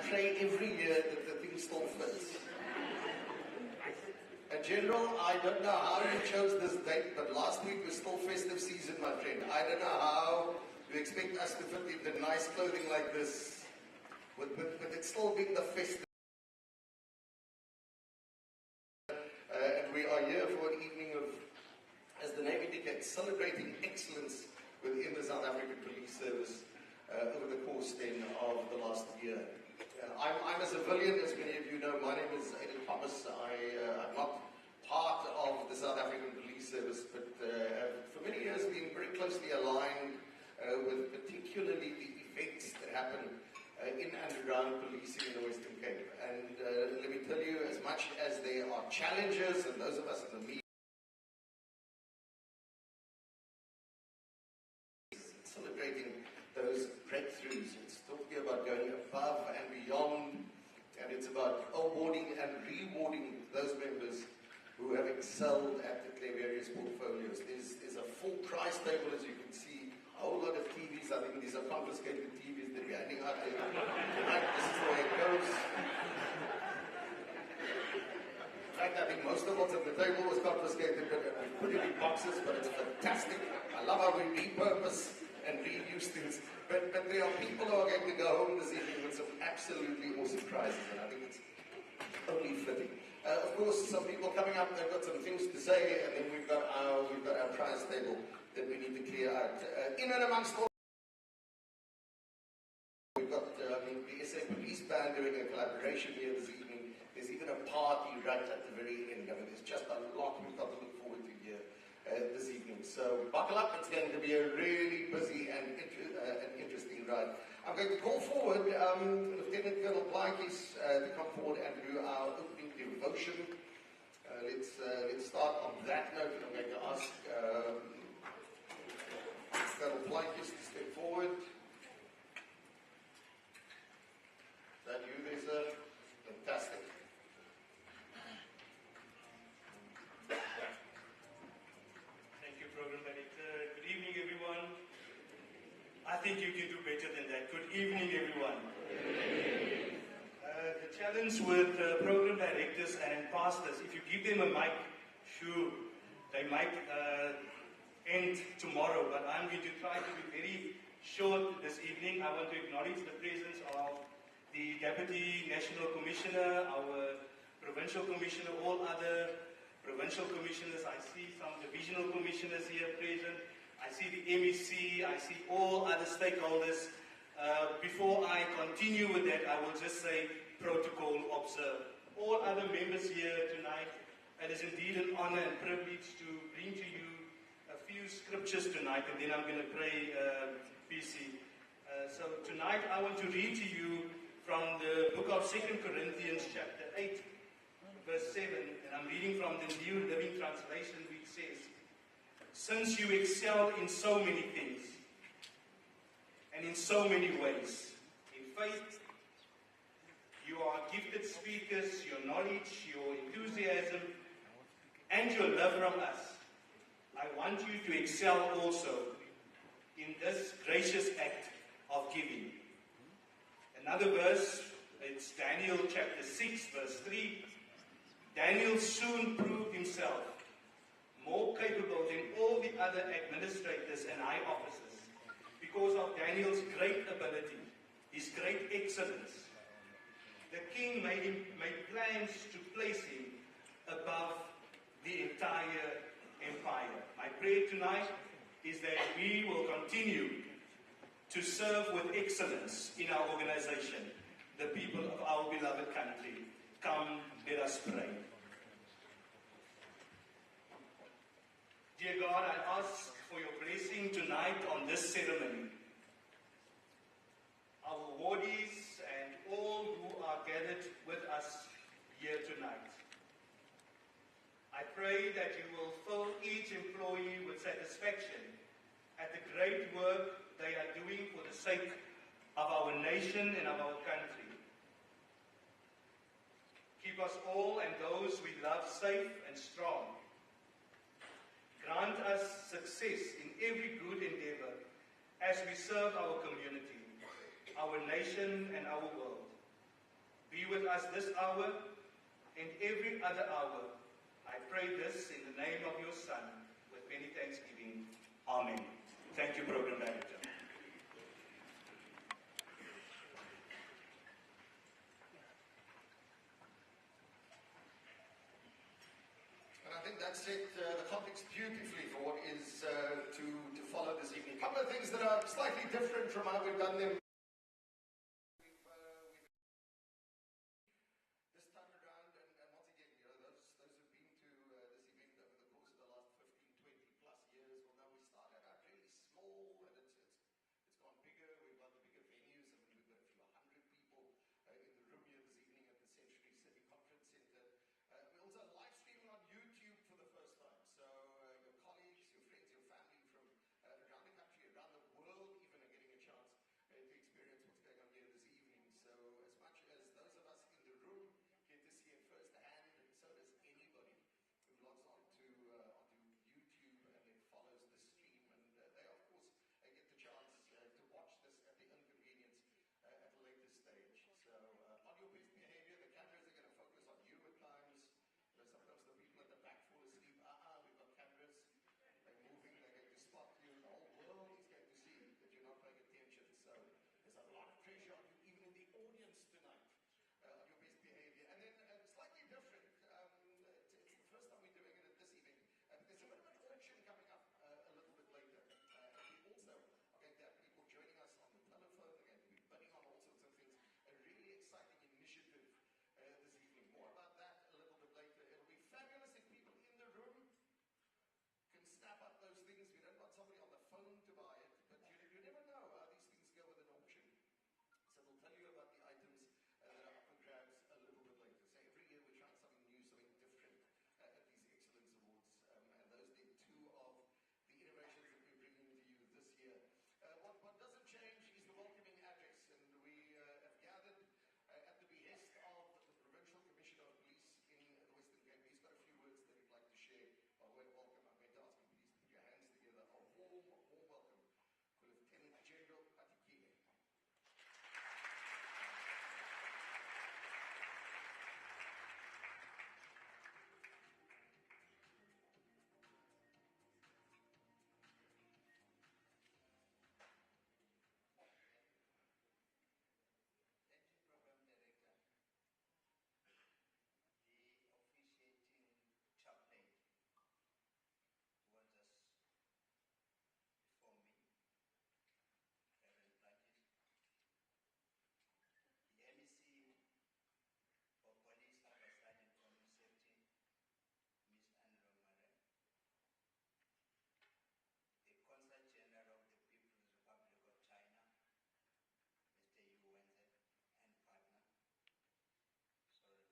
pray every year that the thing still fits. General, I don't know how you chose this date, but last week was still festive season, my friend. I don't know how you expect us to fit into nice clothing like this, but it's still being the festive. And we are here for an evening of, as the name indicates, celebrating excellence within the South African Police Service over the course then of the last year. I'm a civilian, as many of you know. My name is Aidan Thomas. I'm not part of the South African Police Service, but for many years been very closely aligned with particularly the events that happen in underground policing in the Western Cape. And let me tell you, as much as there are challenges, and those of us in the media celebrating those breakthroughs, it's talking about going above and beyond, and it's about awarding and rewarding those members who have excelled at their various portfolios. There's a full prize table, as you can see, a whole lot of TVs. I think these are confiscated TVs that we're handing out there tonight. This is the way it goes. In fact, I think most of what's at the table was confiscated, but we put it in boxes, but it's fantastic. I love how we repurpose and reuse things. But there are people who are going to go home this evening with some absolutely awesome prizes, and I think it's only fitting. Of course, some people coming up, they've got some things to say, and then we've got our prize table that we need to clear out. In and amongst all, we've got the SA Police Band doing a collaboration here this evening. There's even a party right at the very end. I mean, there's just a lot we've got to look forward to here this evening. So buckle up, it's going to be a really busy and interesting ride. I'm going to call forward Lieutenant Colonel Plaatjes to come forward and do our opening devotion. Let's start on that note. I'm going to ask Colonel Plaatjes to step forward. Is that you there, sir? Fantastic. Thank you, Program Director. Good evening, everyone. I think you can do better than that. Good evening, everyone. The challenge with program directors and pastors, if you give them a mic, sure, they might end tomorrow, but I'm going to try to be very short this evening. I want to acknowledge the presence of the Deputy National Commissioner, our Provincial Commissioner, all other Provincial Commissioners. I see some Divisional Commissioners here present. I see the MEC, I see all other stakeholders. Before I continue with that, I will just say protocol observed. All other members here tonight, it is indeed an honor and privilege to bring to you a few scriptures tonight, and then I'm going to pray PC. So tonight I want to read to you from the book of 2 Corinthians chapter 8, verse 7, and I'm reading from the New Living Translation, which says, "Since you excel in so many things, and in so many ways, in faith, you are gifted speakers, your knowledge, your enthusiasm, and your love from us, I want you to excel also in this gracious act of giving." Another verse, it's Daniel chapter 6, verse 3. "Daniel soon proved himself more capable than all the other administrators and high officers because of Daniel's great ability, his great excellence. The king made plans to place him above the entire empire." My prayer tonight is that we will continue to serve with excellence in our organization, the people of our beloved country. Come, let us pray. Dear God, I ask for your blessing tonight on this ceremony. Our awardees and all who are gathered with us here tonight. I pray that you will fill each employee with satisfaction at the great work they are doing for the sake of our nation and of our country. Keep us all and those we love safe and strong. Grant us success in every good endeavor as we serve our community, our nation, and our world. be with us this hour and every other hour. I pray this in the name of your Son, with many thanksgiving. Amen. Thank you, Program Director. And I think that set the context beautifully for what is to follow this evening. A couple of things that are slightly different from how we've done them. This time around, and once again, those who've been to this event over the course of the last 15, 20 plus years will know we started out really small, and it's gone bigger. We've got the bigger venues. I mean, we've got a few hundred people in the room here this evening at the Century City Conference Center. We're also live streaming on YouTube for the first time. So your colleagues, your friends, your family from around the country, around the world even are getting a chance to experience what's going on here this evening. So as much as those of us in the room get to see it firsthand, so does anybody who logs onto YouTube and then follows the stream. And they, of course, get the chance to watch this at their own convenience at a later stage. So on your best behavior, the cameras are going to focus on you at times. Sometimes the people at the back fall asleep. We've got cameras. They're moving. They're going to spot you. The whole world is going to see that you're not paying attention. So there's a lot of pressure on you, even in the audience tonight, on your best behavior. And then slightly different. It's the first time we're doing it at this event. There's a bit of an auction coming up a little bit later. And we also are going to have people joining us on the telephone. They're going to be bidding on all sorts of things. A really exciting initiative this evening. More about that a little bit later. It'll be fabulous if people in the room can snap up those things. We don't want somebody on the phone to buy it, but you never know how these things go with an auction. So we'll tell you about the items that are up for grabs a little bit later. So every year we're trying something new, something different at these Excellence Awards. And those are two of the innovations that we're bringing to you this year. What doesn't change is the welcoming address. And we have gathered at the behest of the Provincial Commissioner of Police in the Western Cape. He's got a few words that he'd like to share by way of welcome. I'm going to ask you please to put your hands together. A warm welcome for Lieutenant General Housekeeping. Thank you, Program Director. The officiating chaplain was just before me, Reverend Blanket. The MEC for Police Upper Sergeant Community Safety, Ms. Anne Romare. The Consul General of the People's Republic of China, Mr. Yu Wenzel, and partner. Sorry,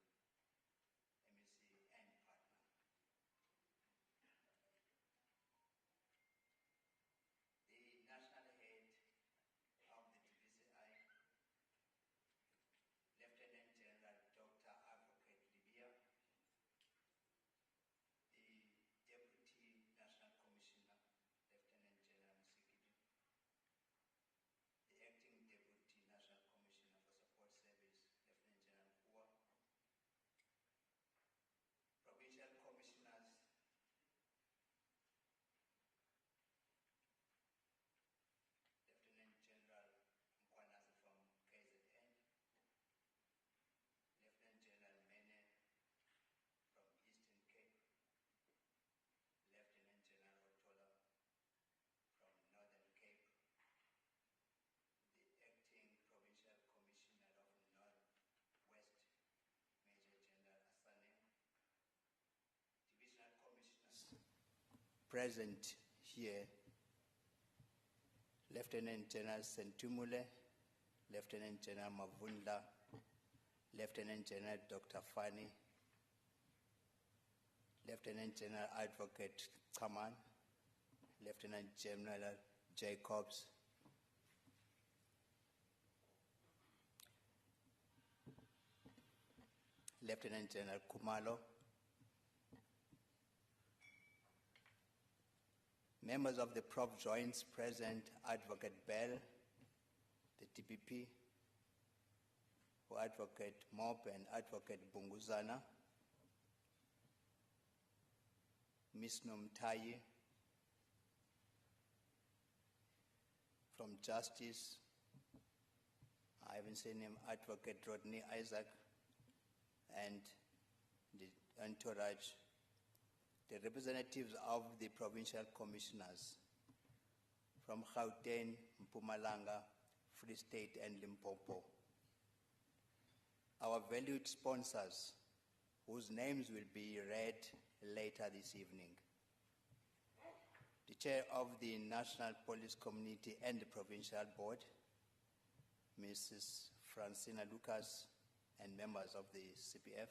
MEC and partner. The national head of the DPCI, Lieutenant General Dr. Advocate Libya, the Deputy National Commissioner, Lieutenant General Musikidi, the Acting Deputy National Commissioner for Support Service, Lieutenant General Hua, Provincial Commissioners, Lieutenant General Mkwanazi from KZN, Lieutenant General Mene from Eastern Cape, Lieutenant General Otola from Northern Cape, the Acting Provincial Commissioner of Northwest, Major General Asane, Divisional Commissioners present here, Lieutenant General Sentumule, Lieutenant General Mavunda, Lieutenant General Dr. Fani, Lieutenant General Advocate Kaman, Lieutenant General Jacobs, Lieutenant General Kumalo, members of the Prov Joints present, Advocate Bell, the DPP, Advocate Mob and Advocate Bunguzana, Ms. Nomtayi, from Justice, I haven't seen him, Advocate Rodney Isaac, and the entourage, the representatives of the provincial commissioners from Gauteng, Mpumalanga, Free State, and Limpopo. Our valued sponsors, whose names will be read later this evening. The Chair of the National Police Community and the Provincial Board, Mrs. Francina Lucas, and members of the CPF.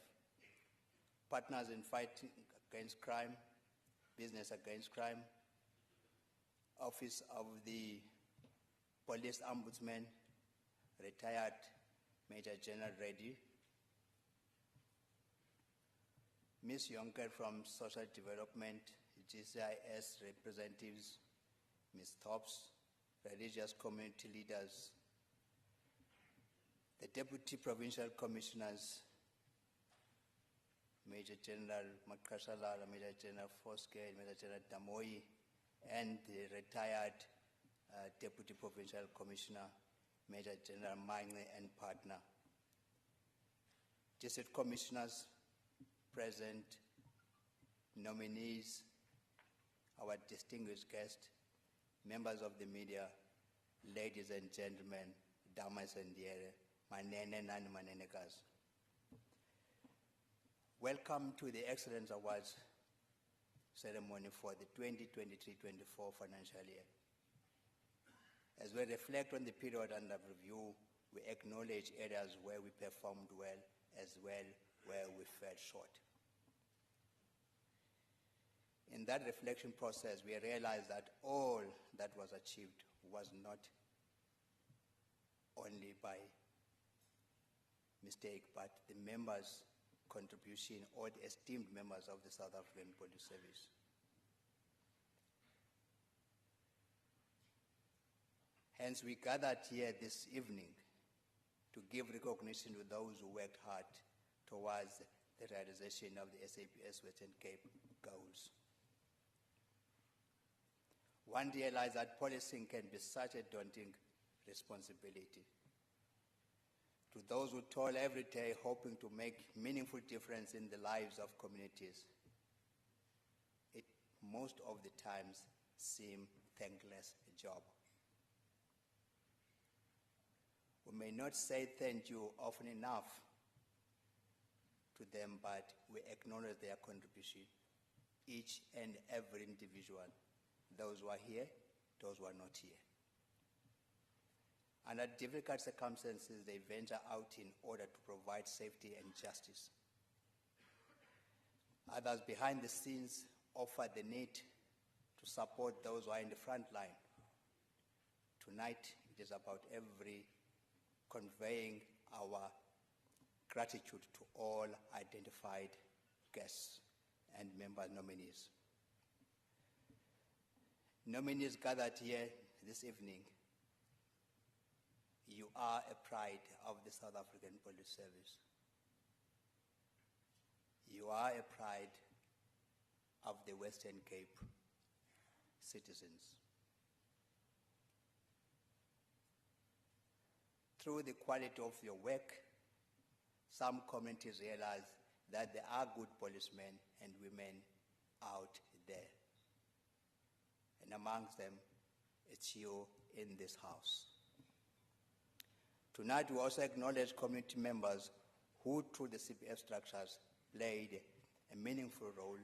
Partners in fighting against crime, business against crime, Office of the Police Ombudsman, retired Major General Reddy, Ms. Yonker from Social Development, GCIS representatives, Ms. Thops, religious community leaders, the Deputy Provincial Commissioners, Major General Makashalala, Major General Foske, Major General Damoy, and the retired Deputy Provincial Commissioner, Major General Magne and partner. District Commissioners present, nominees, our distinguished guests, members of the media, ladies and gentlemen, damas and yere, manene and manenekas. Welcome to the Excellence Awards ceremony for the 2023-24 financial year. As we reflect on the period under review, we acknowledge areas where we performed well, as well where we fell short. In that reflection process, we realized that all that was achieved was not only by mistake, but the members' contribution, or the esteemed members of the South African Police Service. Hence, we gathered here this evening to give recognition to those who worked hard towards the realization of the SAPS Western Cape goals. One realized that policing can be such a daunting responsibility. To those who toil every day hoping to make meaningful difference in the lives of communities, it most of the times seems thankless job. We may not say thank you often enough to them, but we acknowledge their contribution, each and every individual, those who are here, those who are not here. Under difficult circumstances, they venture out in order to provide safety and justice. Others behind the scenes offer the need to support those who are in the front line. Tonight, it is about conveying our gratitude to all identified guests and member nominees. Nominees gathered here this evening, you are a pride of the South African Police Service. You are a pride of the Western Cape citizens. Through the quality of your work, some communities realize that there are good policemen and women out there. And amongst them, it's you in this house. Tonight, we also acknowledge community members who, through the CPF structures, played a meaningful role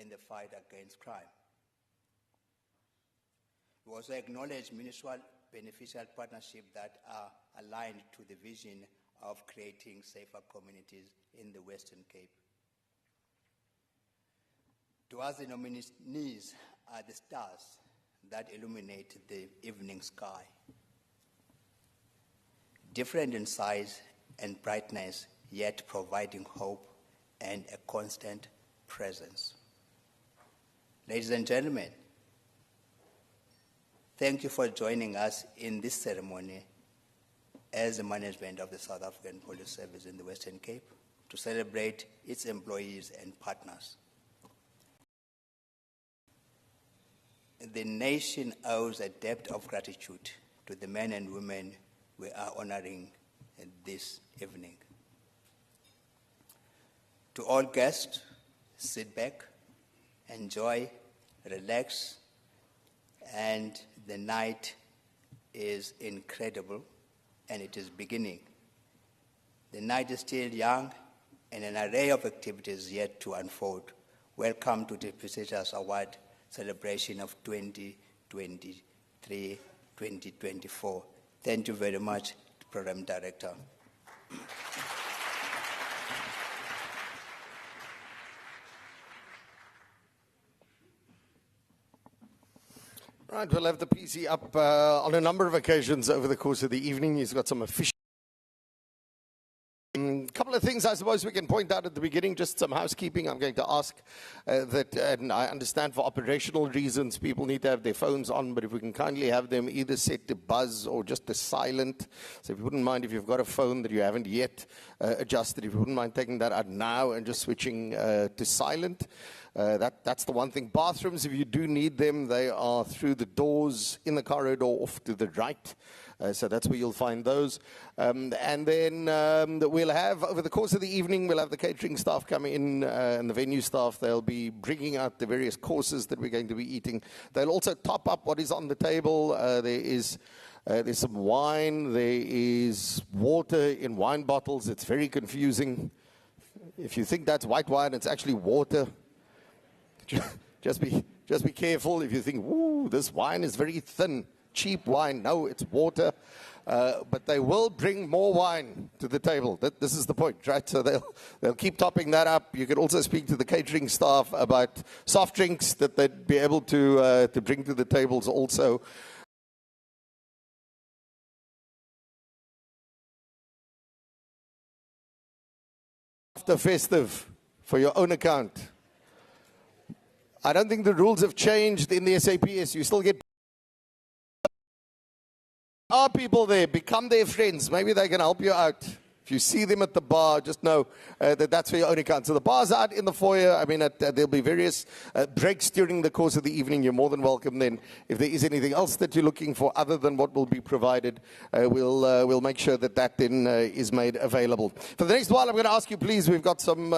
in the fight against crime. We also acknowledge mutual beneficial partnerships that are aligned to the vision of creating safer communities in the Western Cape. To us, the nominees are the stars that illuminate the evening sky. Different in size and brightness, yet providing hope and a constant presence. Ladies and gentlemen, thank you for joining us in this ceremony as the management of the South African Police Service in the Western Cape to celebrate its employees and partners. The nation owes a debt of gratitude to the men and women we are honoring this evening. To all guests, sit back, enjoy, relax, and the night is incredible, and it is beginning. The night is still young, and an array of activities yet to unfold. Welcome to the prestigious award celebration of 2023-2024. Thank you very much, Program Director. Right, we'll have the PC up on a number of occasions over the course of the evening. He's got some official. A couple of things I suppose we can point out at the beginning, just some housekeeping. I'm going to ask that, and I understand for operational reasons people need to have their phones on, but if we can kindly have them either set to buzz or just to silent. So if you wouldn't mind, if you've got a phone that you haven't yet adjusted, if you wouldn't mind taking that out now and just switching to silent. That's the one thing. Bathrooms, if you do need them, they are through the doors in the corridor off to the right. So that's where you'll find those. And then we'll have, over the course of the evening, we'll have the catering staff come in and the venue staff. They'll be bringing out the various courses that we're going to be eating. They'll also top up what is on the table. There's some wine. There is water in wine bottles. It's very confusing. If you think that's white wine, it's actually water. Just be careful. If you think, ooh, this wine is very thin, cheap wine. No, it's water. But they will bring more wine to the table. This is the point, right? So they'll keep topping that up. You can also speak to the catering staff about soft drinks that they'd be able to bring to the tables also. After festive, for your own account. I don't think the rules have changed in the SAPS. You still get people there. Become their friends. Maybe they can help you out. If you see them at the bar, just know that that's for your own account. So the bar's out in the foyer. I mean, there'll be various breaks during the course of the evening. You're more than welcome then. If there is anything else that you're looking for other than what will be provided, we'll make sure that then is made available. For the next while, I'm going to ask you, please, we've got some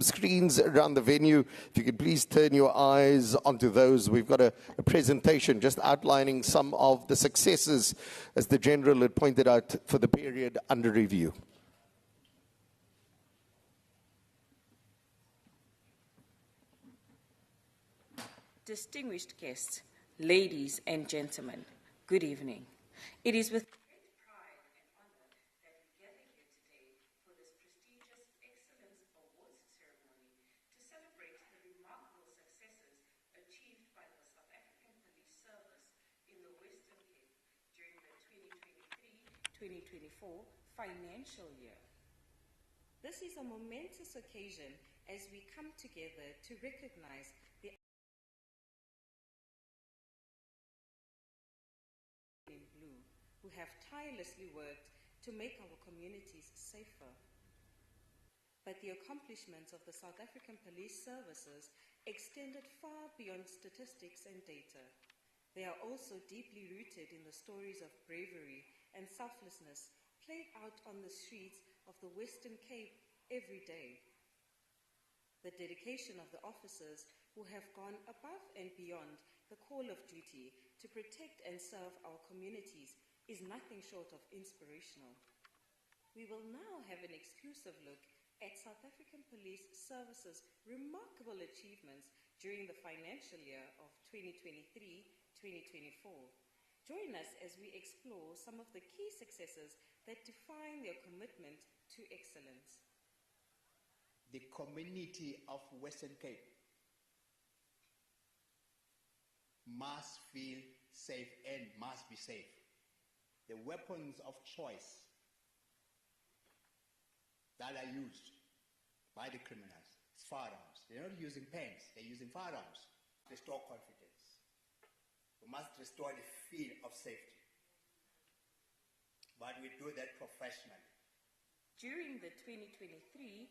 screens around the venue. If you could please turn your eyes onto those. We've got a presentation just outlining some of the successes, as the General had pointed out, for the period under review. Distinguished guests, ladies and gentlemen, good evening. It is with great pride and honor that we gather here today for this prestigious Excellence Awards ceremony to celebrate the remarkable successes achieved by the South African Police Service in the Western Cape during the 2023-2024 financial year. This is a momentous occasion as we come together to recognize the in blue who have tirelessly worked to make our communities safer. But the accomplishments of the South African Police Services extended far beyond statistics and data. They are also deeply rooted in the stories of bravery and selflessness played out on the streets of the Western Cape every day. The dedication of the officers who have gone above and beyond the call of duty to protect and serve our communities is nothing short of inspirational. We will now have an exclusive look at South African Police Services' remarkable achievements during the financial year of 2023-2024. Join us as we explore some of the key successes that define their commitment to excellence. The community of Western Cape must feel safe and must be safe. The weapons of choice that are used by the criminals is firearms. They're not using pens, they're using firearms. Restore confidence. We must restore the feel of safety. but we do that professionally. During the 2023-2024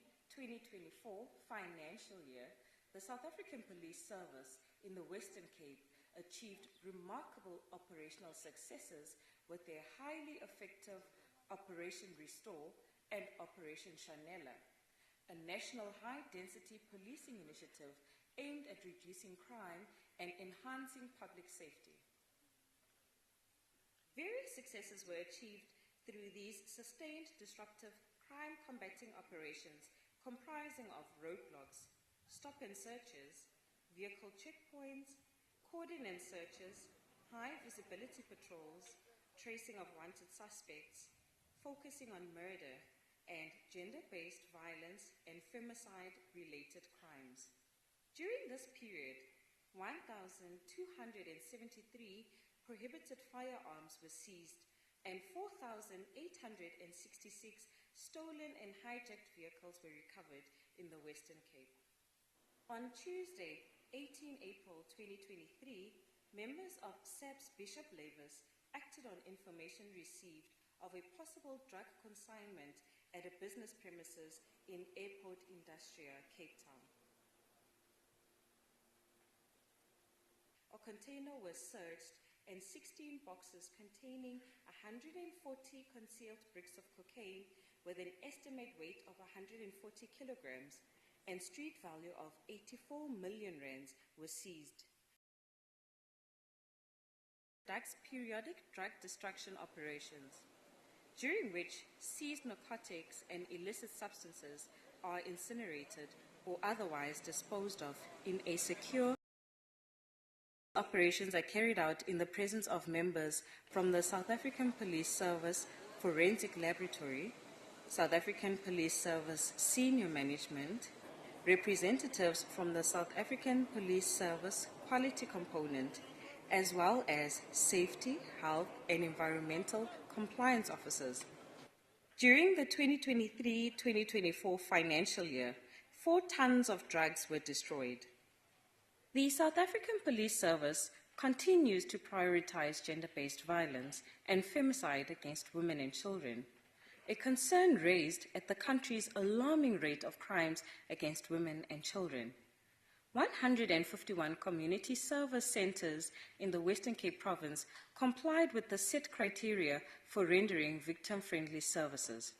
financial year, the South African Police Service in the Western Cape achieved remarkable operational successes with their highly effective Operation Restore and Operation Chanela, a national high-density policing initiative aimed at reducing crime and enhancing public safety. Various successes were achieved through these sustained disruptive crime-combating operations comprising of roadblocks, stop and searches, vehicle checkpoints, cordon and searches, high-visibility patrols, tracing of wanted suspects, focusing on murder, and gender-based violence and femicide-related crimes. During this period, 1,273 prohibited firearms were seized and 4,866 stolen and hijacked vehicles were recovered in the Western Cape. On Tuesday, 18 April 2023, members of SAP's Bishop Lavis acted on information received of a possible drug consignment at a business premises in Airport Industria, Cape Town. A container was searched and 16 boxes containing 140 concealed bricks of cocaine with an estimate weight of 140 kilograms and street value of 84 million rands was seized. DAC's periodic drug destruction operations, during which seized narcotics and illicit substances are incinerated or otherwise disposed of in a secure. Operations are carried out in the presence of members from the South African Police Service Forensic Laboratory, South African Police Service Senior Management, representatives from the South African Police Service Quality Component, as well as safety, health, and environmental compliance officers. During the 2023-2024 financial year, 4 tons of drugs were destroyed. The South African Police Service continues to prioritize gender-based violence and femicide against women and children, a concern raised at the country's alarming rate of crimes against women and children. 151 community service centers in the Western Cape province complied with the set criteria for rendering victim-friendly services.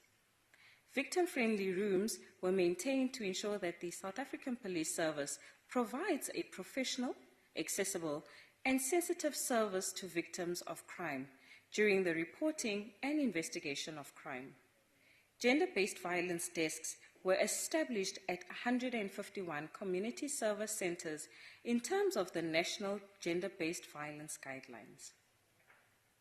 Victim-friendly rooms were maintained to ensure that the South African Police Service provides a professional, accessible, and sensitive service to victims of crime during the reporting and investigation of crime. Gender-based violence desks were established at 151 community service centers in terms of the National Gender-Based Violence Guidelines.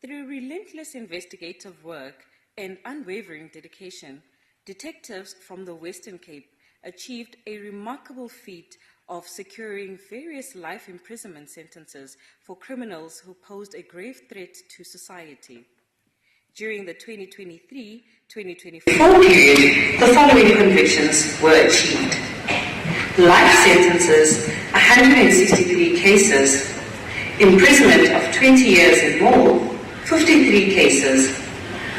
Through relentless investigative work and unwavering dedication, detectives from the Western Cape achieved a remarkable feat of securing various life imprisonment sentences for criminals who posed a grave threat to society. During the 2023-2024 period, the following convictions were achieved. Life sentences, 163 cases. Imprisonment of 20 years and more, 53 cases.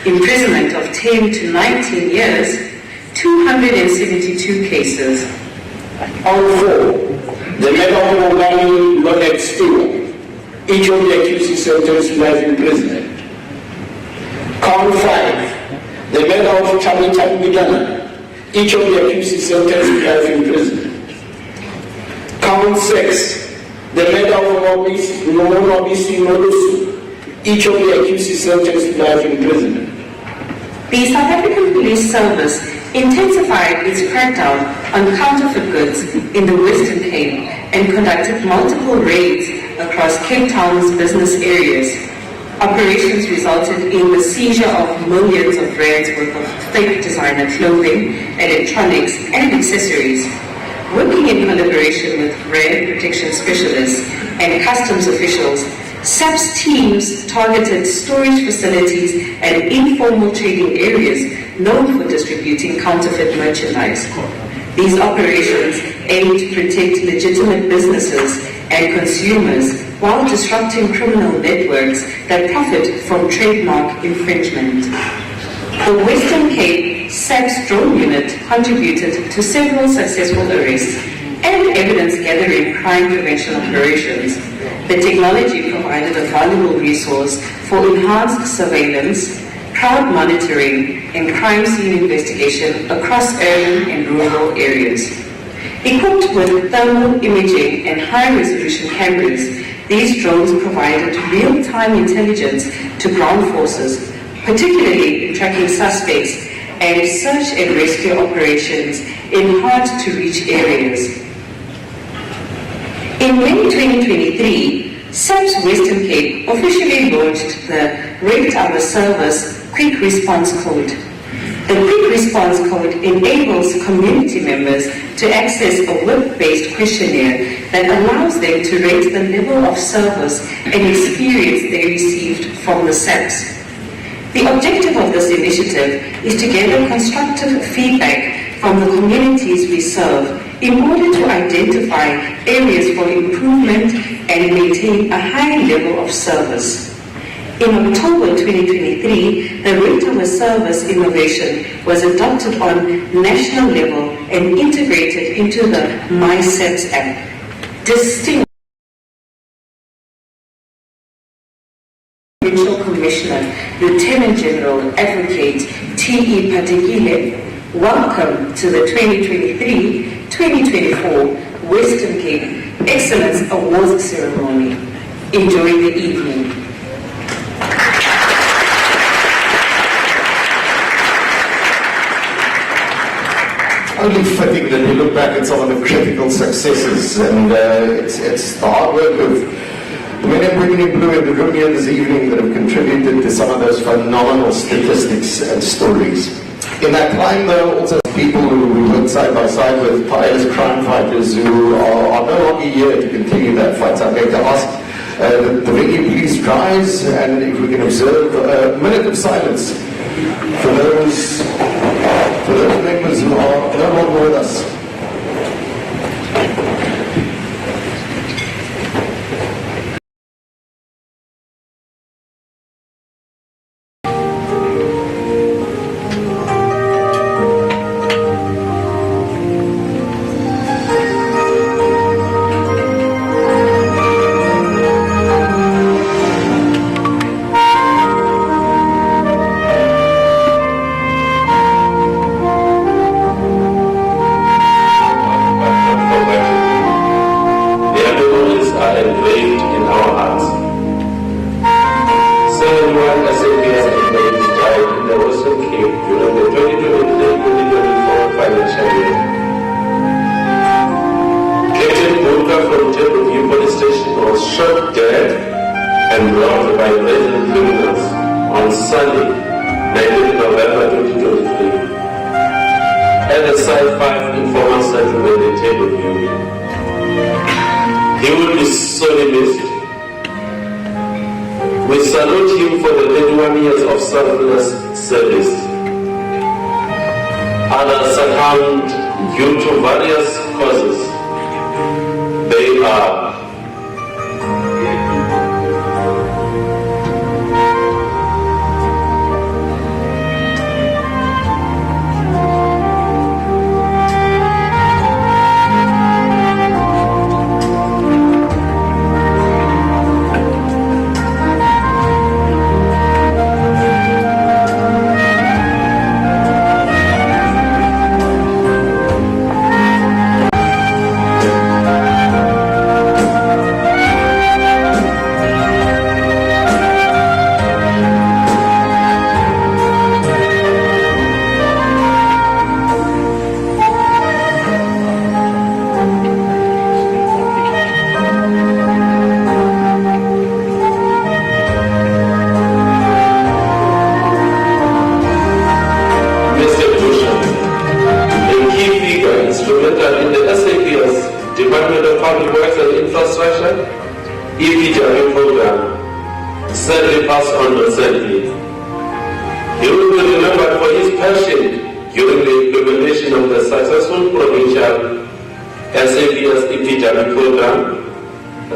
Imprisonment of 10 to 19 years, 272 cases. On 4, the matter of Mogani Lonet Stewart, each of the accused is sentenced to life imprisonment. Count 5, the matter of Chamita Midana, each of the accused is sentenced to life imprisonment. Count 6, the matter of Nobisi Nodosu, each of the accused is sentenced to life imprisonment. The South African Police Service intensified its crackdown on counterfeit goods in the Western Cape and conducted multiple raids across Cape Town's business areas. Operations resulted in the seizure of millions of rands worth of fake designer clothing, electronics, and accessories. Working in collaboration with rand protection specialists and customs officials, SAP's teams targeted storage facilities and informal trading areas known for distributing counterfeit merchandise. These operations aim to protect legitimate businesses and consumers while disrupting criminal networks that profit from trademark infringement. The Western Cape SAPS drone unit contributed to several successful arrests and evidence-gathering crime prevention operations. The technology provided a valuable resource for enhanced surveillance, crowd monitoring, and crime scene investigation across urban and rural areas. Equipped with thermal imaging and high-resolution cameras, these drones provided real-time intelligence to ground forces, particularly in tracking suspects and search and rescue operations in hard-to-reach areas. In May 2023, SAPS Western Cape officially launched the Red Tower Service Quick Response Code. The Quick Response Code enables community members to access a web-based questionnaire that allows them to rate the level of service and experience they received from the SAPS. The objective of this initiative is to gather constructive feedback from the communities we serve in order to identify areas for improvement and maintain a high level of service. In October 2023, the Red Tower Service innovation was adopted on national level and integrated into the MySAPS app. Distinct Provincial Commissioner, Lieutenant General Advocate T.E. Patekile, welcome to the 2023-2024 Western Cape Excellence Awards Ceremony. Enjoy the evening. Only fitting that we look back at some of the critical successes, and it's the hard work of the men and women in blue in the room here this evening that have contributed to some of those phenomenal statistics and stories. In that time, though, also people who we work side by side with, tireless crime fighters who are no longer here to continue that fight. So I'm going to ask the venue please rise, and if we can observe a minute of silence for those members who are no longer with us.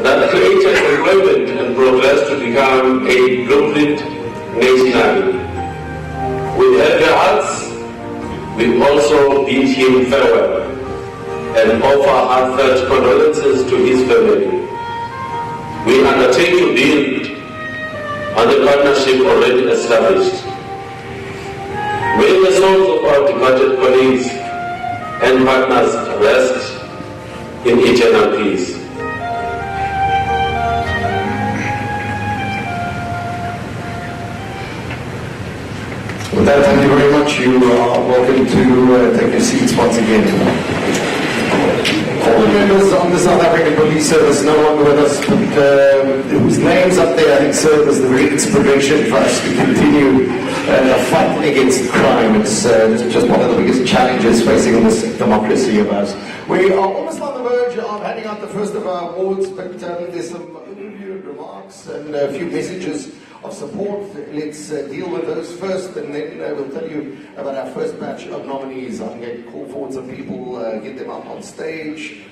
that created employment and progressed to become a blueprint nationally. With heavy hearts, we also bid him farewell and offer heartfelt condolences to his family. We undertake to build on the partnership already established. May the souls of our departed colleagues and partners rest in eternal peace. With that, thank you very much. You are welcome to take your seats once again. All the members of the South African Police Service no longer with us, but whose names up there I think serve as the very inspiration for us to continue fighting against crime. It's just one of the biggest challenges facing this democracy of ours. We are almost on the verge of handing out the first of our awards, but there's some overview remarks and a few messages of support. Let's deal with those first, and then we'll tell you about our first batch of nominees. I'm going to call forward some people, get them up on stage.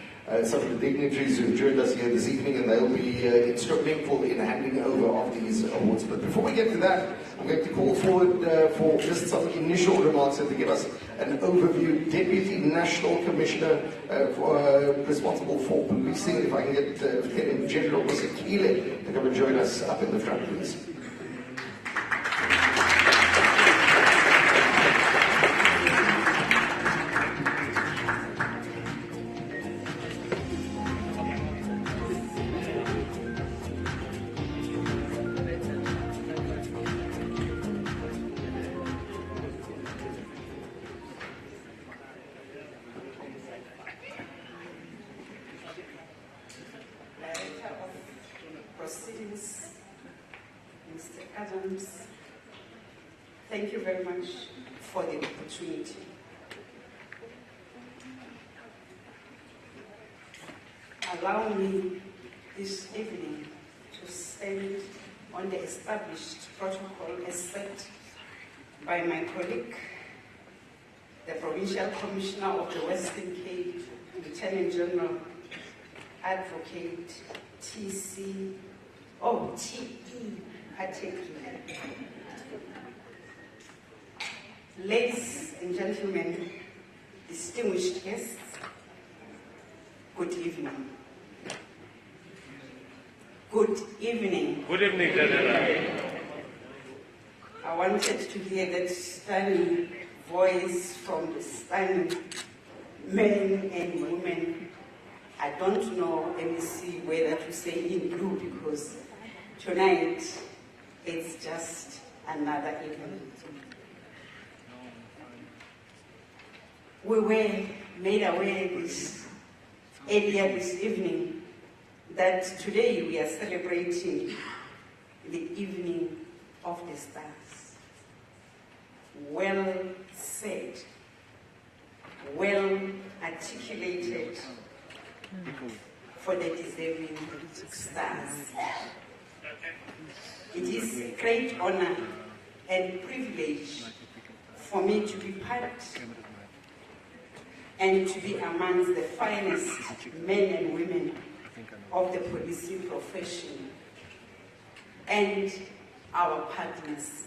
Some of the dignitaries who've joined us here this evening, and they'll be instrumental in handing over of these awards. But before we get to that, I'm going to call forward for just some initial remarks and to give us an overview. Deputy National Commissioner responsible for policing, if I can get Lieutenant General Mr. Keynote to come and join us up in the front, please. Proceedings, Mr. Adams, thank you very much for the opportunity. Allow me this evening to stand on the established protocol as set by my colleague, the Provincial Commissioner of the Western Cape, Lieutenant General Advocate T.E. Patekli. Ladies and gentlemen, distinguished guests, good evening. Good evening. Good evening, General. I wanted to hear that stunning voice from the stunning men and women. I don't know, let me see whether to say in blue, because tonight it's just another evening. We were made aware earlier this evening that today we are celebrating the evening of the stars. Well said, well articulated for the deserving stars. It is a great honor and privilege for me to be part and to be amongst the finest men and women of the policing profession and our partners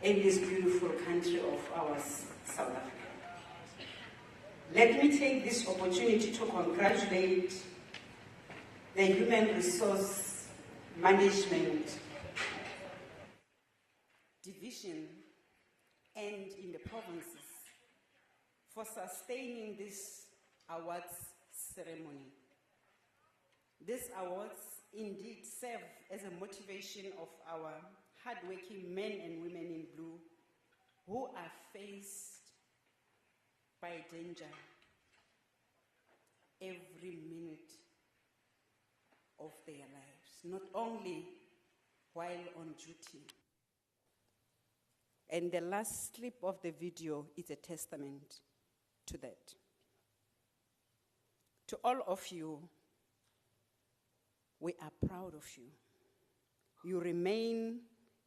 in this beautiful country of ours, South Africa. Let me take this opportunity to congratulate the Human Resource Management Division and in the provinces for sustaining this awards ceremony. These awards indeed serve as a motivation of our hardworking men and women in blue who are faced by danger every minute of their lives, not only while on duty. And the last clip of the video is a testament to that. To all of you, we are proud of you. You remain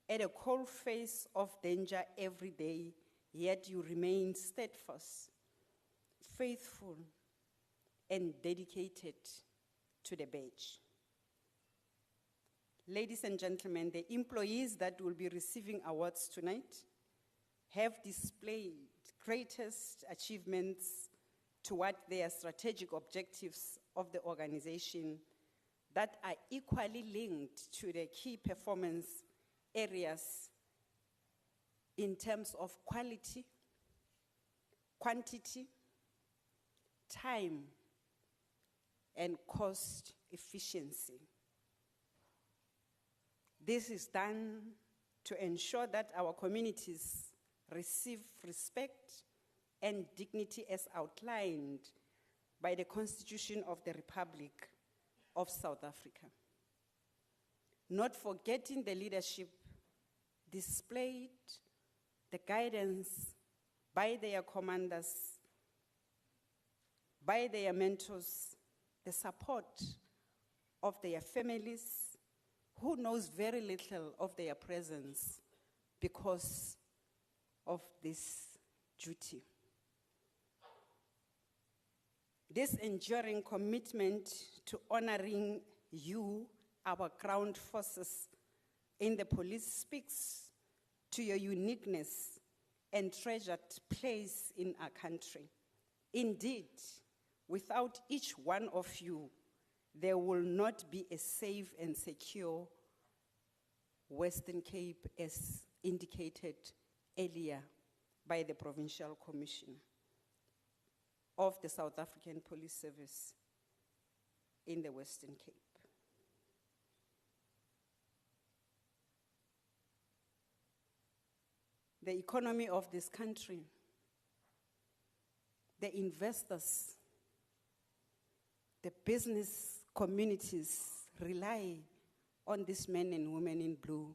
at a cold face of danger every day, yet you remain steadfast, faithful, and dedicated to the badge. Ladies and gentlemen, the employees that will be receiving awards tonight have displayed greatest achievements toward their strategic objectives of the organization that are equally linked to the key performance areas in terms of quality, quantity, time, and cost efficiency. This is done to ensure that our communities receive respect and dignity as outlined by the Constitution of the Republic of South Africa. Not forgetting the leadership displayed, the guidance by their commanders, by their mentors, the support of their families, who knows very little of their presence because of this duty. This enduring commitment to honoring you, our ground forces in the police, speaks to your uniqueness and treasured place in our country. Indeed, without each one of you, there will not be a safe and secure Western Cape, as indicated earlier by the Provincial Commissioner of the South African Police Service in the Western Cape. The economy of this country, the investors, the business communities rely on these men and women in blue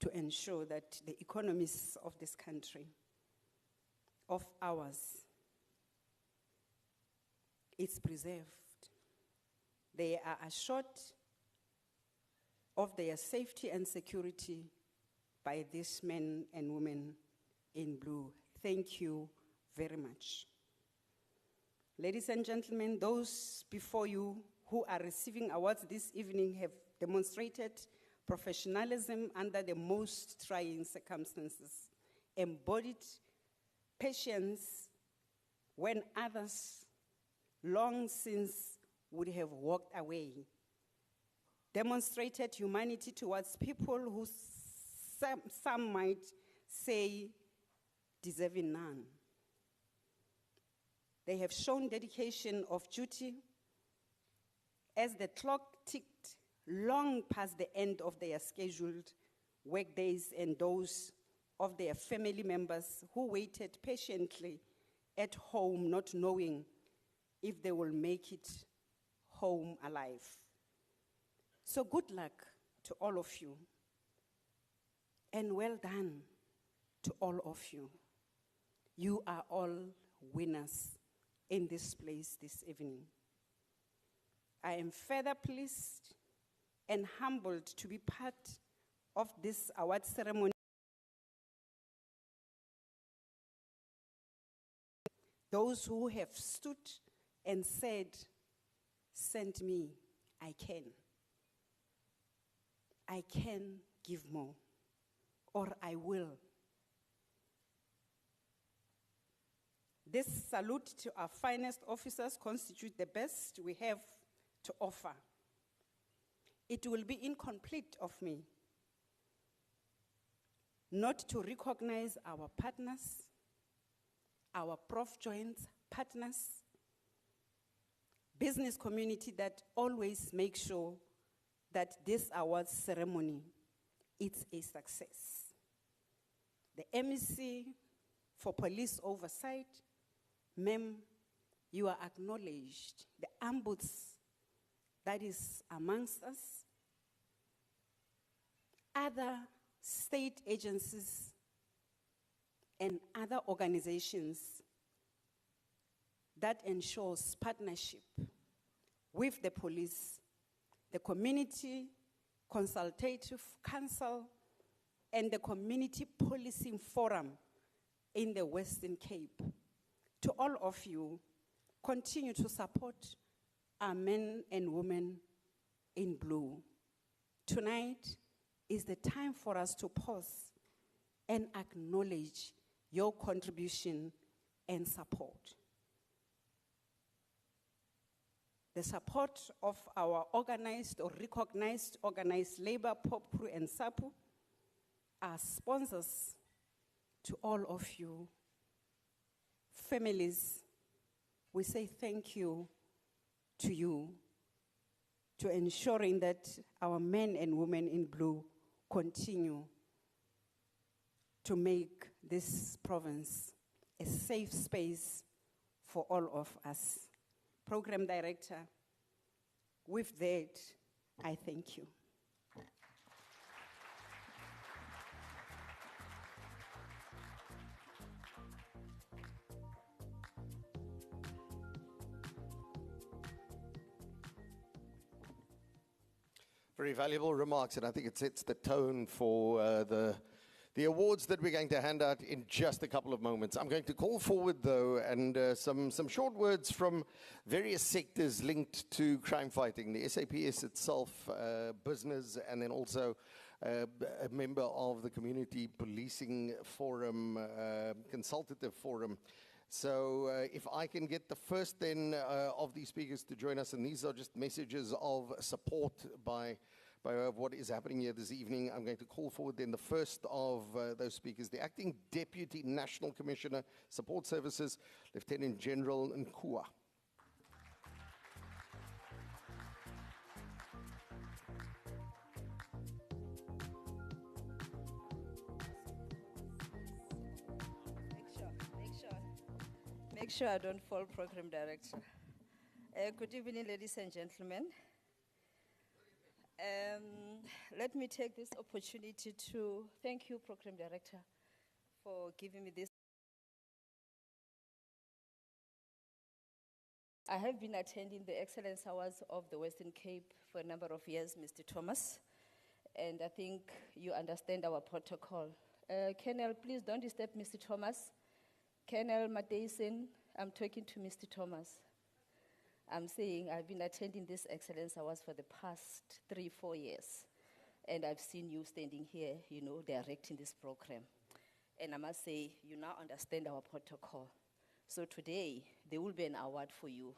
to ensure that the economies of this country, of ours, is preserved. They are assured of their safety and security by these men and women in blue. Thank you very much. Ladies and gentlemen, those before you who are receiving awards this evening have demonstrated professionalism under the most trying circumstances, embodied patience when others long since would have walked away, demonstrated humanity towards people who some might say deserving none. They have shown dedication of duty as the clock ticked long past the end of their scheduled work days, and those of their family members who waited patiently at home, not knowing if they will make it home alive. So good luck to all of you, and well done to all of you. You are all winners in this place this evening. I am further pleased and humbled to be part of this award ceremony. Those who have stood and said, "Send me, I can. I can give more, or I will." This salute to our finest officers constitutes the best we have to offer. It will be incomplete of me not to recognize our partners, our prof joint partners, business community that always make sure that this awards ceremony is a success. The MEC for Police Oversight, ma'am, you are acknowledged. The ombuds that is amongst us, other state agencies and other organizations that ensures partnership with the police, the Community Consultative Council, and the Community Policing Forum in the Western Cape. To all of you, continue to support are men and women in blue. Tonight is the time for us to pause and acknowledge your contribution and support. The support of our organized or recognized organized labor, POPRU and SAPU, are sponsors to all of you. Families, we say thank you to you to ensuring that our men and women in blue continue to make this province a safe space for all of us. Program Director, with that, I thank you. Very valuable remarks, and I think it sets the tone for the awards that we're going to hand out in just a couple of moments. I'm going to call forward, though, and some short words from various sectors linked to crime fighting. The SAPS itself, business, and then also a member of the Community Policing Forum, Consultative Forum. So if I can get the first then of these speakers to join us, and these are just messages of support by what is happening here this evening. I'm going to call forward then the first of those speakers, the Acting Deputy National Commissioner, Support Services, Lieutenant General Nkua. Make sure I don't fall, Program Director. Good evening, ladies and gentlemen. Let me take this opportunity to thank you, Program Director, for giving me this. I have been attending the Excellence Hours of the Western Cape for a number of years, Mr. Thomas, and I think you understand our protocol. Colonel, please don't disturb Mr. Thomas. Colonel Matheson, I'm talking to Mr. Thomas. I'm saying I've been attending this Excellence Hours for the past 3-4 years, and I've seen you standing here, directing this program. And I must say, you now understand our protocol. So today, there will be an award for you.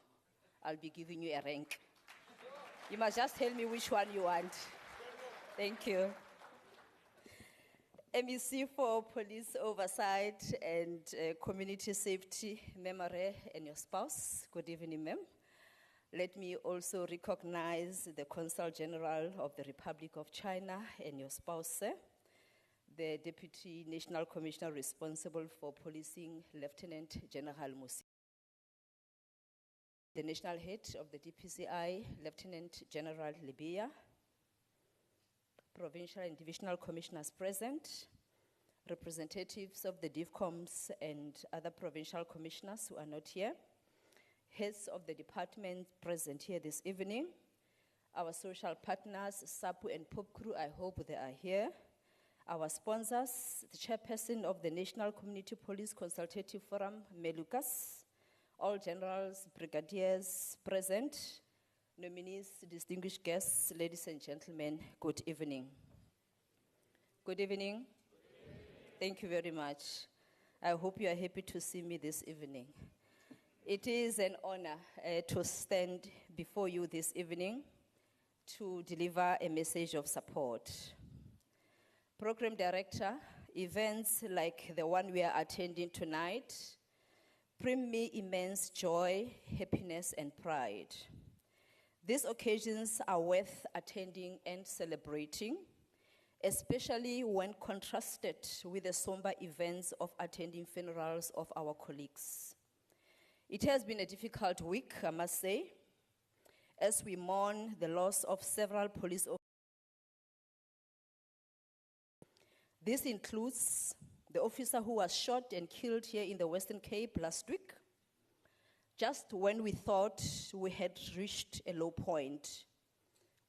I'll be giving you a rank. You must just tell me which one you want. Thank you. MEC for Police Oversight and Community Safety, Memore and your spouse. Good evening, ma'am. Let me also recognize the Consul General of the Republic of China and your spouse, sir. The Deputy National Commissioner responsible for policing, Lieutenant General Musi. The National Head of the DPCI, Lieutenant General Libya. Provincial and Divisional Commissioners present, representatives of the DIVCOMs and other provincial commissioners who are not here, heads of the department present here this evening, our social partners, SAPU and POPCRU, I hope they are here, our sponsors, the chairperson of the National Community Police Consultative Forum, Melukas, all generals, brigadiers present, nominees, distinguished guests, ladies and gentlemen, good evening. Good evening. Thank you very much. I hope you are happy to see me this evening. It is an honor to stand before you this evening to deliver a message of support. Program Director, events like the one we are attending tonight bring me immense joy, happiness, and pride. These occasions are worth attending and celebrating, especially when contrasted with the somber events of attending funerals of our colleagues. It has been a difficult week, I must say, as we mourn the loss of several police officers. This includes the officer who was shot and killed here in the Western Cape last week, just when we thought we had reached a low point.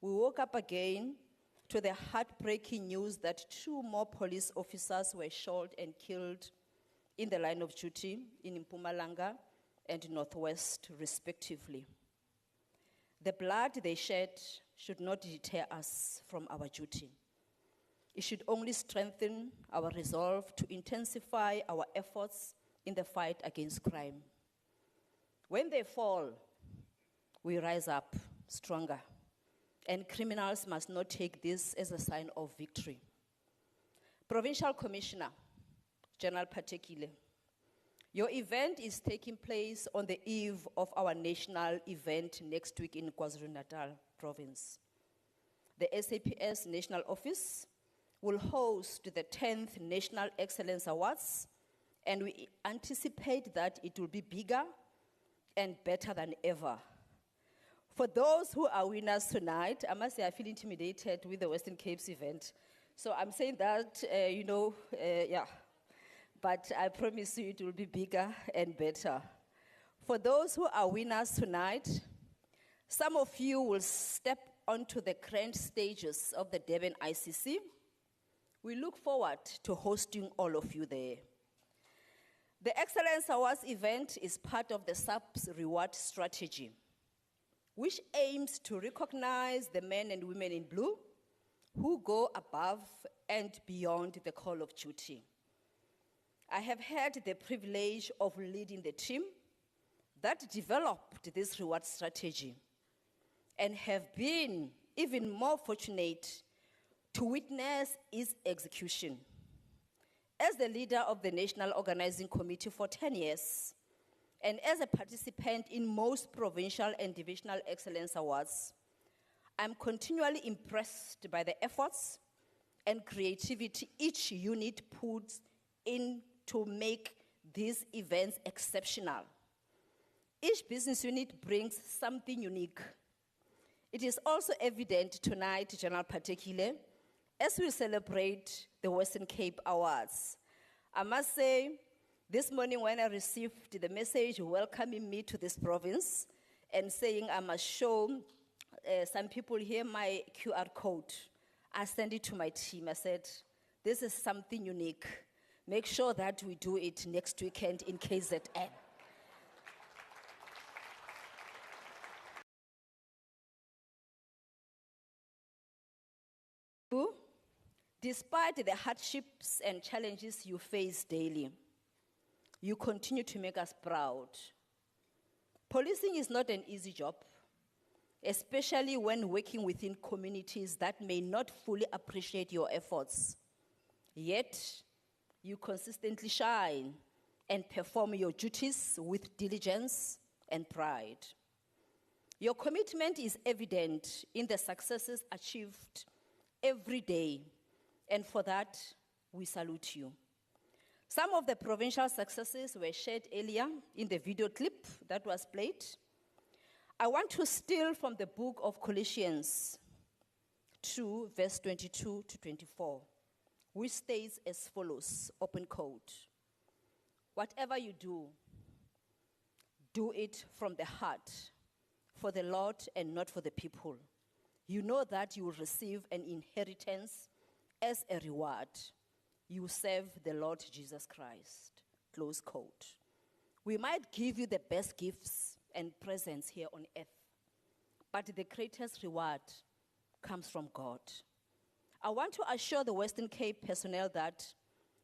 We woke up again to the heartbreaking news that 2 more police officers were shot and killed in the line of duty in Mpumalanga and Northwest, respectively. The blood they shed should not deter us from our duty. It should only strengthen our resolve to intensify our efforts in the fight against crime. When they fall, we rise up stronger, and criminals must not take this as a sign of victory. Provincial Commissioner, General Patekile, your event is taking place on the eve of our national event next week in KwaZulu-Natal province. The SAPS National Office will host the 10th National Excellence Awards, and we anticipate that it will be bigger and better than ever. For those who are winners tonight, I must say I feel intimidated with the Western Cape's event. So I'm saying that, yeah. But I promise you it will be bigger and better. For those who are winners tonight, some of you will step onto the grand stages of the Durban ICC. We look forward to hosting all of you there. The Excellence Awards event is part of the SAP's reward strategy, which aims to recognize the men and women in blue who go above and beyond the call of duty. I have had the privilege of leading the team that developed this reward strategy and have been even more fortunate to witness its execution. As the leader of the National Organizing Committee for 10 years, and as a participant in most provincial and divisional excellence awards, I'm continually impressed by the efforts and creativity each unit puts in to make these events exceptional. Each business unit brings something unique. It is also evident tonight, General Patekile, as we celebrate the Western Cape Awards. I must say, this morning when I received the message welcoming me to this province and saying I must show some people here my QR code, I sent it to my team. I said, this is something unique. Make sure that we do it next weekend in KZN. Despite the hardships and challenges you face daily, you continue to make us proud. Policing is not an easy job, especially when working within communities that may not fully appreciate your efforts. Yet, you consistently shine and perform your duties with diligence and pride. Your commitment is evident in the successes achieved every day, and for that, we salute you. Some of the provincial successes were shared earlier in the video clip that was played. I want to steal from the book of Colossians 2, verse 22 to 24, which states as follows, open quote, "Whatever you do, do it from the heart, for the Lord and not for the people. You know that you will receive an inheritance as a reward. You serve the Lord Jesus Christ." Close quote. We might give you the best gifts and presents here on earth, but the greatest reward comes from God. I want to assure the Western Cape personnel that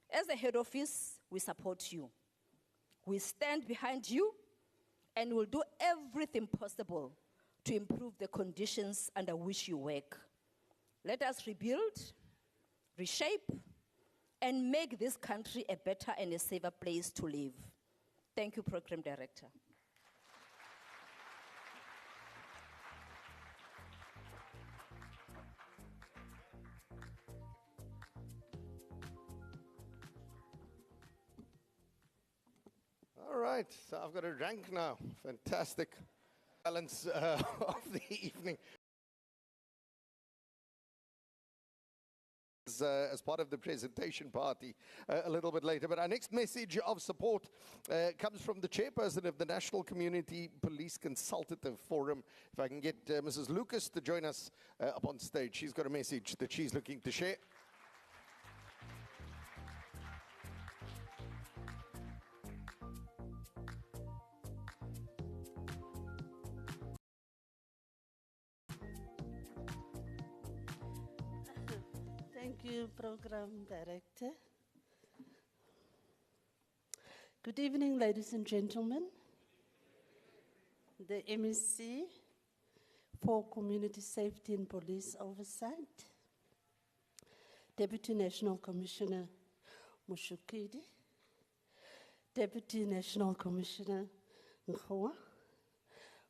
as the head office, we support you. We stand behind you and will do everything possible to improve the conditions under which you work. Let us rebuild, reshape, and make this country a better and a safer place to live. Thank you, Program Director. All right, so I've got a rank now. Fantastic balance of the evening. As part of the presentation party a little bit later. But our next message of support comes from the chairperson of the National Community Police Consultative Forum. If I can get Mrs. Lucas to join us up on stage. She's got a message that she's looking to share. Thank you, Program Director. Good evening, ladies and gentlemen. The MEC for Community Safety and Police Oversight, Deputy National Commissioner Mushukidi, Deputy National Commissioner Nkhoa,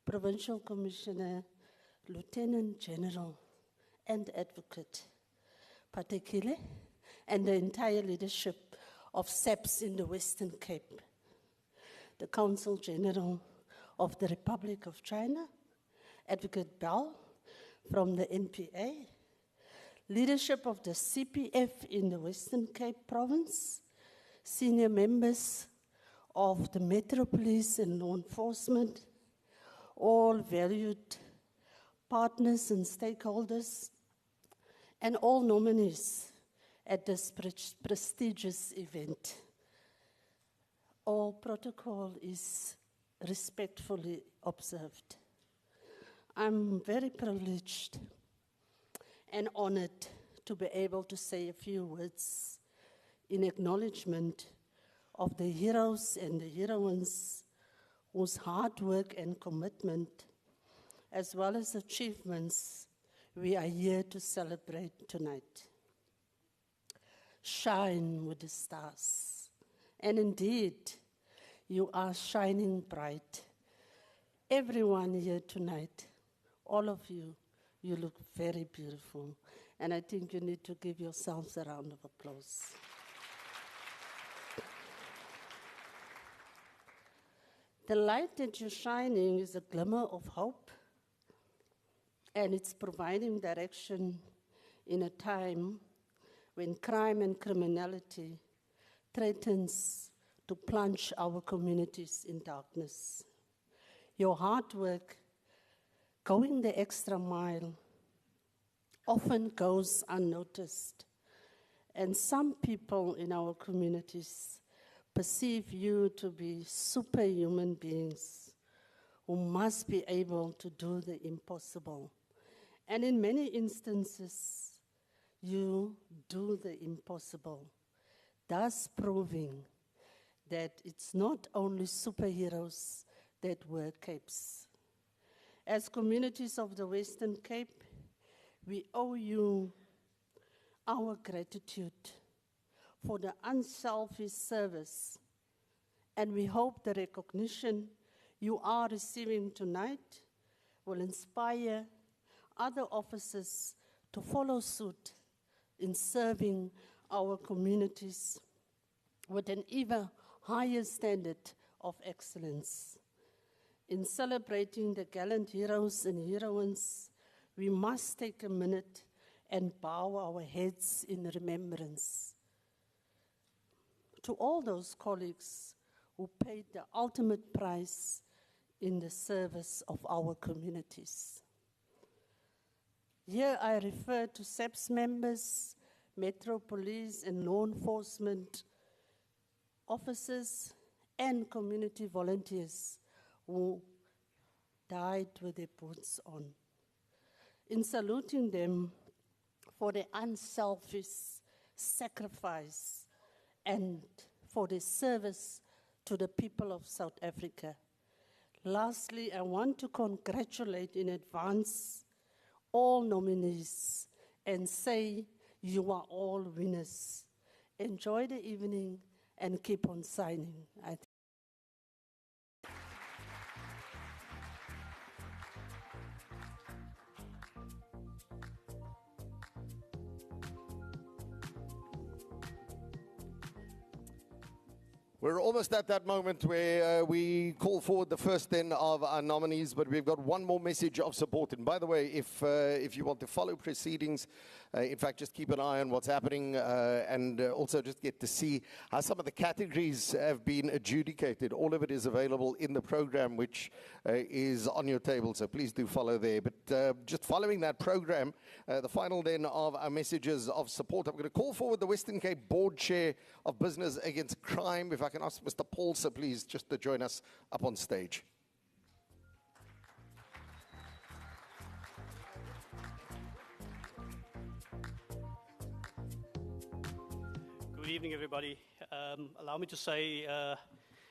Provincial Commissioner, Lieutenant General, and Advocate Patekile, and the entire leadership of SAPS in the Western Cape, the Consul General of the Republic of China, Advocate Bell from the NPA, leadership of the CPF in the Western Cape Province, senior members of the Metro Police and law enforcement, all valued partners and stakeholders, and all nominees at this prestigious event. All protocol is respectfully observed. I'm very privileged and honored to be able to say a few words in acknowledgement of the heroes and the heroines whose hard work and commitment, as well as achievements, we are here to celebrate tonight. Shine with the stars. And indeed, you are shining bright. Everyone here tonight, all of you, you look very beautiful. And I think you need to give yourselves a round of applause. The light that you're shining is a glimmer of hope, and it's providing direction in a time when crime and criminality threatens to plunge our communities in darkness. Your hard work, going the extra mile, often goes unnoticed, and some people in our communities perceive you to be superhuman beings who must be able to do the impossible. And in many instances, you do the impossible, thus proving that it's not only superheroes that wear capes. As communities of the Western Cape, we owe you our gratitude for the unselfish service, and we hope the recognition you are receiving tonight will inspire other officers to follow suit in serving our communities with an even higher standard of excellence. In celebrating the gallant heroes and heroines, we must take a minute and bow our heads in remembrance to all those colleagues who paid the ultimate price in the service of our communities. Here I refer to SAPS members, Metro Police and law enforcement officers, and community volunteers who died with their boots on. In saluting them for their unselfish sacrifice and for their service to the people of South Africa. Lastly, I want to congratulate in advance all nominees and say you are all winners. Enjoy the evening and keep on signing. We're almost at that moment where we call forward the first then of our nominees, but we've got one more message of support. And by the way, if you want to follow proceedings, in fact, just keep an eye on what's happening and also just get to see how some of the categories have been adjudicated. All of it is available in the program, which is on your table, so please do follow there. But just following that program, the final then of our messages of support, I'm going to call forward the Western Cape Board Chair of Business Against Crime. If I can ask Mr. Paulser, please, just to join us up on stage. Good evening, everybody. Allow me to say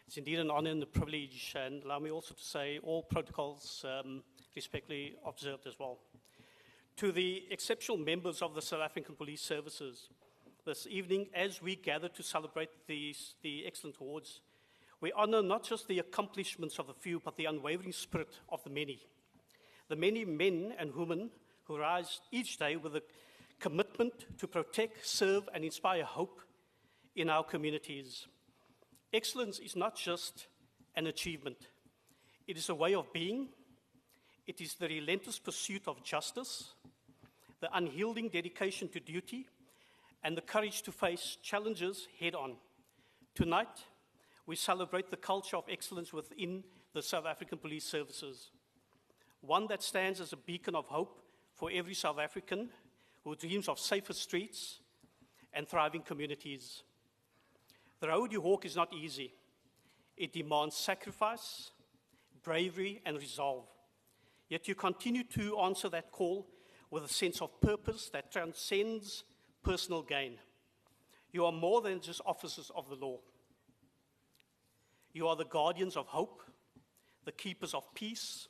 it's indeed an honor and a privilege, and allow me also to say all protocols respectfully observed as well. To the exceptional members of the South African Police Services, this evening, as we gather to celebrate the excellent awards, we honor not just the accomplishments of the few, but the unwavering spirit of the many men and women who rise each day with a commitment to protect, serve, and inspire hope in our communities. Excellence is not just an achievement. It is a way of being. It is the relentless pursuit of justice, the unyielding dedication to duty, and the courage to face challenges head-on. Tonight, we celebrate the culture of excellence within the South African Police Services, one that stands as a beacon of hope for every South African who dreams of safer streets and thriving communities. The road you walk is not easy. It demands sacrifice, bravery, and resolve. Yet you continue to answer that call with a sense of purpose that transcends personal gain. You are more than just officers of the law. You are the guardians of hope, the keepers of peace,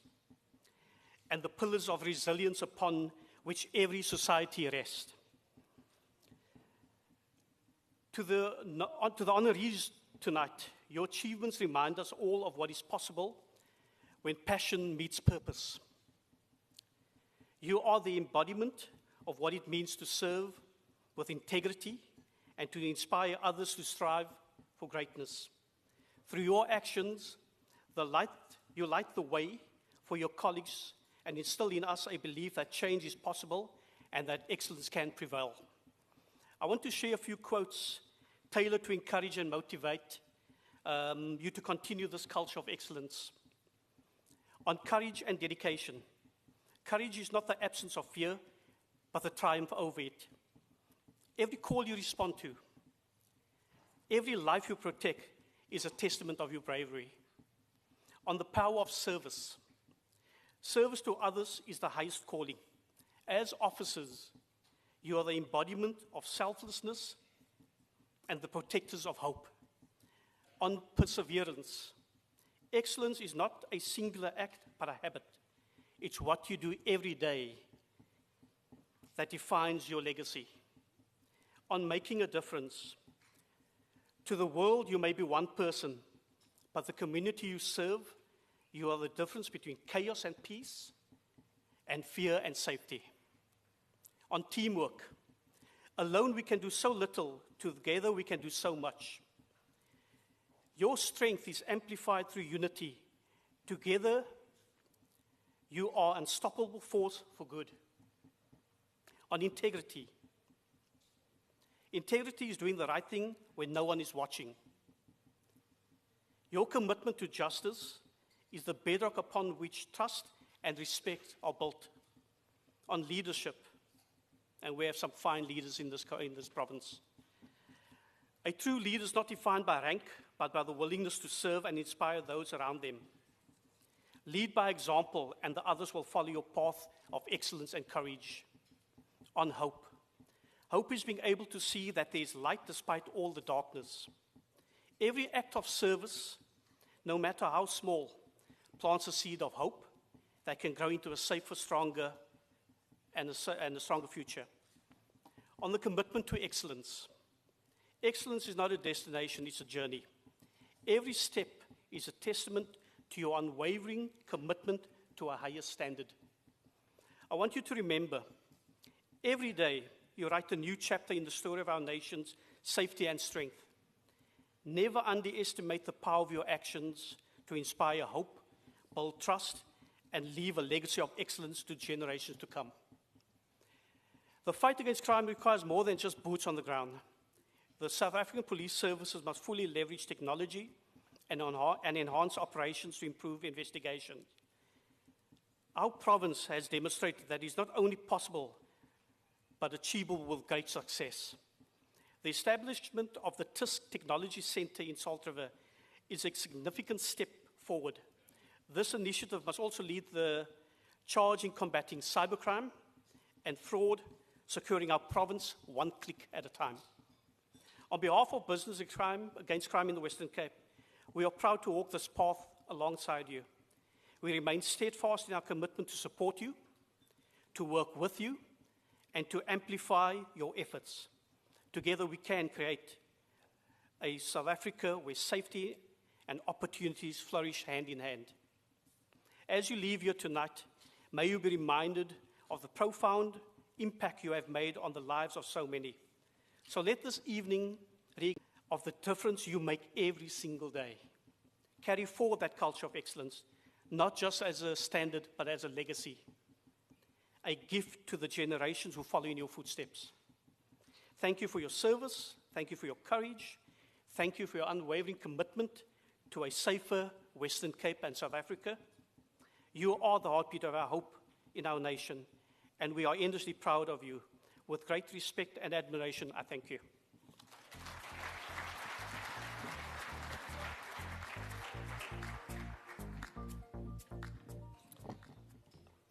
and the pillars of resilience upon which every society rests. To the honorees tonight, your achievements remind us all of what is possible when passion meets purpose. You are the embodiment of what it means to serve with integrity and to inspire others to strive for greatness. Through your actions, you light the way for your colleagues and instill in us a belief that change is possible and that excellence can prevail. I want to share a few quotes tailored to encourage and motivate you to continue this culture of excellence. On courage and dedication. Courage is not the absence of fear, but the triumph over it. Every call you respond to, every life you protect is a testament of your bravery. On the power of service. Service to others is the highest calling. As officers, you are the embodiment of selflessness and the protectors of hope. On perseverance, excellence is not a singular act, but a habit. It's what you do every day that defines your legacy. On making a difference, to the world you may be one person, but the community you serve, you are the difference between chaos and peace, and fear and safety. On teamwork, alone we can do so little, together we can do so much. Your strength is amplified through unity. Together, you are an unstoppable force for good. On integrity, integrity is doing the right thing when no one is watching. Your commitment to justice is the bedrock upon which trust and respect are built. On leadership, and we have some fine leaders in this province. A true leader is not defined by rank, but by the willingness to serve and inspire those around them. Lead by example, and the others will follow your path of excellence and courage. On hope. Hope is being able to see that there is light despite all the darkness. Every act of service, no matter how small, plants a seed of hope that can grow into a safer, stronger, and a stronger future. On the commitment to excellence. Excellence is not a destination, it's a journey. Every step is a testament to your unwavering commitment to a higher standard. I want you to remember, every day you write a new chapter in the story of our nation's safety and strength. Never underestimate the power of your actions to inspire hope, build trust, and leave a legacy of excellence to generations to come. The fight against crime requires more than just boots on the ground. The South African Police Services must fully leverage technology and enhance operations to improve investigations. Our province has demonstrated that it is not only possible, but achievable with great success. The establishment of the TISC Technology Center in Salt River is a significant step forward. This initiative must also lead the charge in combating cybercrime and fraud, securing our province one click at a time. On behalf of Business Against Crime in the Western Cape, we are proud to walk this path alongside you. We remain steadfast in our commitment to support you, to work with you, and to amplify your efforts. Together we can create a South Africa where safety and opportunities flourish hand in hand. As you leave here tonight, may you be reminded of the profound impact you have made on the lives of so many. So let this evening ring of the difference you make every single day. Carry forward that culture of excellence, not just as a standard, but as a legacy, a gift to the generations who follow in your footsteps. Thank you for your service. Thank you for your courage. Thank you for your unwavering commitment to a safer Western Cape and South Africa. You are the heartbeat of our hope in our nation, and we are endlessly proud of you. With great respect and admiration, I thank you.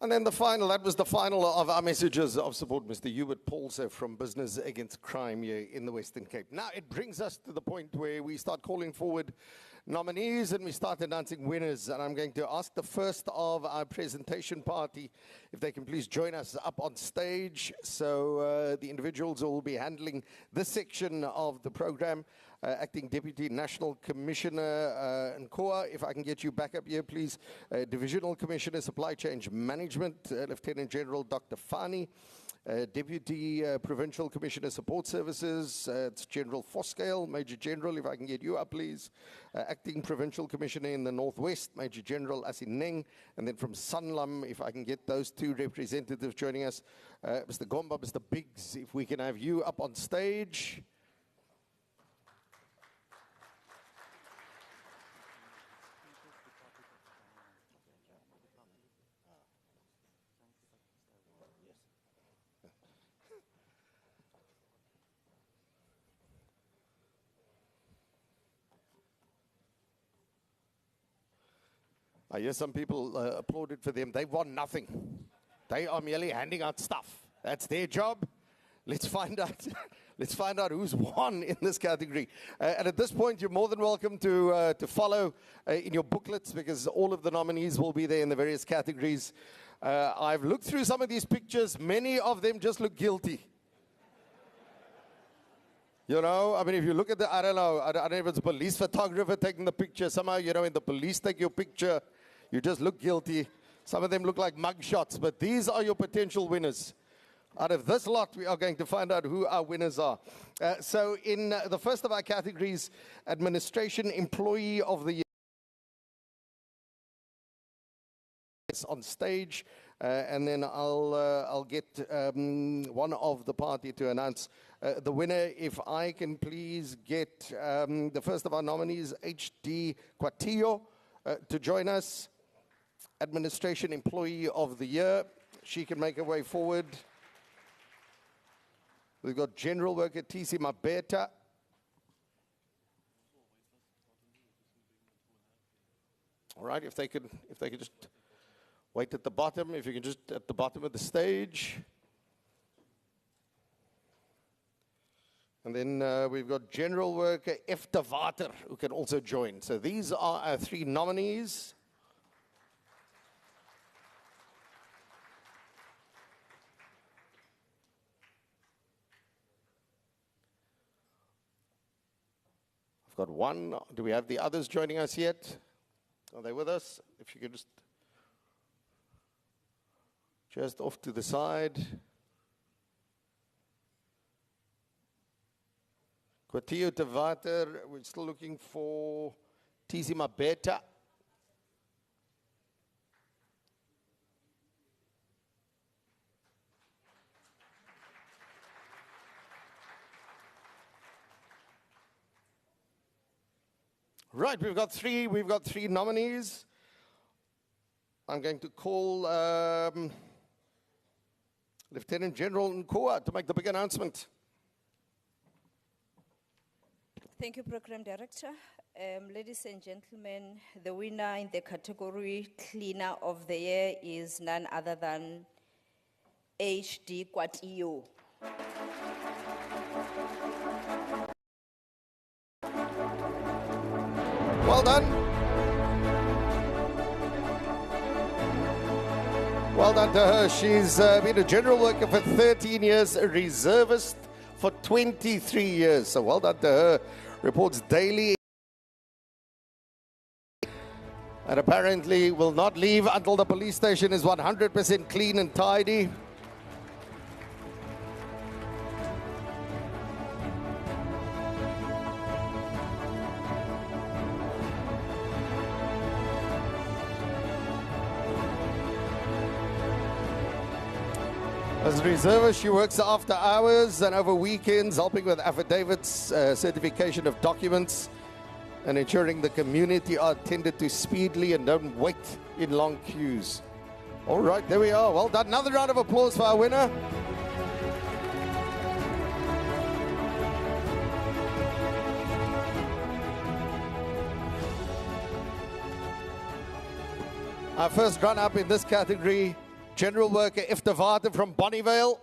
And then that was the final of our messages of support, Mr. Hubert Paulse from Business Against Crime here in the Western Cape. Now it brings us to the point where we start calling forward nominees and we start announcing winners. And I'm going to ask the first of our presentation party if they can please join us up on stage. So the individuals who will be handling this section of the program, Acting Deputy National Commissioner Nkoa, if I can get you back up here, please. Divisional Commissioner Supply Chain Management, Lieutenant General Dr. Fani. Deputy Provincial Commissioner Support Services, it's General Foskale. Major General, if I can get you up, please. Acting Provincial Commissioner in the Northwest, Major General Asineng. And then from Sanlam, if I can get those two representatives joining us, Mr. Gomba, Mr. Biggs, if we can have you up on stage. I hear some people applauded for them. They've won nothing. They are merely handing out stuff. That's their job. Let's find out. Let's find out who's won in this category. And at this point, you're more than welcome to follow in your booklets, because all of the nominees will be there in the various categories. I've looked through some of these pictures. Many of them just look guilty. You know, I mean, if you look at I don't know if it's a police photographer taking the picture. Somehow, you know, when the police take your picture, you just look guilty. Some of them look like mug shots, but these are your potential winners. Out of this lot, we are going to find out who our winners are. So in the first of our categories, Administration Employee of the Year is on stage. And then I'll get one of the party to announce the winner. If I can please get the first of our nominees, H.D. Quatillo, to join us. Administration Employee of the Year. She can make her way forward. We've got General Worker T.C. Mabeta. All right, if they could just wait at the bottom, if you can just at the bottom of the stage. And then we've got General Worker F. de Water, who can also join. So these are our three nominees. I've got one. Do we have the others joining us yet? Are they with us? If you could just off to the side. Quatillo de Water, we're still looking for T.C. Mabeta. Right, we've got three nominees. I'm going to call Lieutenant General Nkoa to make the big announcement. Thank you, Program Director. Ladies and gentlemen, the winner in the category Cleaner of the Year is none other than H.D. Quatillo. Well done. Well done to her. She's been a general worker for 13 years, a reservist for 23 years. So well done to her. Reports daily. And apparently will not leave until the police station is 100% clean and tidy. As a reservist, she works after hours and over weekends, helping with affidavits, certification of documents, and ensuring the community are attended to speedily and don't wait in long queues. All right, there we are. Well done. Another round of applause for our winner. Our first run-up in this category, general worker Iftavata from Bonnievale.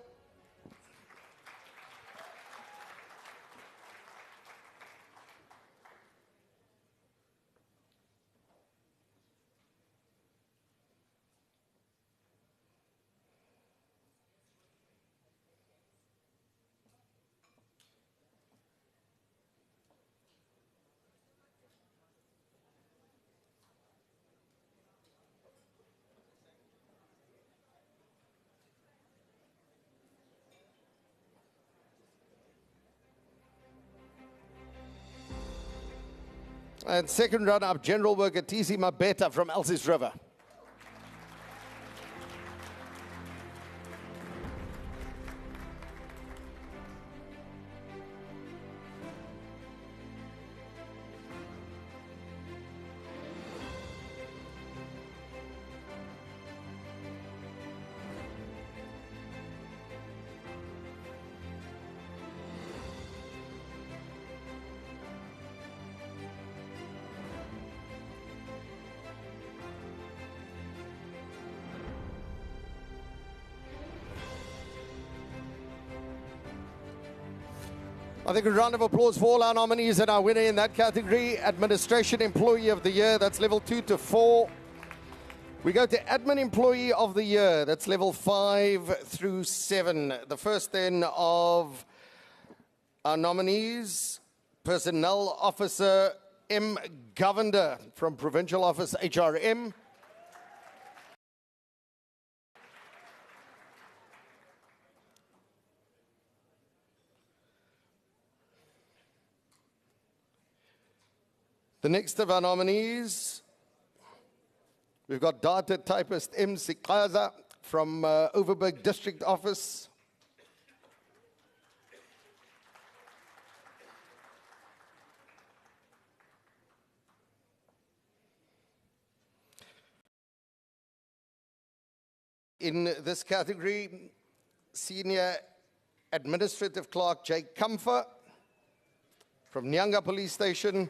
And second runner-up, general worker TC Mabeta from Elsies River. I think a round of applause for all our nominees and our winner in that category. Administration Employee of the Year, that's level 2 to 4. We go to Admin Employee of the Year, that's level 5 through 7. The first then of our nominees, Personnel Officer M. Govender from Provincial Office HRM. The next of our nominees, we've got Data Typist M. Sikaza from Overberg District Office. In this category, Senior Administrative Clerk J. Comfort from Nyanga Police Station.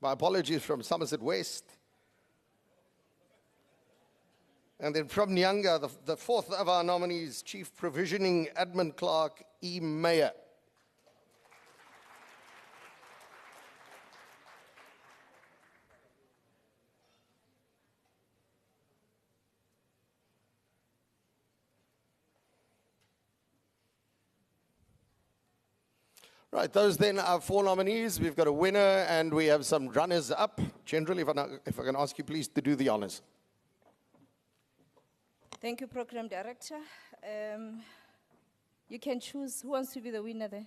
My apologies, from Somerset West. And then from Nyanga, the fourth of our nominees, Chief Provisioning Admin Clerk E. Meyer. Right, those then are 4 nominees. We've got a winner and we have some runners up. Generally, if I can ask you please to do the honors. Thank you, Program Director. You can choose who wants to be the winner there.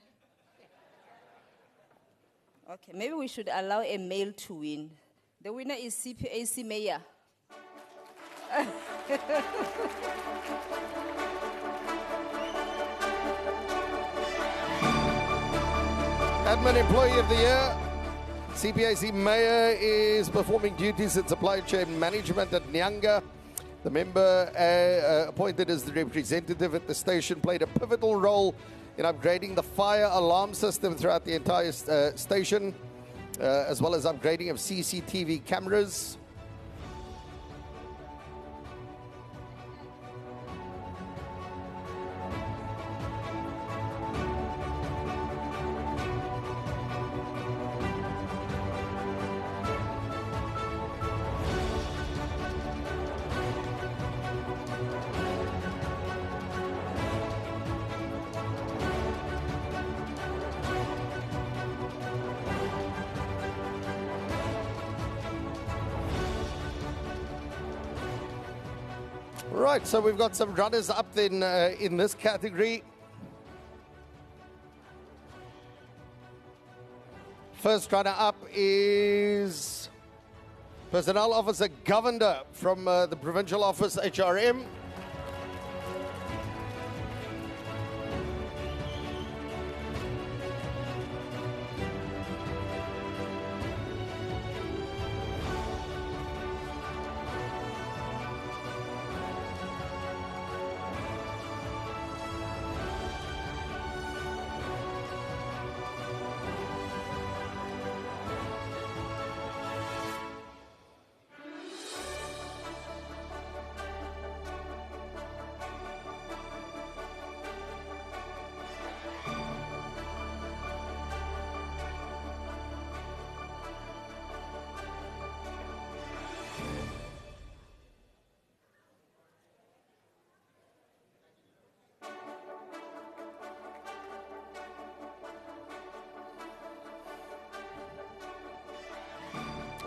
Okay, maybe we should allow a male to win. The winner is CPAC Mayor. Admin Employee of the Year, CPAC Mayor is performing duties in supply chain management at Nyanga. The member appointed as the representative at the station played a pivotal role in upgrading the fire alarm system throughout the entire station, as well as upgrading of CCTV cameras. Right, so we've got some runners up then in this category. First runner up is Personnel Officer Governor from the Provincial Office, HRM.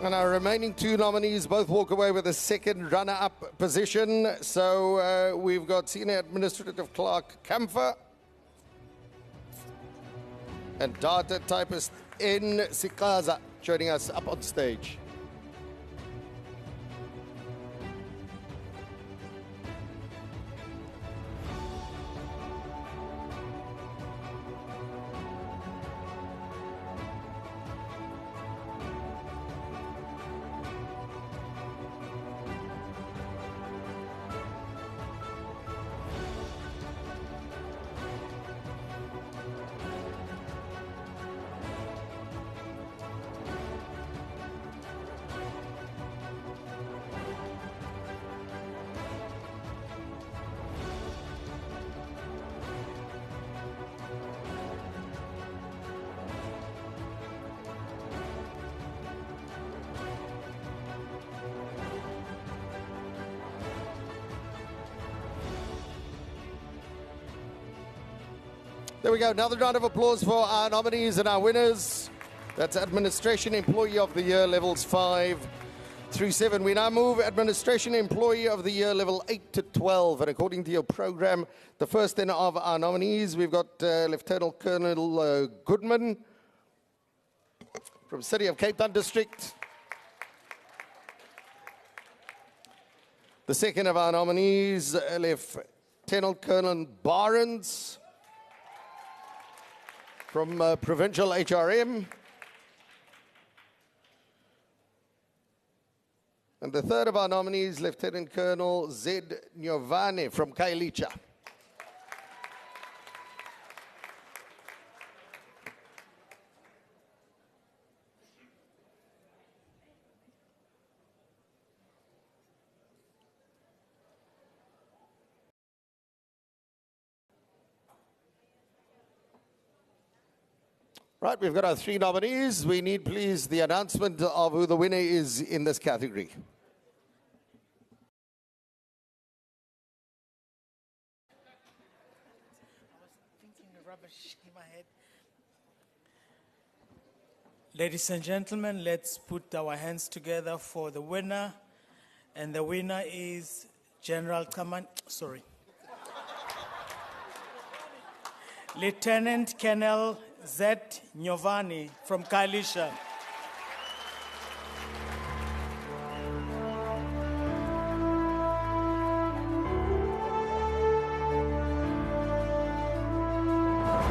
And our remaining two nominees both walk away with a second runner-up position. So we've got Senior Administrative Clerk Kamfer and Data Typist N. Sikaza joining us up on stage. There we go. Another round of applause for our nominees and our winners. That's Administration Employee of the Year, levels 5 through 7. We now move Administration Employee of the Year, level 8 to 12. And according to your program, the first then of our nominees, we've got Lieutenant Colonel Goodman from City of Cape Town District. The second of our nominees, Lieutenant Colonel Barnes from Provincial HRM. And the third of our nominees, Lieutenant Colonel Zed Nyovane from Kailicha. Right, we've got our three nominees. We need, please, the announcement of who the winner is in this category. Ladies and gentlemen, let's put our hands together for the winner. And the winner is General Kaman, Lieutenant Colonel Zed Nyovane from Kailicha.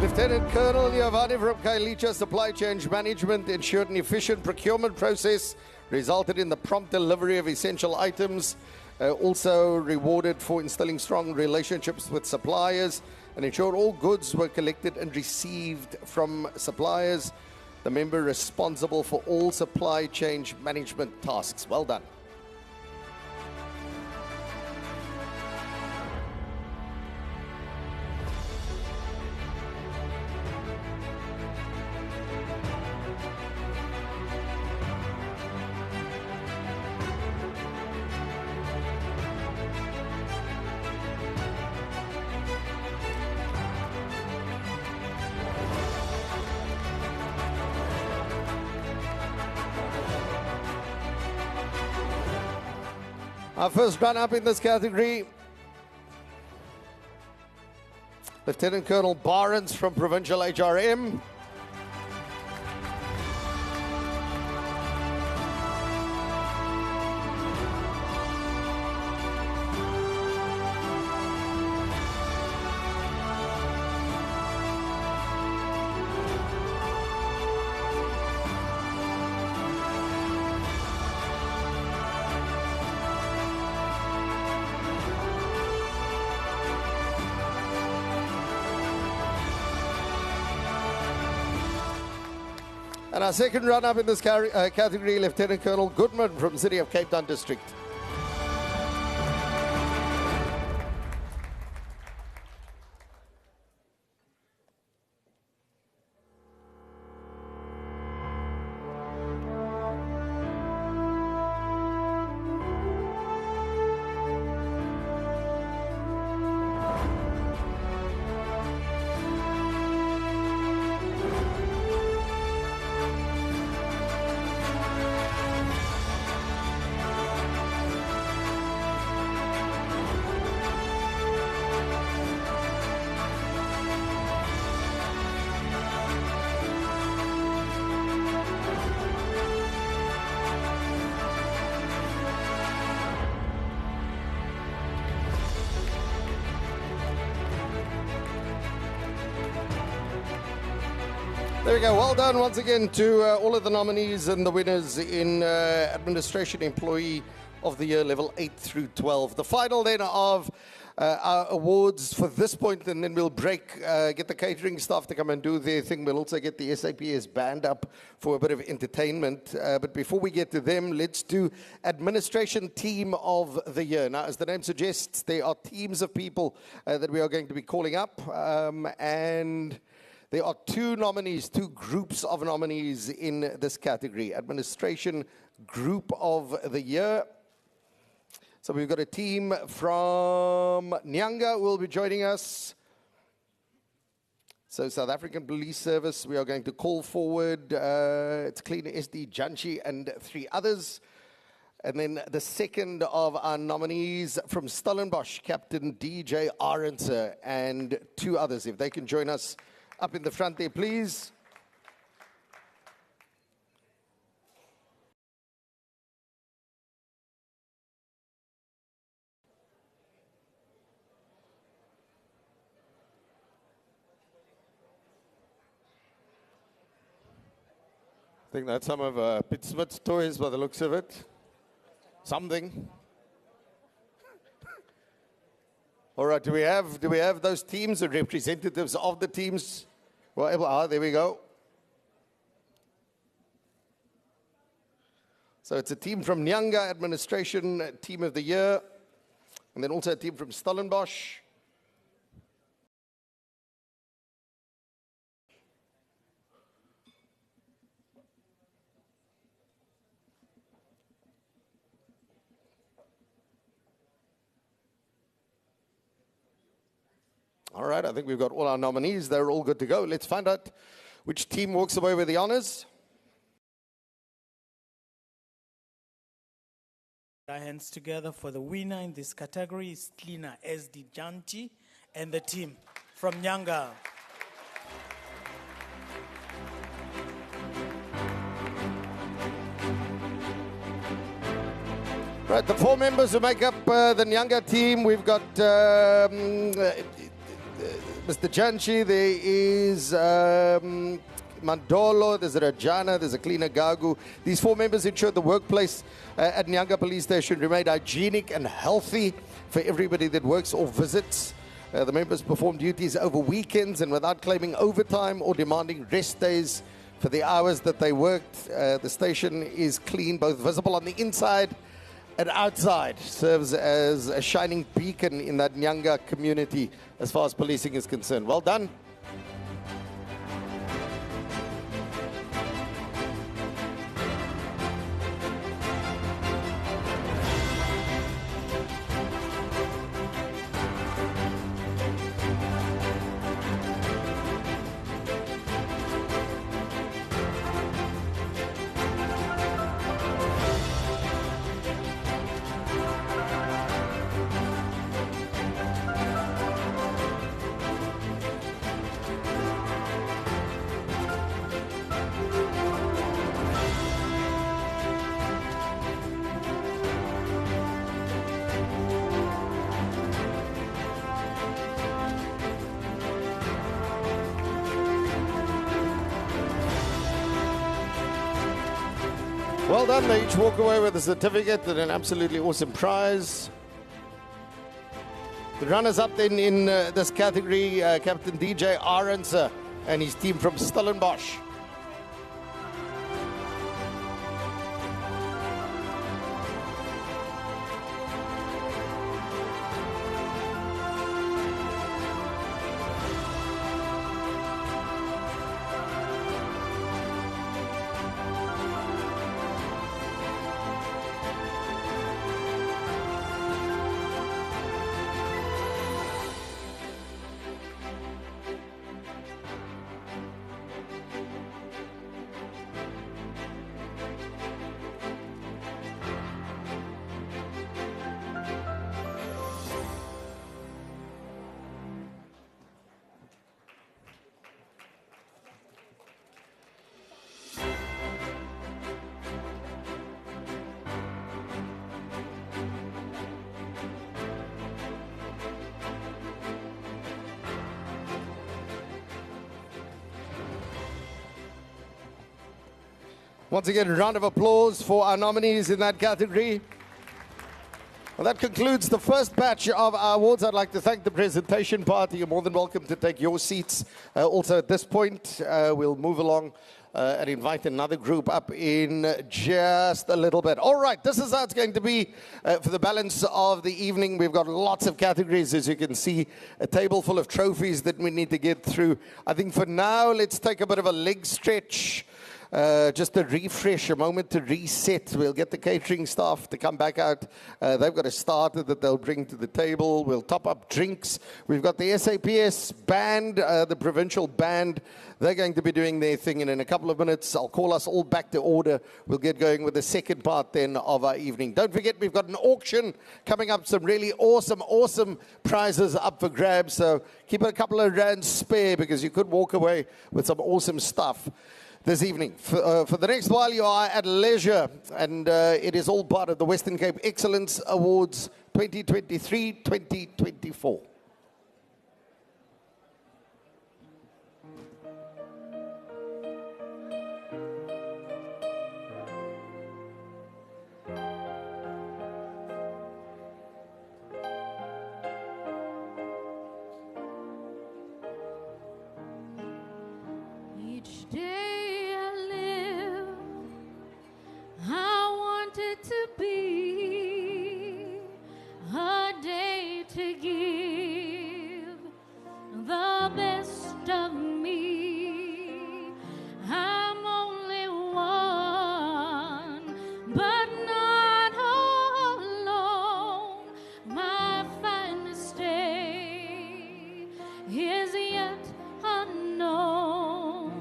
Lieutenant Colonel Nyovane from Kailicha, supply chain management ensured an efficient procurement process, resulted in the prompt delivery of essential items, also rewarded for instilling strong relationships with suppliers, and ensured all goods were collected and received from suppliers. The member responsible for all supply chain management tasks. Well done. Our first runner-up in this category Lieutenant Colonel Barnes from Provincial HRM. And our second run-up in this category, Lieutenant Colonel Goodman from City of Cape Town District. There we go. Well done once again to all of the nominees and the winners in Administration Employee of the Year, level 8 through 12. The final then of our awards for this point, and then we'll break, get the catering staff to come and do their thing. We'll also get the SAPS band up for a bit of entertainment. But before we get to them, let's do Administration Team of the Year. Now, as the name suggests, there are teams of people that we are going to be calling up, and there are two nominees, two groups of nominees in this category. Administration Group of the Year. So we've got a team from Nyanga who will be joining us. So South African Police Service, we are going to call forward. It's Clean SD Janchi and 3 others. And then the second of our nominees from Stellenbosch, Captain DJ Arendse and 2 others. If they can join us up in the front there, please. I think that's some of Pitt Smith's toys by the looks of it. Something. All right, do we have those teams or representatives of the teams? Well, there we go. So it's a team from Nyanga, Administration Team of the Year, and then also a team from Stellenbosch. All right, I think we've got all our nominees. They're all good to go. Let's find out which team walks away with the honors. Our hands together for the winner in this category is Cleaner SD Janchi and the team from Nyanga. Right, the 4 members who make up the Nyanga team, we've got Mr. Janchi, there is Mandolo, there's a Rajana, there's a Cleaner Gagu. These 4 members ensure the workplace at Nyanga Police Station remain hygienic and healthy for everybody that works or visits. The members perform duties over weekends and without claiming overtime or demanding rest days for the hours that they worked. The station is clean, both visible on the inside and outside. Serves as a shining beacon in that Nyanga community as far as policing is concerned. Well done. Well done. They each walk away with a certificate and an absolutely awesome prize. The runners-up then in this category, Captain DJ Arendse and his team from Stellenbosch. Once again, a round of applause for our nominees in that category. Well, that concludes the first batch of our awards. I'd like to thank the presentation party. You're more than welcome to take your seats. Also, at this point, we'll move along and invite another group up in just a little bit. All right, this is how it's going to be for the balance of the evening. We've got lots of categories, as you can see, a table full of trophies that we need to get through. I think for now, let's take a bit of a leg stretch. Just a refresh, a moment to reset. We'll get the catering staff to come back out. They've got a starter that they'll bring to the table. We'll top up drinks. We've got the SAPS band, the Provincial band. They're going to be doing their thing, and in a couple of minutes, I'll call us all back to order. We'll get going with the second part then of our evening. Don't forget, we've got an auction coming up, some really awesome prizes up for grabs. So keep a couple of rands spare because you could walk away with some awesome stuff this evening. For the next while, you are at leisure, and it is all part of the Western Cape Excellence Awards 2023-2024. Each day I want it to be a day to give the best of me. I'm only one, but not alone. My finest day is yet unknown.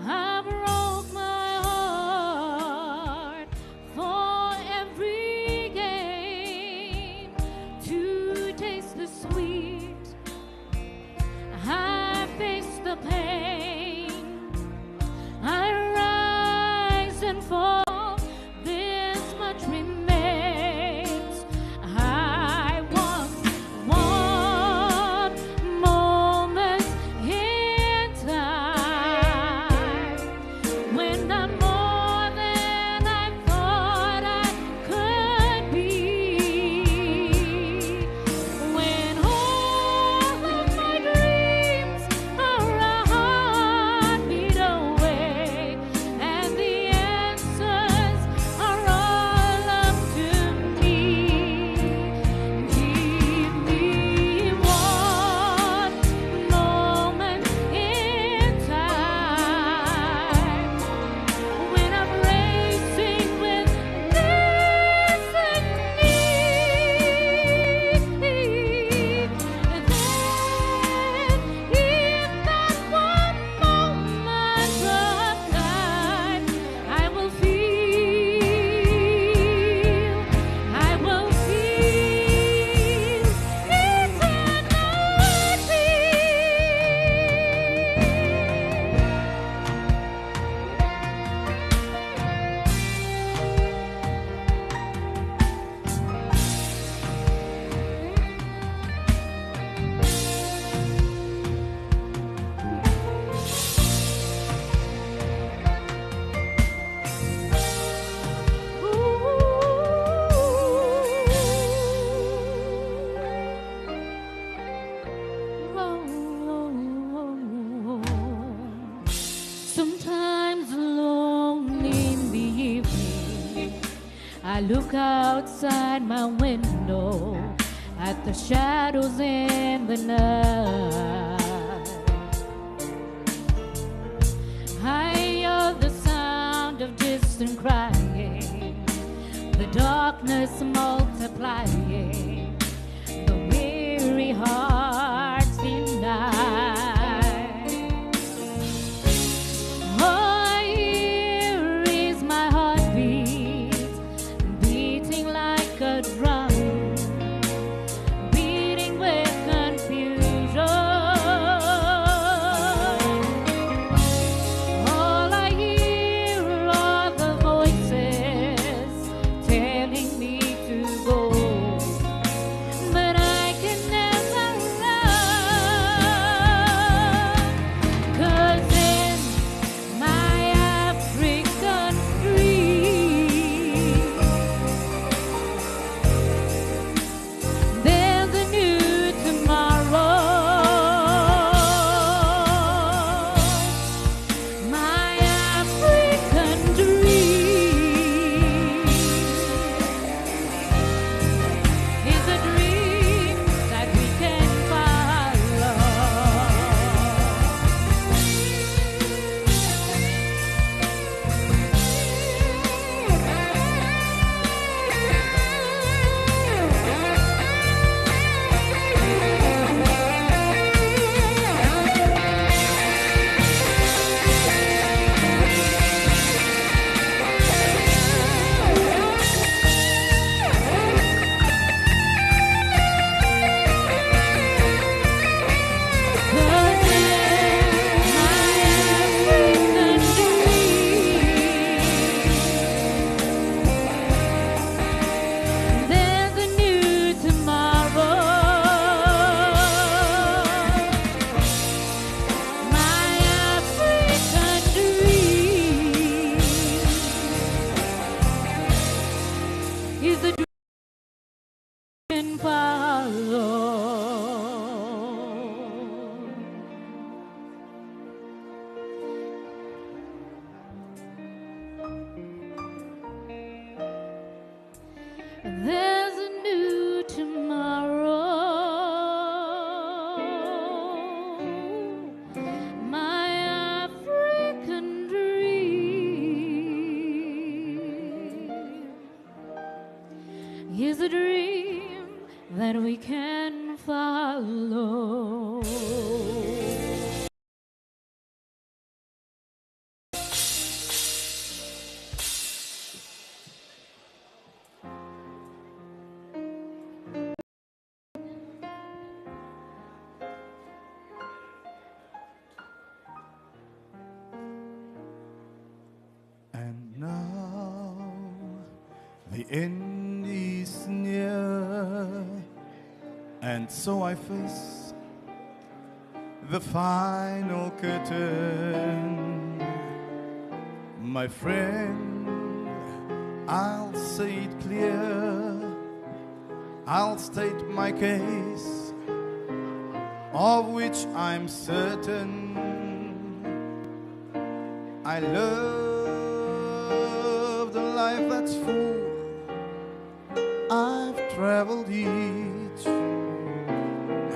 I broke my heart for every game to taste the sweet. I face the pain. I rise and fall. This much remains. I want one moment I look outside my window at the shadows in the night. I hear the sound of distant crying, the darkness multiplying, the weary hearts deny. All I hear is my heartbeat, beating like a drum, beating with confusion. All I hear are the voices telling me to go, but I can never run, 'cause in my African dream there's a new tomorrow. My African dream is a dream that we can follow. There's a new tomorrow. My African dream is a dream we can follow. There's a new tomorrow. My African dream is a dream that we can follow. And now the end is near, and so I face the final curtain. My friend, I'll say it clear, I'll state my case, of which I'm certain. I love the life that's full. I've traveled each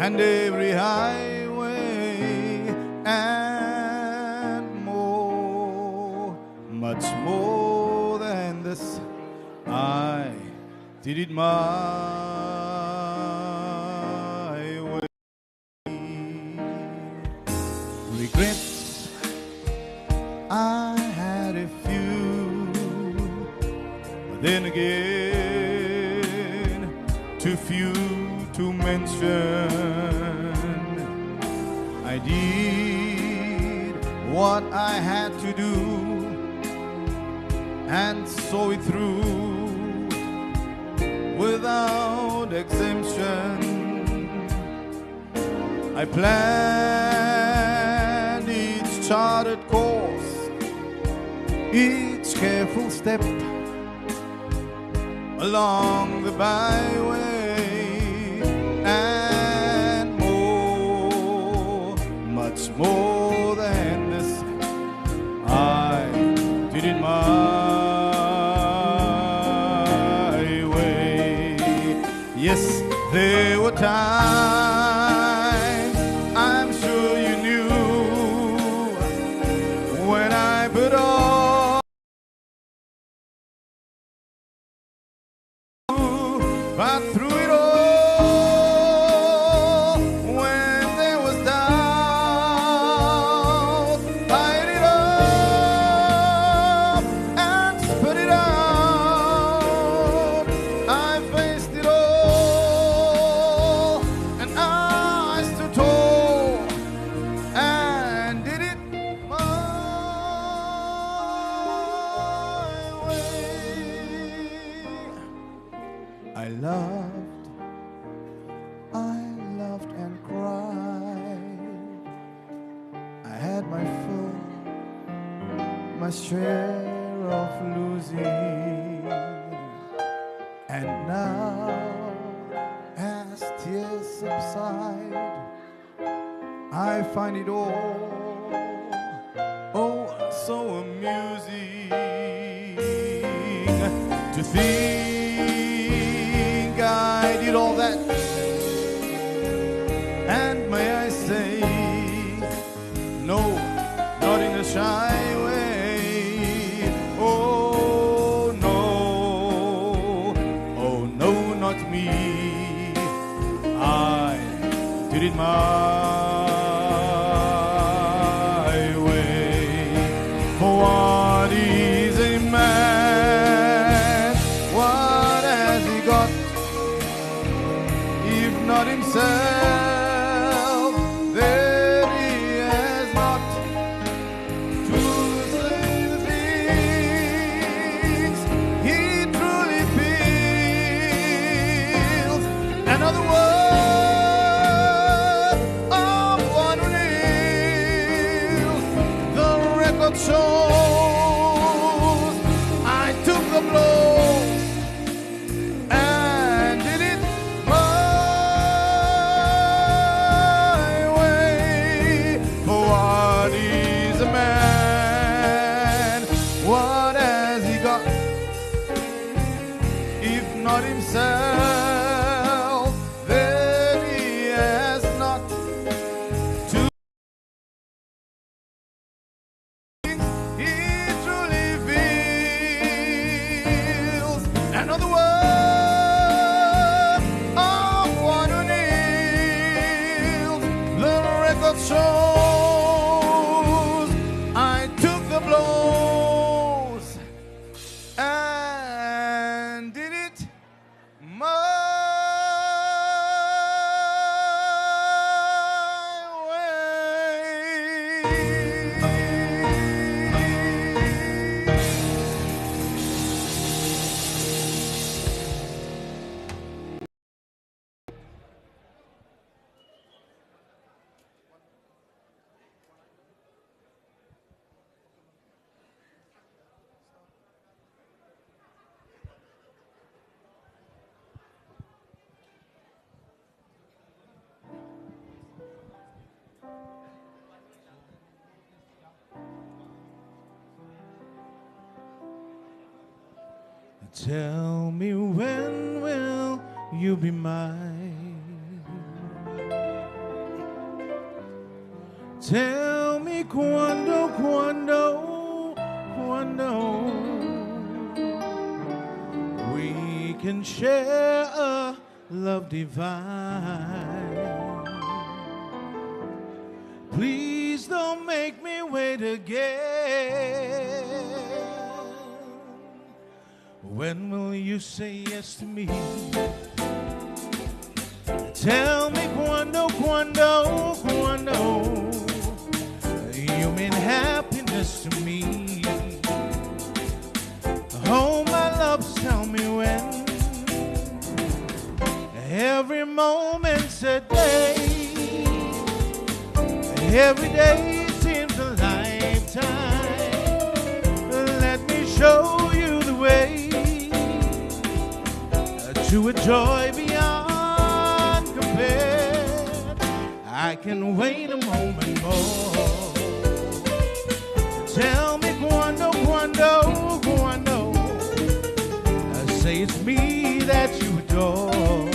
and every highway and more, much more than this. I did it my way. Regrets, I had a few, but then again, too few to mention. I did what I had to do and saw it through without exemption. I planned each charted course, each careful step along the byway, and more, much more than this. I did it my time, I'm sure you knew when I put on. But through it all, when there was doubt, I ate it up and spit it out. I faced it all, and I stood tall and did it my way. I loved and cried. I had my full, my share of losing. And now, as tears subside, I find it all, oh, so amusing to think I did all that. And may I say, no, not in a shy way. Oh no, not me. I did it my way. For what is a man? What has he got if not himself? That he has not to say the things he truly feels. Another word of one who kneels. The record shows I took the blows and did it my way. For what is a man? What has he got if not himself? That he has not to things he truly feels. Another word of one who kneels. The record shows I took the blows and did it my Tell me, when will you be mine? Tell me, quando we can share a love divine. Please don't make me wait again. When will you say yes to me? Tell me, quando you mean happiness to me. Oh, my love, tell me when. Every moment's a day. Every day seems a lifetime. Let me show you the way to a joy beyond compare. I can wait a moment more. Tell me, quando say it's me that you adore.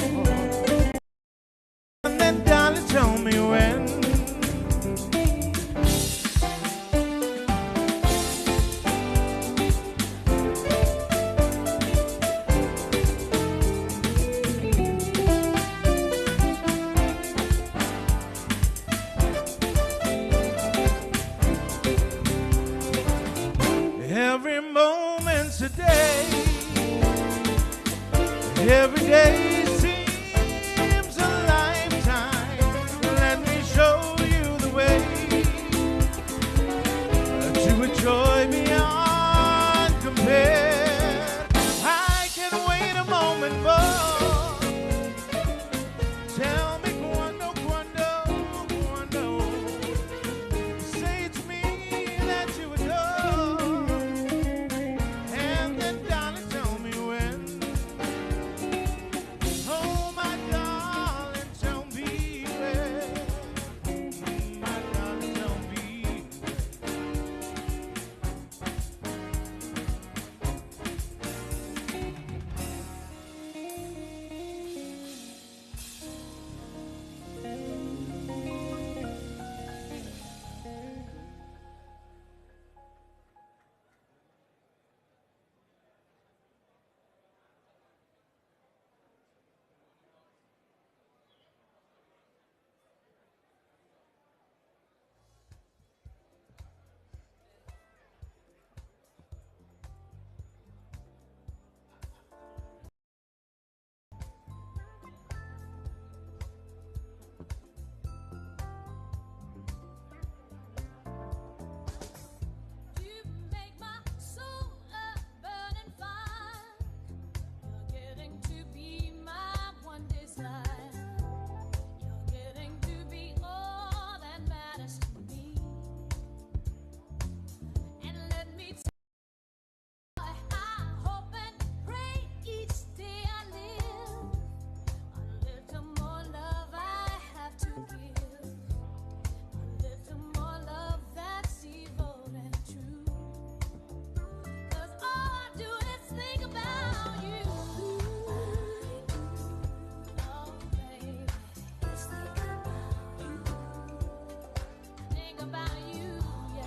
about you, yeah.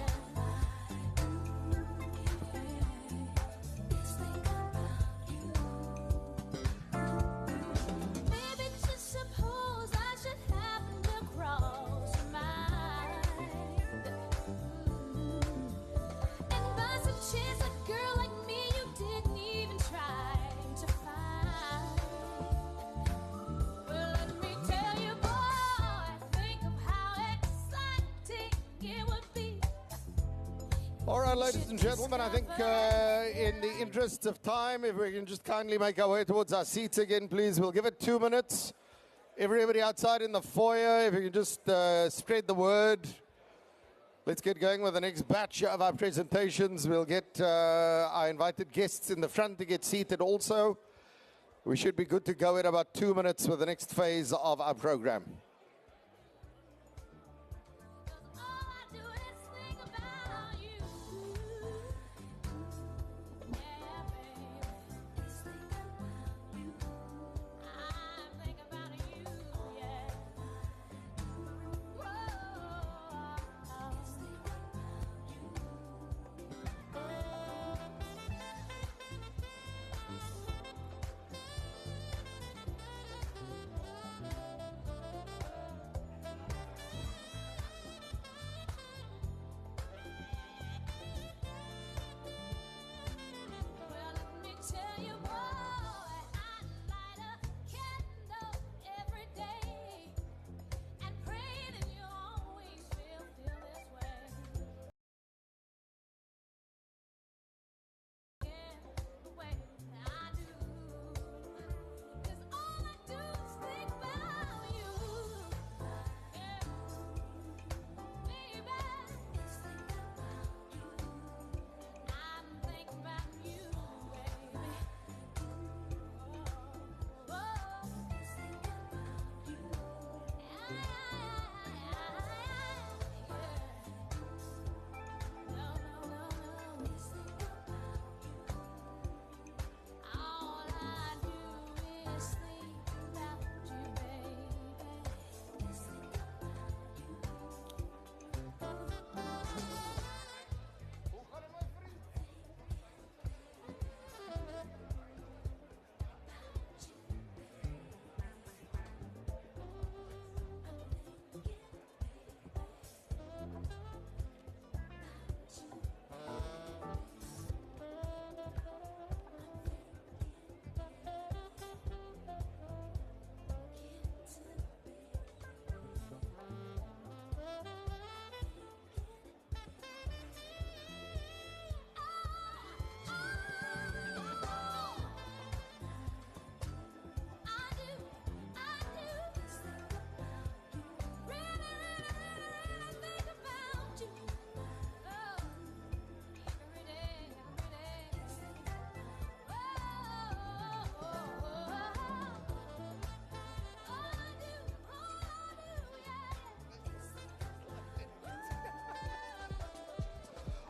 Maybe just suppose I should happen to cross your mind. And by some chance, a girl like me you didn't even try to find. Well, let me tell you, boy, think of how exciting it would be. All right, ladies and gentlemen, I think in the interest of time, if we can just kindly make our way towards our seats again, please. We'll give it 2 minutes. Everybody outside in the foyer, if you can just spread the word. Let's get going with the next batch of our presentations. We'll get our invited guests in the front to get seated also. We should be good to go in about 2 minutes with the next phase of our program.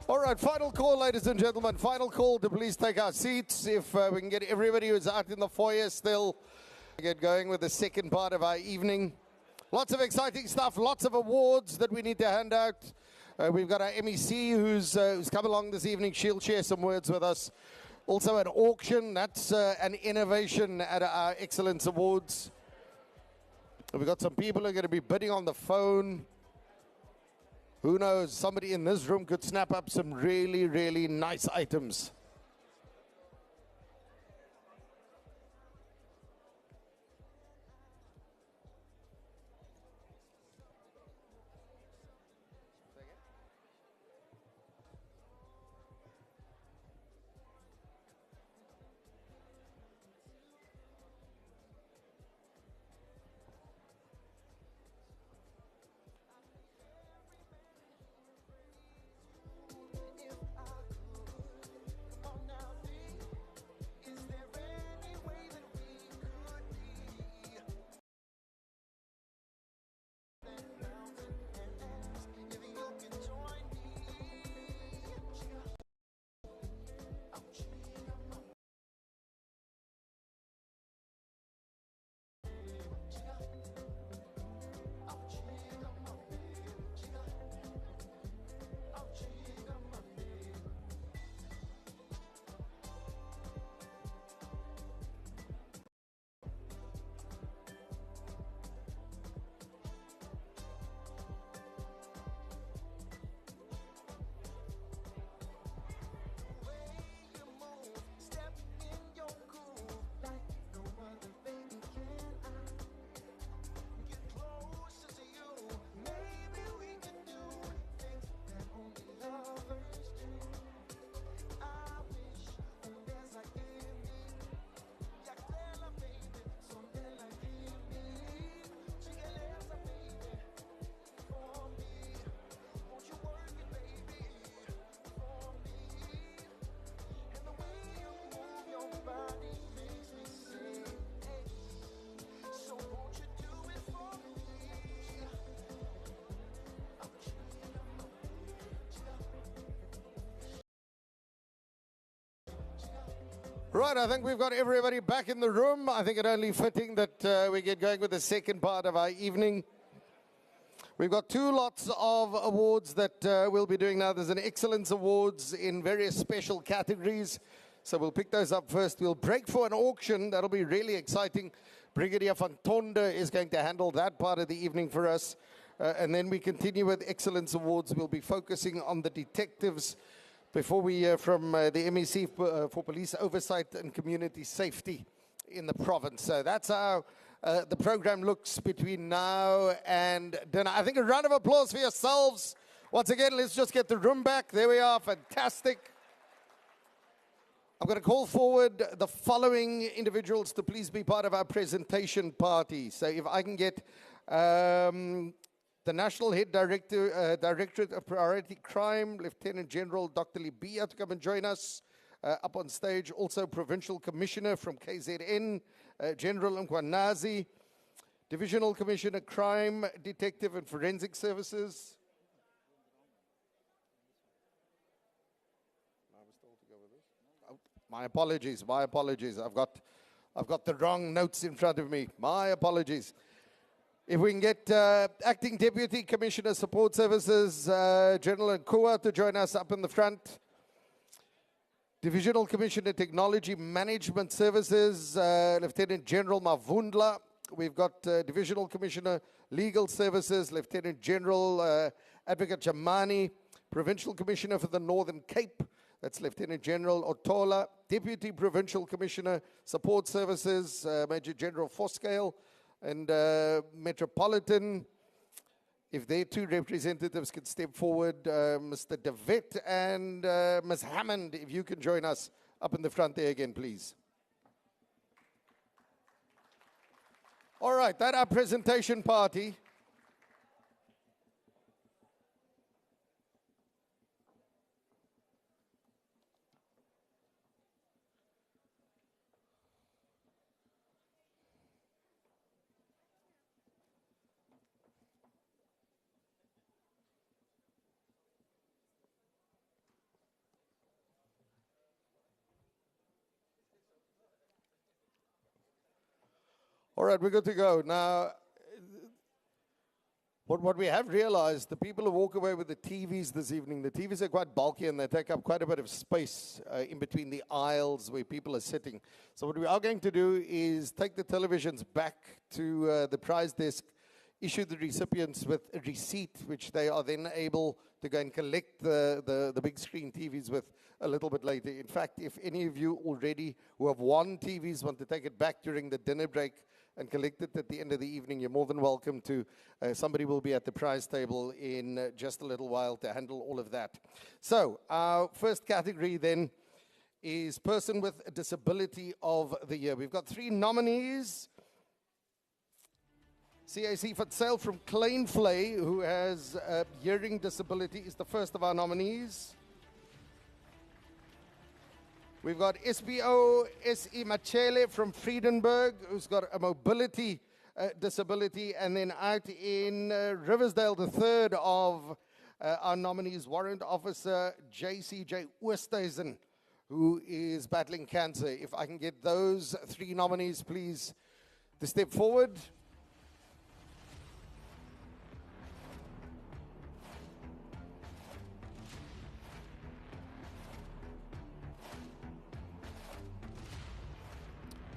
All right, final call, ladies and gentlemen. Final call to please take our seats. If we can get everybody who's out in the foyer still get going with the second part of our evening. Lots of exciting stuff, lots of awards that we need to hand out. We've got our MEC who's come along this evening. She'll share some words with us. Also an auction, that's an innovation at our Excellence Awards. We've got some people who are going to be bidding on the phone. Who knows, somebody in this room could snap up some really, really nice items. Right, I think we've got everybody back in the room. I think it only fitting that we get going with the second part of our evening. We've got two lots of awards that we'll be doing now. There's an Excellence Awards in various special categories. So we'll pick those up first. We'll break for an auction. That'll be really exciting. Brigadier van Tonde is going to handle that part of the evening for us. And then we continue with Excellence Awards. We'll be focusing on the detectives before we hear from the MEC for Police Oversight and Community Safety in the province. So that's how the program looks between now and dinner. I think a round of applause for yourselves. Once again, let's just get the room back. There we are. Fantastic. I'm going to call forward the following individuals to please be part of our presentation party. So if I can get the National Head Directorate of Priority Crime, Lieutenant General Dr. Libia, to come and join us up on stage. Also, Provincial Commissioner from KZN, General Mkwanazi, Divisional Commissioner Crime, Detective and Forensic Services. Oh, my apologies. I've got the wrong notes in front of me. My apologies. If we can get Acting Deputy Commissioner Support Services, General Nkua, to join us up in the front. Divisional Commissioner Technology Management Services, Lieutenant General Mavundla. We've got Divisional Commissioner Legal Services, Lieutenant General Advocate Jamani. Provincial Commissioner for the Northern Cape, that's Lieutenant General Otola. Deputy Provincial Commissioner Support Services, Major General Foscale. And Metropolitan, if their two representatives could step forward, Mr. DeVette and Ms. Hammond, if you can join us up in the front there again, please. All right, that's our presentation party. All right, we're good to go. Now, what we have realized, the people who walk away with the TVs this evening, the TVs are quite bulky and they take up quite a bit of space in between the aisles where people are sitting. So what we are going to do is take the televisions back to the prize desk, issue the recipients with a receipt, which they are then able to go and collect the big screen TVs with a little bit later. In fact, if any of you already who have won TVs want to take it back during the dinner break and collect it at the end of the evening, you're more than welcome to. Somebody will be at the prize table in just a little while to handle all of that. So our first category then is Person with a Disability of the Year. We've got 3 nominees. CAC Fatsel from Kleinvlei, who has a hearing disability, is the first of our nominees. We've got SBO S.E. Machele from Friedenberg, who's got a mobility disability. And then out in Riversdale, the third of our nominees, Warrant Officer J.C.J. Oosthuizen, who is battling cancer. If I can get those 3 nominees, please, to step forward.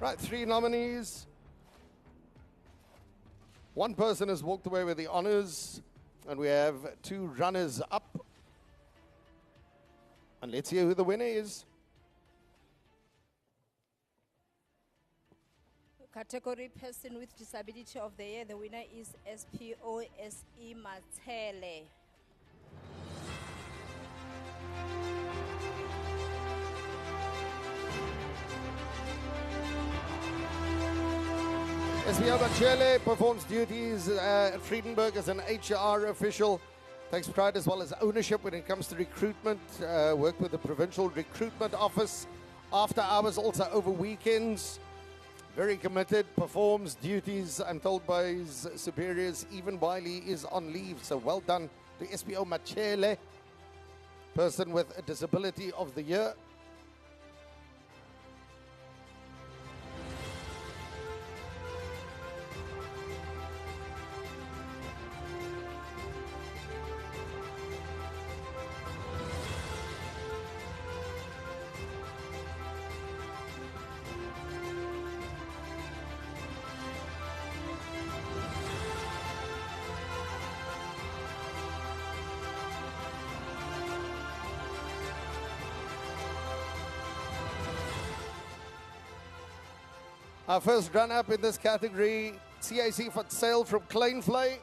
Right, 3 nominees. 1 person has walked away with the honors, and we have 2 runners up. And let's hear who the winner is. Category Person with Disability of the Year, the winner is SPO S.E. Matele. SBO Machele performs duties at Friedenberg as an HR official. Takes pride as well as ownership when it comes to recruitment. Worked with the Provincial Recruitment Office after hours, also over weekends. Very committed, performs duties, I'm told by his superiors, even while he is on leave. So well done to SBO Machele, Person with a Disability of the Year. Our first runner-up in this category, CAC for sale from Kleinvlei.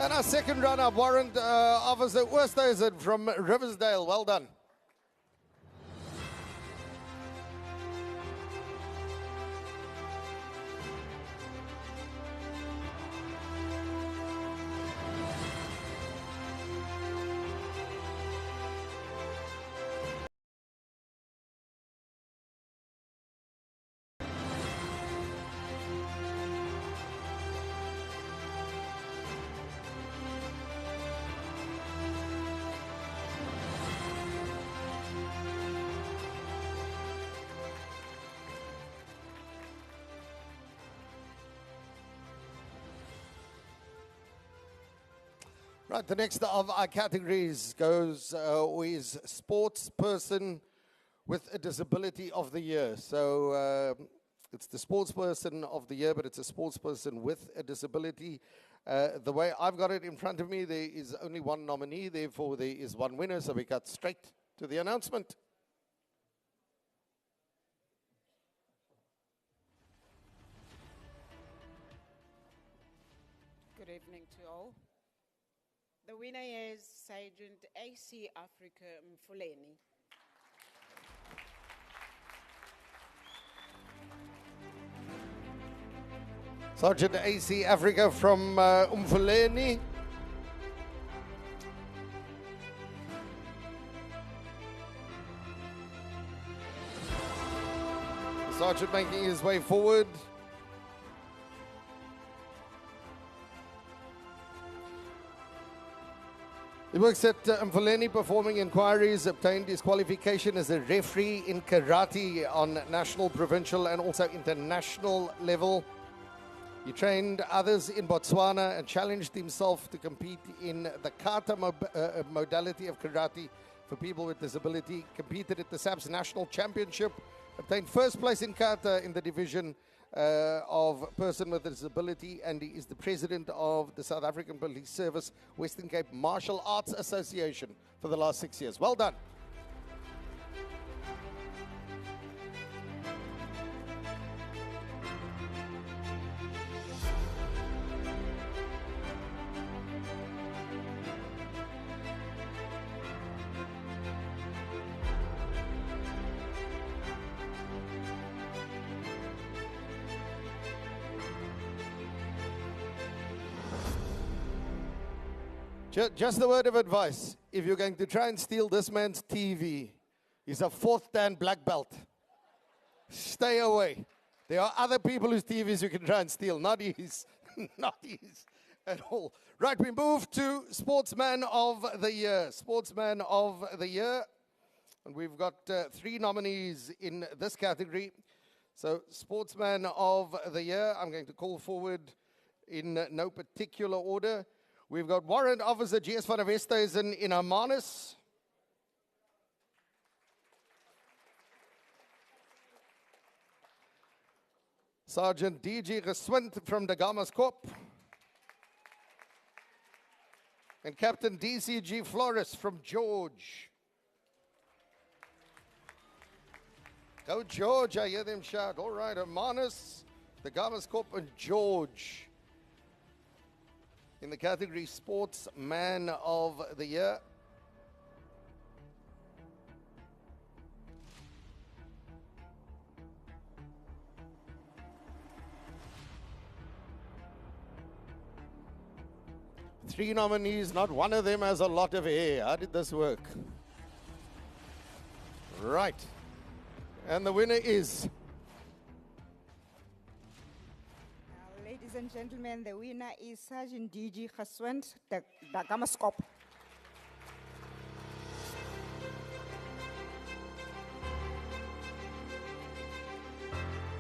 And our second runner-up, Warrant Officer Oosthuizen from Riversdale. Well done. Right, the next of our categories goes is sports person with a disability of the year. So it's the sports person of the year, but it's a sports person with a disability. The way I've got it in front of me, there is only one nominee, therefore there is one winner, so we cut straight to the announcement. Good evening to all. The winner is Sergeant AC Africa Mfuleni. Sergeant AC Africa from Umfuleni. The Sergeant making his way forward. He works at Mfuleni performing inquiries, obtained his qualification as a referee in karate on national, provincial and also international level. He trained others in Botswana and challenged himself to compete in the kata modality of karate for people with disability. Competed at the SAPS National Championship, obtained first place in kata in the division of person with a disability, and he is the president of the South African Police Service Western Cape Martial Arts Association for the last 6 years. Well done. Just a word of advice. If you're going to try and steal this man's TV, he's a fourth dan black belt. Stay away. There are other people whose TVs you can try and steal, not his. Not his at all. Right, we move to Sportsman of the Year. Sportsman of the Year. And we've got 3 nominees in this category. So, Sportsman of the Year, I'm going to call forward in no particular order. We've got Warrant Officer GS van der Westhuizen in Hermanus. Sergeant DG Geswind from the Gamaskorp. And Captain DCG Flores from George. Go George, I hear them shout. All right, Hermanus, the Gamaskorp and George. In the category Sportsman of the Year. Three nominees, not one of them has a lot of hair. How did this work? Right. And the winner is... Ladies and gentlemen, the winner is Sergeant DG Geswind, the Gamaskorp.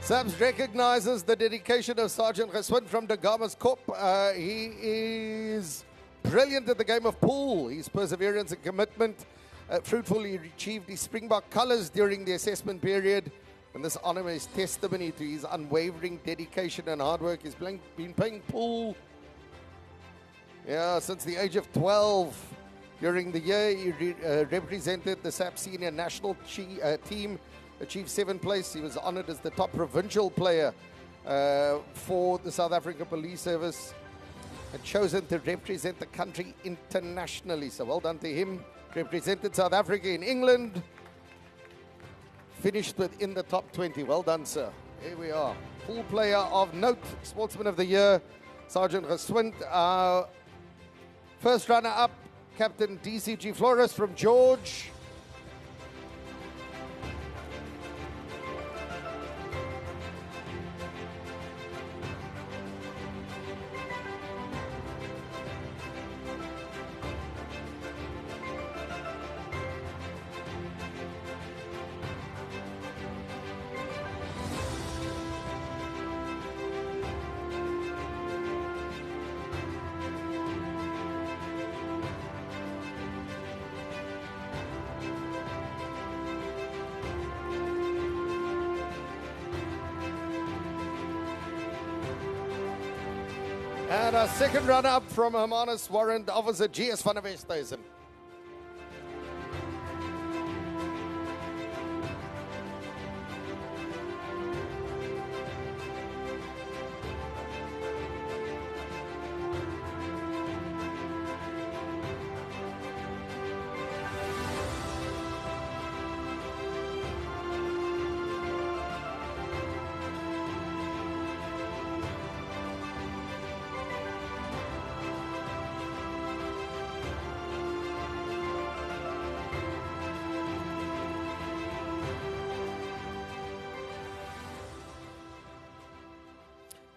SAPS recognizes the dedication of Sergeant Geswind from De Gama's Kop. He is brilliant at the game of pool. His perseverance and commitment fruitfully achieved his Springbok colours during the assessment period. And this honour is testimony to his unwavering dedication and hard work. He's been playing pool since the age of 12. During the year, he represented the SAP senior national team, achieved 7th place. He was honoured as the top provincial player for the South African Police Service and chosen to represent the country internationally. So well done to him. Represented South Africa in England. Finished within the top 20. Well done, sir. Here we are. Pool player of note, Sportsman of the Year, Sergeant Geswind. First runner-up, Captain DCG Flores from George. And our second runner-up from Hermanus Warrant Officer G.S. van der Westhuizen.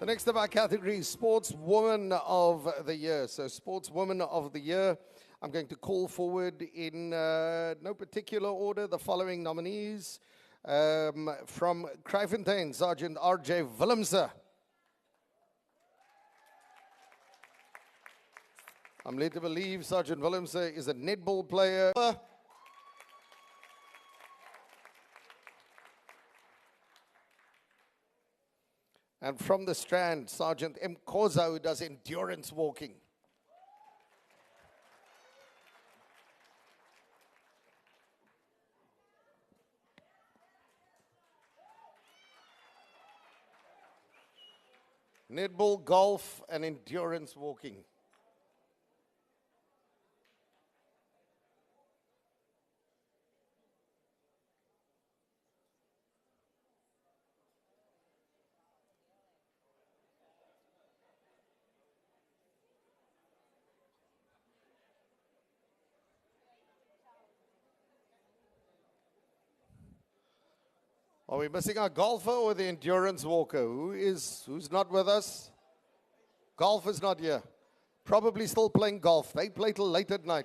The next of our category is Sportswoman of the Year. So Sportswoman of the Year, I'm going to call forward in no particular order the following nominees. From Kraaifontein, Sergeant R.J. Willemse. I'm led to believe Sergeant Willemse is a netball player. And from the Strand, Sergeant M. Koza, who does endurance walking. Netball, golf, and endurance walking. Are we missing our golfer or the endurance walker? Who's not with us? Golf is not here. Probably still playing golf. They play till late at night.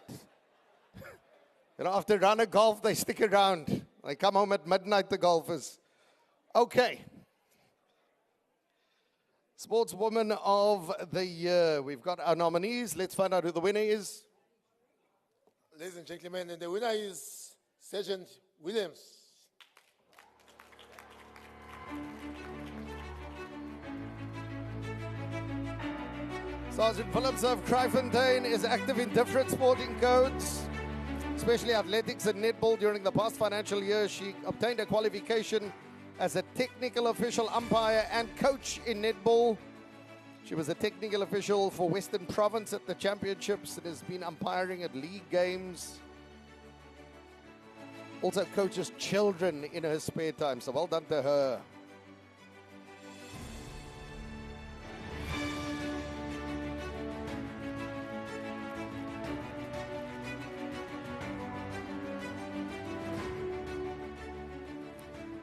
After a run of golf, they stick around. They come home at midnight, the golfers. Okay. Sportswoman of the Year. We've got our nominees. Let's find out who the winner is. Ladies and gentlemen, and the winner is Sergeant Williams. Sergeant Phillips of Kraaifontein is active in different sporting codes, especially athletics and netball. During the past financial year, she obtained a qualification as a technical official, umpire, and coach in netball. She was a technical official for Western Province at the championships and has been umpiring at league games. Also coaches children in her spare time, so well done to her.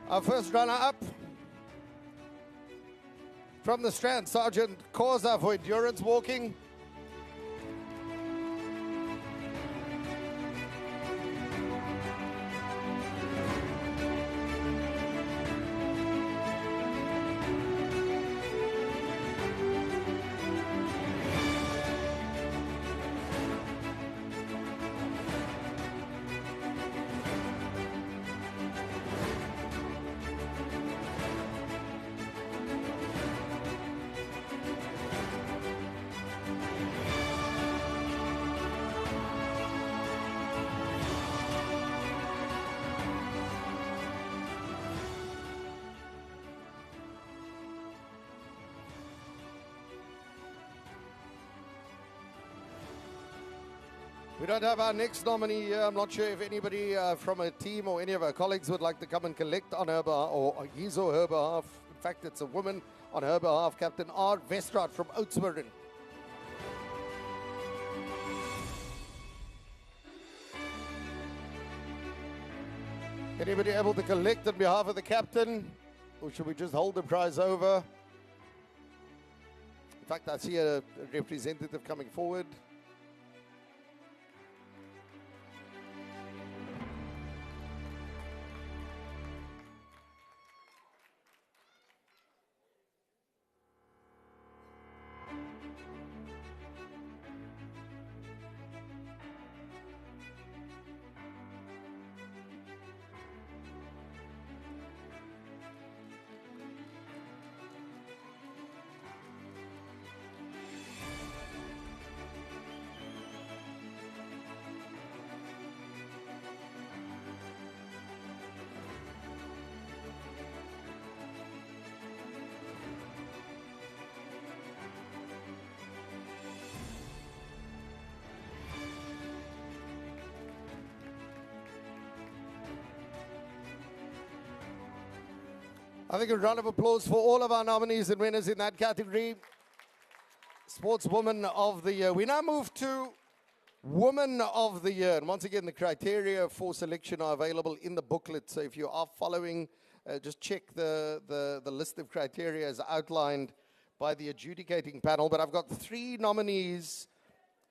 Our first runner-up from the Strand, Sergeant Koza for endurance walking. We don't have our next nominee here. I'm not sure if anybody from her team or any of her colleagues would like to come and collect on her behalf, or his or her behalf. In fact, it's a woman on her behalf, Captain R. Vestraat from Oudtshoorn. Anybody able to collect on behalf of the captain? Or should we just hold the prize over? In fact, I see a representative coming forward. I think a round of applause for all of our nominees and winners in that category. Sportswoman of the Year. We now move to Woman of the Year. And once again, the criteria for selection are available in the booklet. So if you are following, just check the list of criteria as outlined by the adjudicating panel. But I've got 3 nominees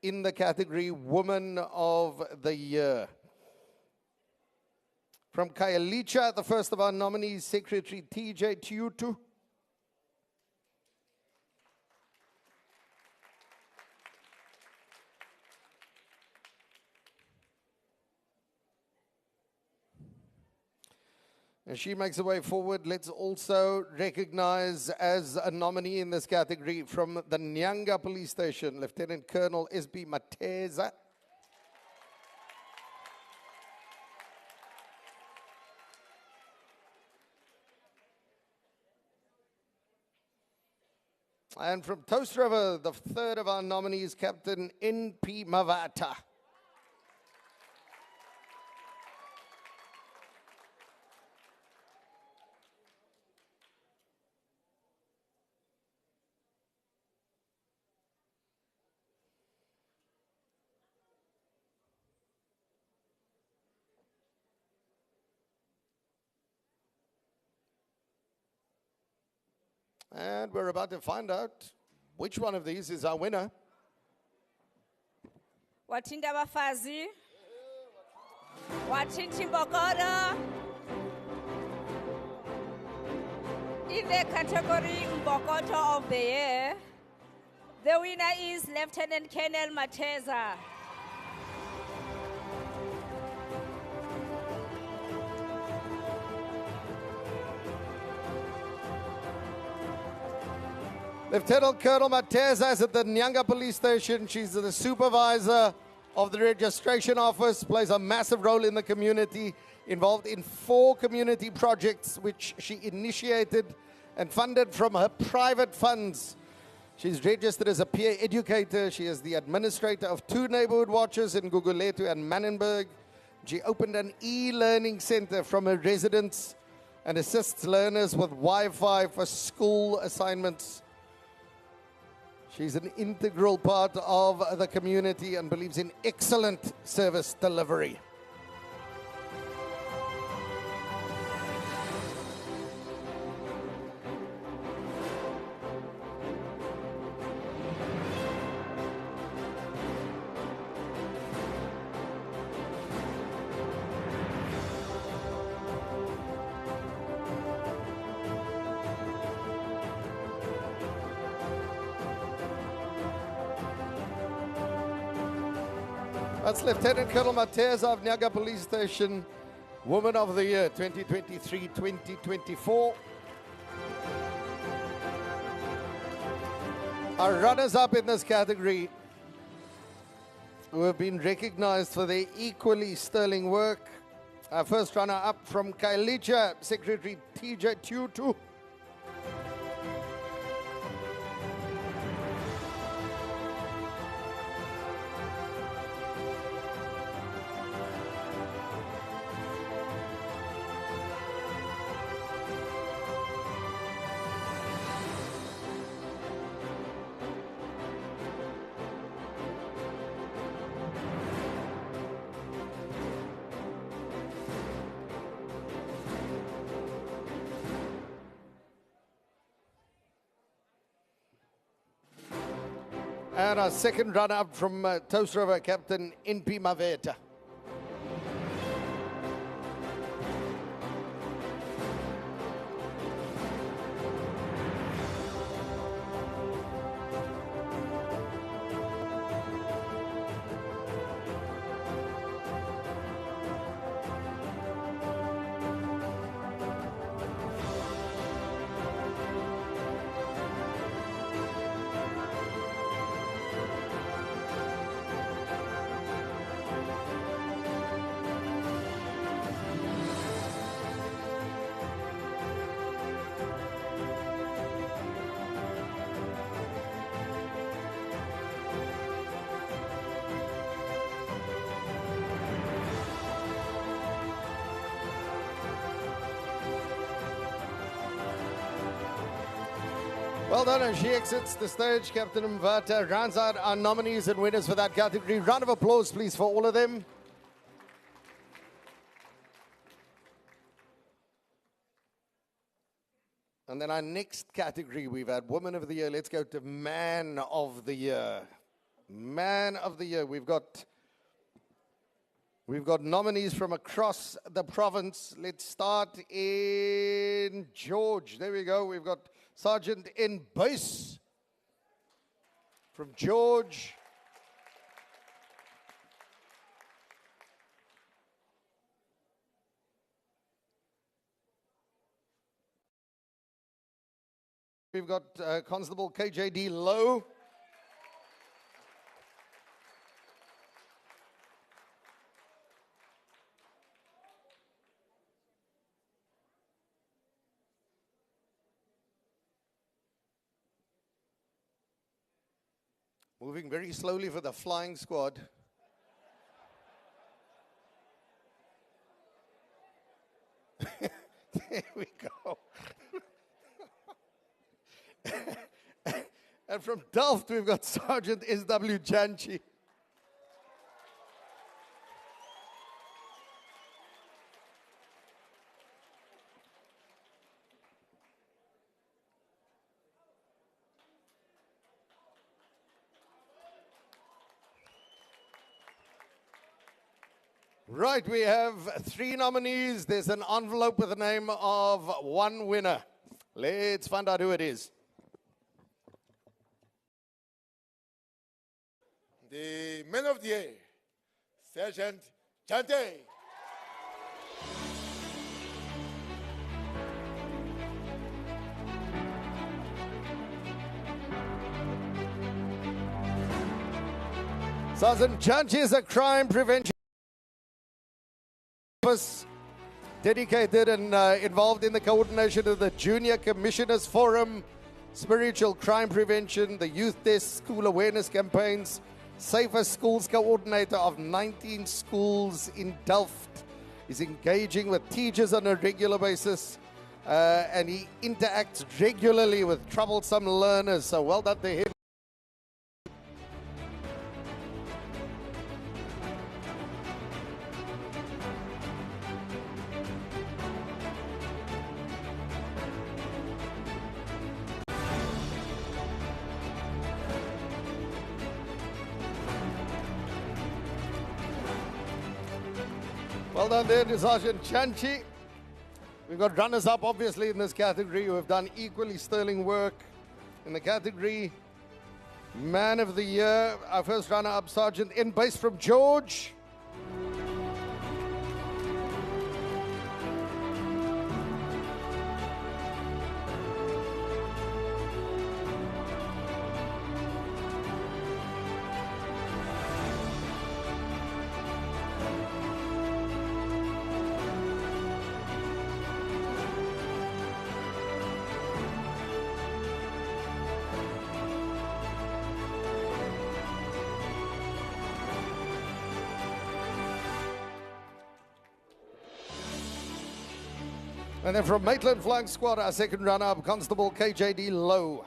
in the category Woman of the Year. From Khayelitsha, the first of our nominees, Secretary TJ Tutu. And she makes her way forward. Let's also recognize as a nominee in this category from the Nyanga Police Station, Lieutenant Colonel S.B. Mateza. And from Toast River, the third of our nominees, Captain N.P. Mavata. And we're about to find out which one of these is our winner. Wathinda abafazi. Wathinta imbokolo. In the category Mbokoto of the Year, the winner is Lieutenant Colonel Mateza. Lieutenant Colonel Mateza is at the Nyanga Police Station. She's the supervisor of the registration office, plays a massive role in the community, involved in 4 community projects which she initiated and funded from her private funds. She's registered as a peer educator. She is the administrator of 2 neighborhood watches in Gugulethu and Manenberg. She opened an e-learning center from her residence and assists learners with Wi-Fi for school assignments. She's an integral part of the community and believes in excellent service delivery. That's Lieutenant Colonel Mateza of Nyanga Police Station, Woman of the Year 2023-2024. Our runners-up in this category who have been recognized for their equally sterling work. Our first runner-up from Khayelitsha, Secretary TJ Tutu. And our second runner-up from Toast River, Captain Inpi Maveta. Well done, as she exits the stage, Captain Mvata rounds out our nominees and winners for that category. Round of applause, please, for all of them. And then our next category, we've had Woman of the Year. Let's go to Man of the Year. Man of the Year. We've got nominees from across the province. Let's start in George. There we go. We've got Sergeant in Base from George. We've got Constable KJD Lowe. Moving very slowly for the flying squad. There we go. And from Delft, we've got Sergeant S.W. Janchi. Right, we have 3 nominees. There's an envelope with the name of 1 winner. Let's find out who it is. The Man of the Year, Sergeant Chante. Sergeant Chante is a crime prevention office dedicated and involved in the coordination of the Junior Commissioners Forum, spiritual crime prevention, the youth desk, school awareness campaigns, Safer Schools coordinator of 19 schools in Delft. He's engaging with teachers on a regular basis and he interacts regularly with troublesome learners. So well done to him. Well done there to Sergeant Chanchi. We've got runners-up, obviously, in this category who have done equally sterling work in the category Man of the Year. Our first runner-up, Sergeant in Base from George. And then from Maitland Flying Squad, our second runner-up, Constable KJD Lowe.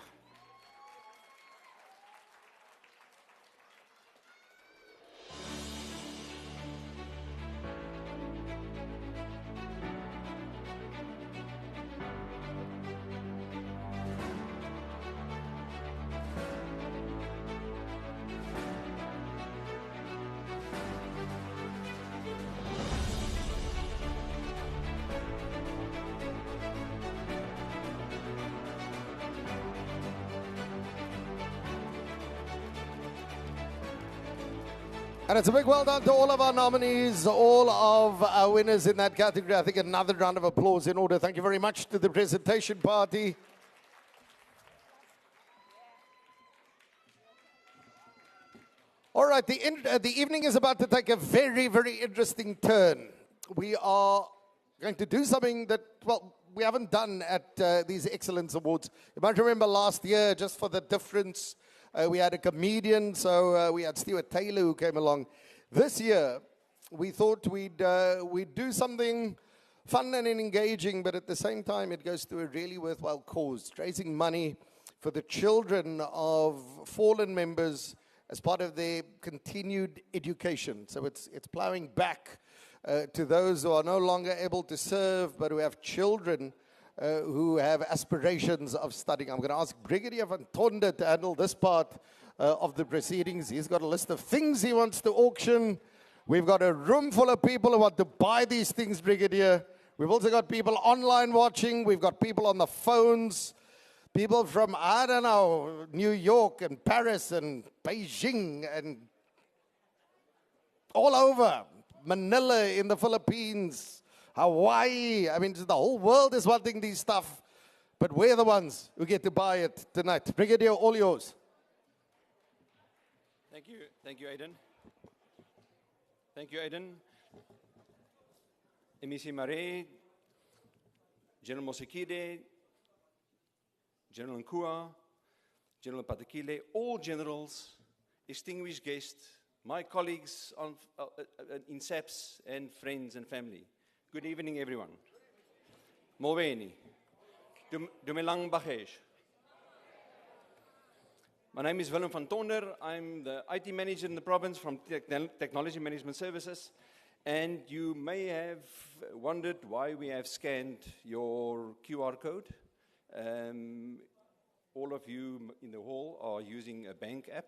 And it's a big well done to all of our nominees, all of our winners in that category. I think another round of applause in order. Thank you very much to the presentation party. All right, the evening is about to take a very, very interesting turn. We are going to do something that, well, we haven't done at these Excellence Awards. You might remember last year, just for the difference, we had a comedian, so we had Stuart Taylor who came along. This year, we thought we'd do something fun and engaging, but at the same time, it goes to a really worthwhile cause, raising money for the children of fallen members as part of their continued education. So it's plowing back to those who are no longer able to serve, but who have children who have aspirations of studying. I'm going to ask Brigadier van Tonder to handle this part of the proceedings. He's got a list of things he wants to auction. We've got a room full of people who want to buy these things, Brigadier. We've also got people online watching. We've got people on the phones. People from, I don't know, New York and Paris and Beijing and all over. Manila in the Philippines, Hawaii. I mean, the whole world is wanting these stuff, but we're the ones who get to buy it tonight. Brigadier, all yours. Thank you, Aiden. Thank you, Aiden. MEC Mare, General Mosekide, General Nkua, General Patekile, all generals, distinguished guests, my colleagues in SAPS, and friends and family. Good evening, everyone. Molweni. Dumelang Bagesh. My name is Willem van Tonder. I'm the IT manager in the province from Technology Management Services. And you may have wondered why we have scanned your QR code. All of you in the hall are using a bank app.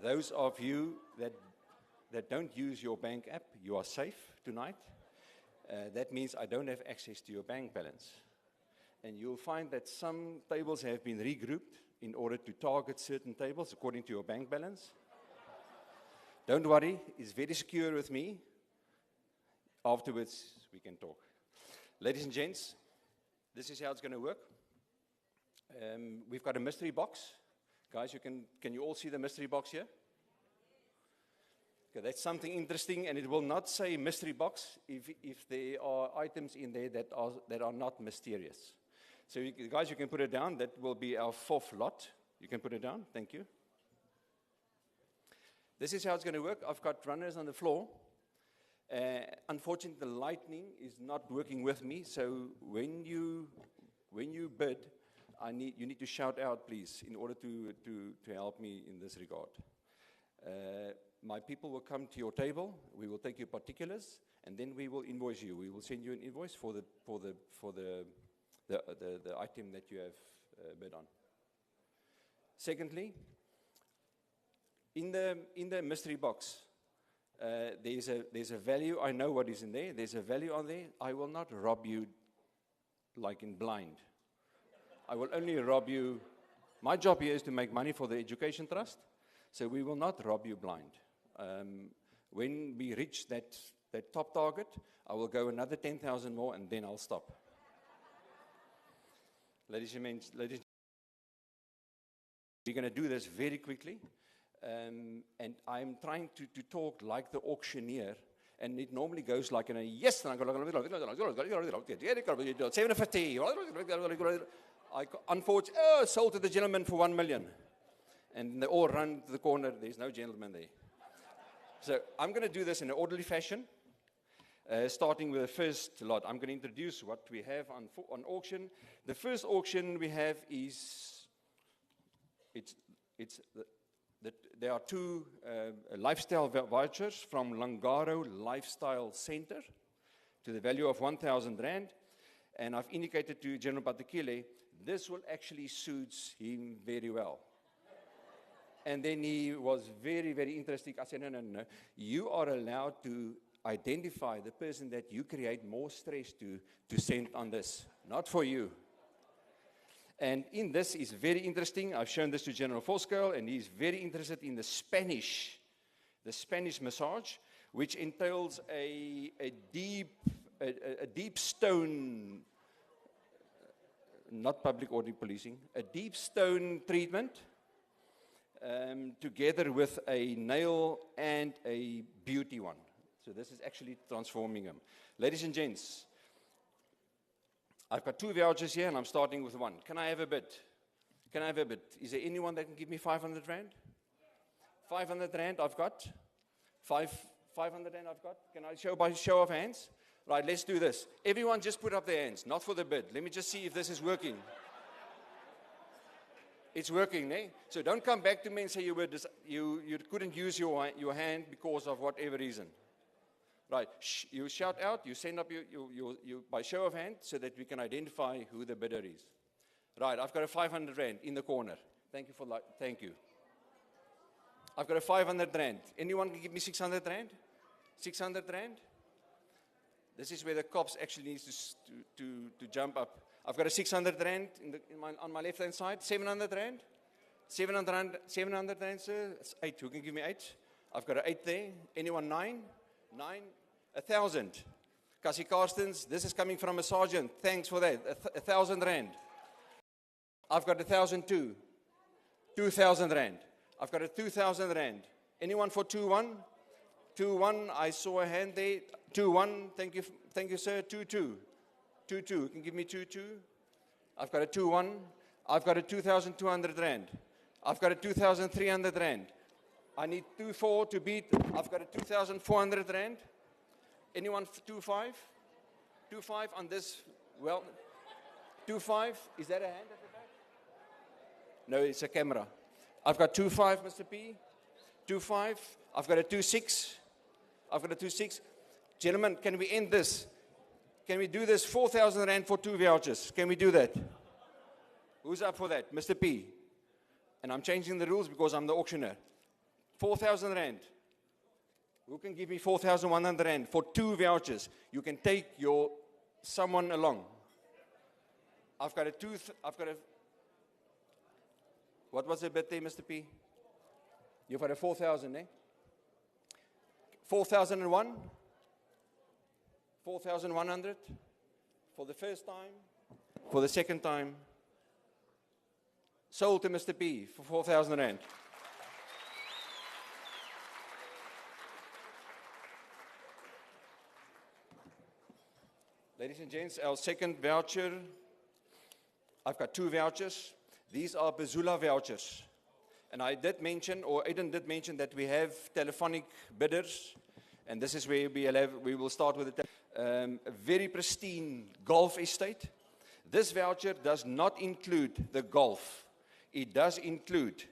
Those of you that don't use your bank app, you are safe tonight. That means I don't have access to your bank balance. And you'll find that some tables have been regrouped in order to target certain tables according to your bank balance. Don't worry, it's very secure with me. Afterwards, we can talk. Ladies and gents, this is how it's going to work. We've got a mystery box. Guys, can you all see the mystery box here? Okay, that's something interesting, and it will not say mystery box if there are items in there that are not mysterious. So guys, you can put it down. That will be our fourth lot. You can put it down. Thank you. This is how it's going to work. I've got runners on the floor. Unfortunately, the lightning is not working with me, so when you bid, you need to shout out, please, in order to help me in this regard. My people will come to your table. We will take your particulars, and then we will invoice you. We will send you an invoice for the item that you have bid on. Secondly, in the mystery box, there's a value. I know what is in there. There's a value on there. I will not rob you like in blind. I will only rob you. My job here is to make money for the Education Trust, so we will not rob you blind. When we reach that top target, I will go another 10,000 more, and then I'll stop. Ladies and gentlemen, we're going to do this very quickly. And I'm trying to talk like the auctioneer, and it normally goes like in a yes, and I go 750. Unfortunately, sold to the gentleman for 1 million, and they all run to the corner. There's no gentleman there. So I'm going to do this in an orderly fashion, starting with the first lot. I'm going to introduce what we have on auction. The first auction we have is there are two lifestyle vouchers from Langaro Lifestyle Center to the value of 1,000 Rand. And I've indicated to General Patekile, this will actually suit him very well. And then he was very, very interested. I said, no. You are allowed to identify the person that you create more stress to send on this, not for you. And in this is very interesting. I've shown this to General Voskuil, and he's very interested in the Spanish massage, which entails a deep stone, not public order policing, a deep stone treatment, together with a nail and a beauty one. So this is actually transforming them. Ladies and gents, I've got 2 vouchers here, and I'm starting with 1. Can I have a bid? Can I have a bid? Is there anyone that can give me 500 rand? 500 rand I've got. 500 rand I've got. Can I show by show of hands? Right, let's do this. Everyone just put up their hands, not for the bid. Let me just see if this is working. It's working, eh? So don't come back to me and say you couldn't use your hand because of whatever reason. Right, you shout out, you send up your by show of hand so that we can identify who the bidder is. Right, I've got a 500 rand in the corner. Thank you for thank you. I've got a 500 rand. Anyone can give me 600 rand? 600 rand? This is where the cops actually needs to jump up. I've got a 600 rand on my left hand side. 700 rand? 700 rand, sir? That's 8. Who can give me 8? I've got an 8 there. Anyone 9? 9, 1,000. Cassie Carstens, this is coming from a sergeant. Thanks for that. 1,000 rand. I've got 1,002. 2,000 rand. I've got a 2,000 rand. Anyone for 2-1? 2-1. I saw a hand there. 2-1. Thank you, sir. 2-2. 2-2. You can give me 2-2. I've got a 2-1. I've got a 2,200 rand. I've got a 2,300 rand. I need 2-4 to beat. I've got a 2,400 rand. Anyone 2-5? 2-5 on this. Well, 2-5. Is that a hand at the back? No, it's a camera. I've got 2-5, Mr. P. 2-5. I've got a 2-6. I've got a 2-6. Gentlemen, can we end this? Can we do this? 4,000 rand for 2 vouchers. Can we do that? Who's up for that? Mr. P. And I'm changing the rules because I'm the auctioneer. 4,000 rand. Who can give me 4,100 rand for 2 vouchers? You can take someone along. I've got a what was the bid there, Mr. P? You've got a 4,000, eh? 4,001? 4,100? For the first time? For the second time? Sold to Mr. P for 4,000 rand. Ladies and gents, our second voucher, I've got 2 vouchers. These are Bazula vouchers. And I did mention, or Aiden did mention, that we have telephonic bidders. And this is where we will start with a very pristine golf estate. This voucher does not include the golf. It does include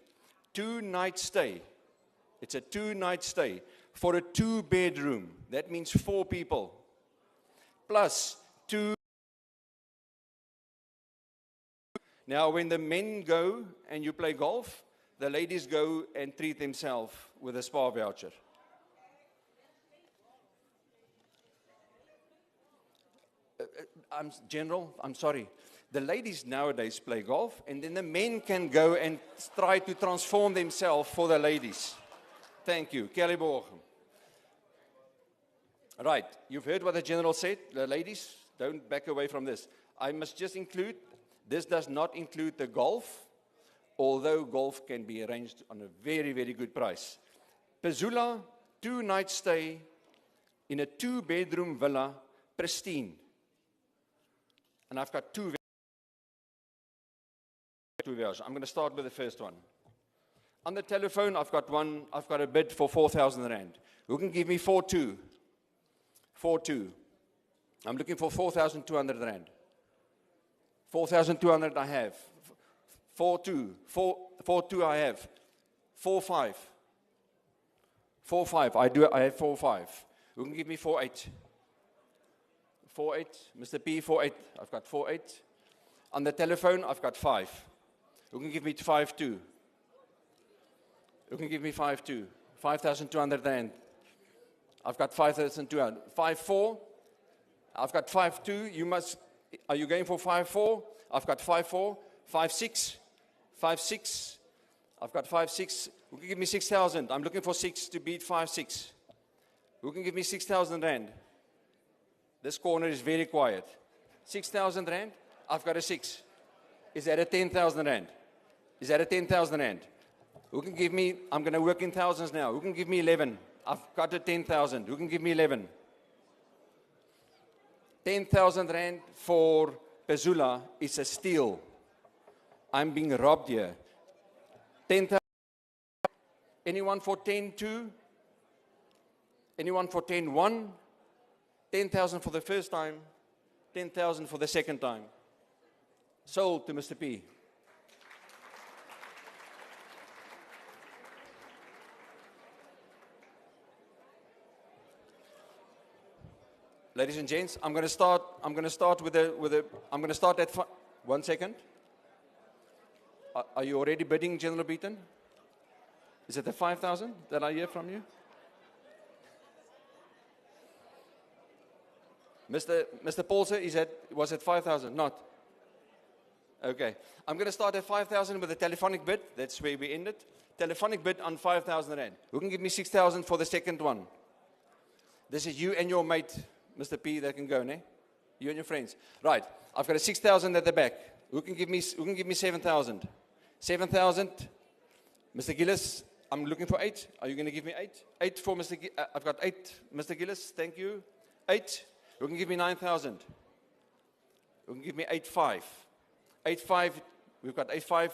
2-night stay. It's a 2-night stay for a 2-bedroom. That means 4 people. Plus 2. Now, when the men go and you play golf, the ladies go and treat themselves with a spa voucher. General, I'm sorry. The ladies nowadays play golf, and then the men can go and try to transform themselves for the ladies. Thank you. Kelly Borg. Right, you've heard what the general said. The ladies, don't back away from this. I must just include, this does not include the golf, although golf can be arranged on a very, very good price. Pezula, 2-night stay in a 2-bedroom villa, pristine. And I've got 2 vouchers. I'm going to start with the first one. On the telephone, I've got a bid for 4,000 rand. Who can give me 4-2? 4-2. I'm looking for 4,200 rand. 4,200 I have. 4-2. 4-2 I have. 4-5. 4-5. I have 4-5. Who can give me 4-8? 4-8. Mr. P, 4-8. I've got 4-8. On the telephone, I've got 5. Who can give me 5-2? Who can give me 5-2? 5,200 rand. I've got 5,200. 5-4. I've got 5-2. Are you going for 5-4? I've got 5-4. 5-6. 5-6. I've got 5-6. Who can give me 6,000? I'm looking for 6 to beat 5-6. Who can give me 6,000 rand? This corner is very quiet. 6,000 rand? I've got a 6. Is that a 10,000 rand? Is that a 10,000 rand? Who can give me, I'm going to work in thousands now. Who can give me 11? I've got a 10,000. Who can give me 11? 10,000 rand for Pezula is a steal. I'm being robbed here. 10,000. Anyone for 10-2? Anyone for 10-1? 10,000 for the first time. 10,000 for the second time. Sold to Mr. P. Ladies and gents, I'm going to start at 1 second. Are you already bidding, General Beaton? Is it the 5,000 that I hear from you? Mr. Paulse, was it 5,000? Not. Okay. I'm going to start at 5,000 with a telephonic bid. That's where we ended. Telephonic bid on 5,000 rand. Who can give me 6,000 for the second one? This is you and your mate, Mr. P, that can go, ne? You and your friends. Right. I've got a 6,000 at the back. Who can give me 7,000? 7,000. Mr. Gillis, I'm looking for 8. Are you going to give me 8? 8 for Mr. I've got 8. Mr. Gillis, thank you. 8. Who can give me 9,000? Who can give me 8,500? 8,500. We've got 8,500.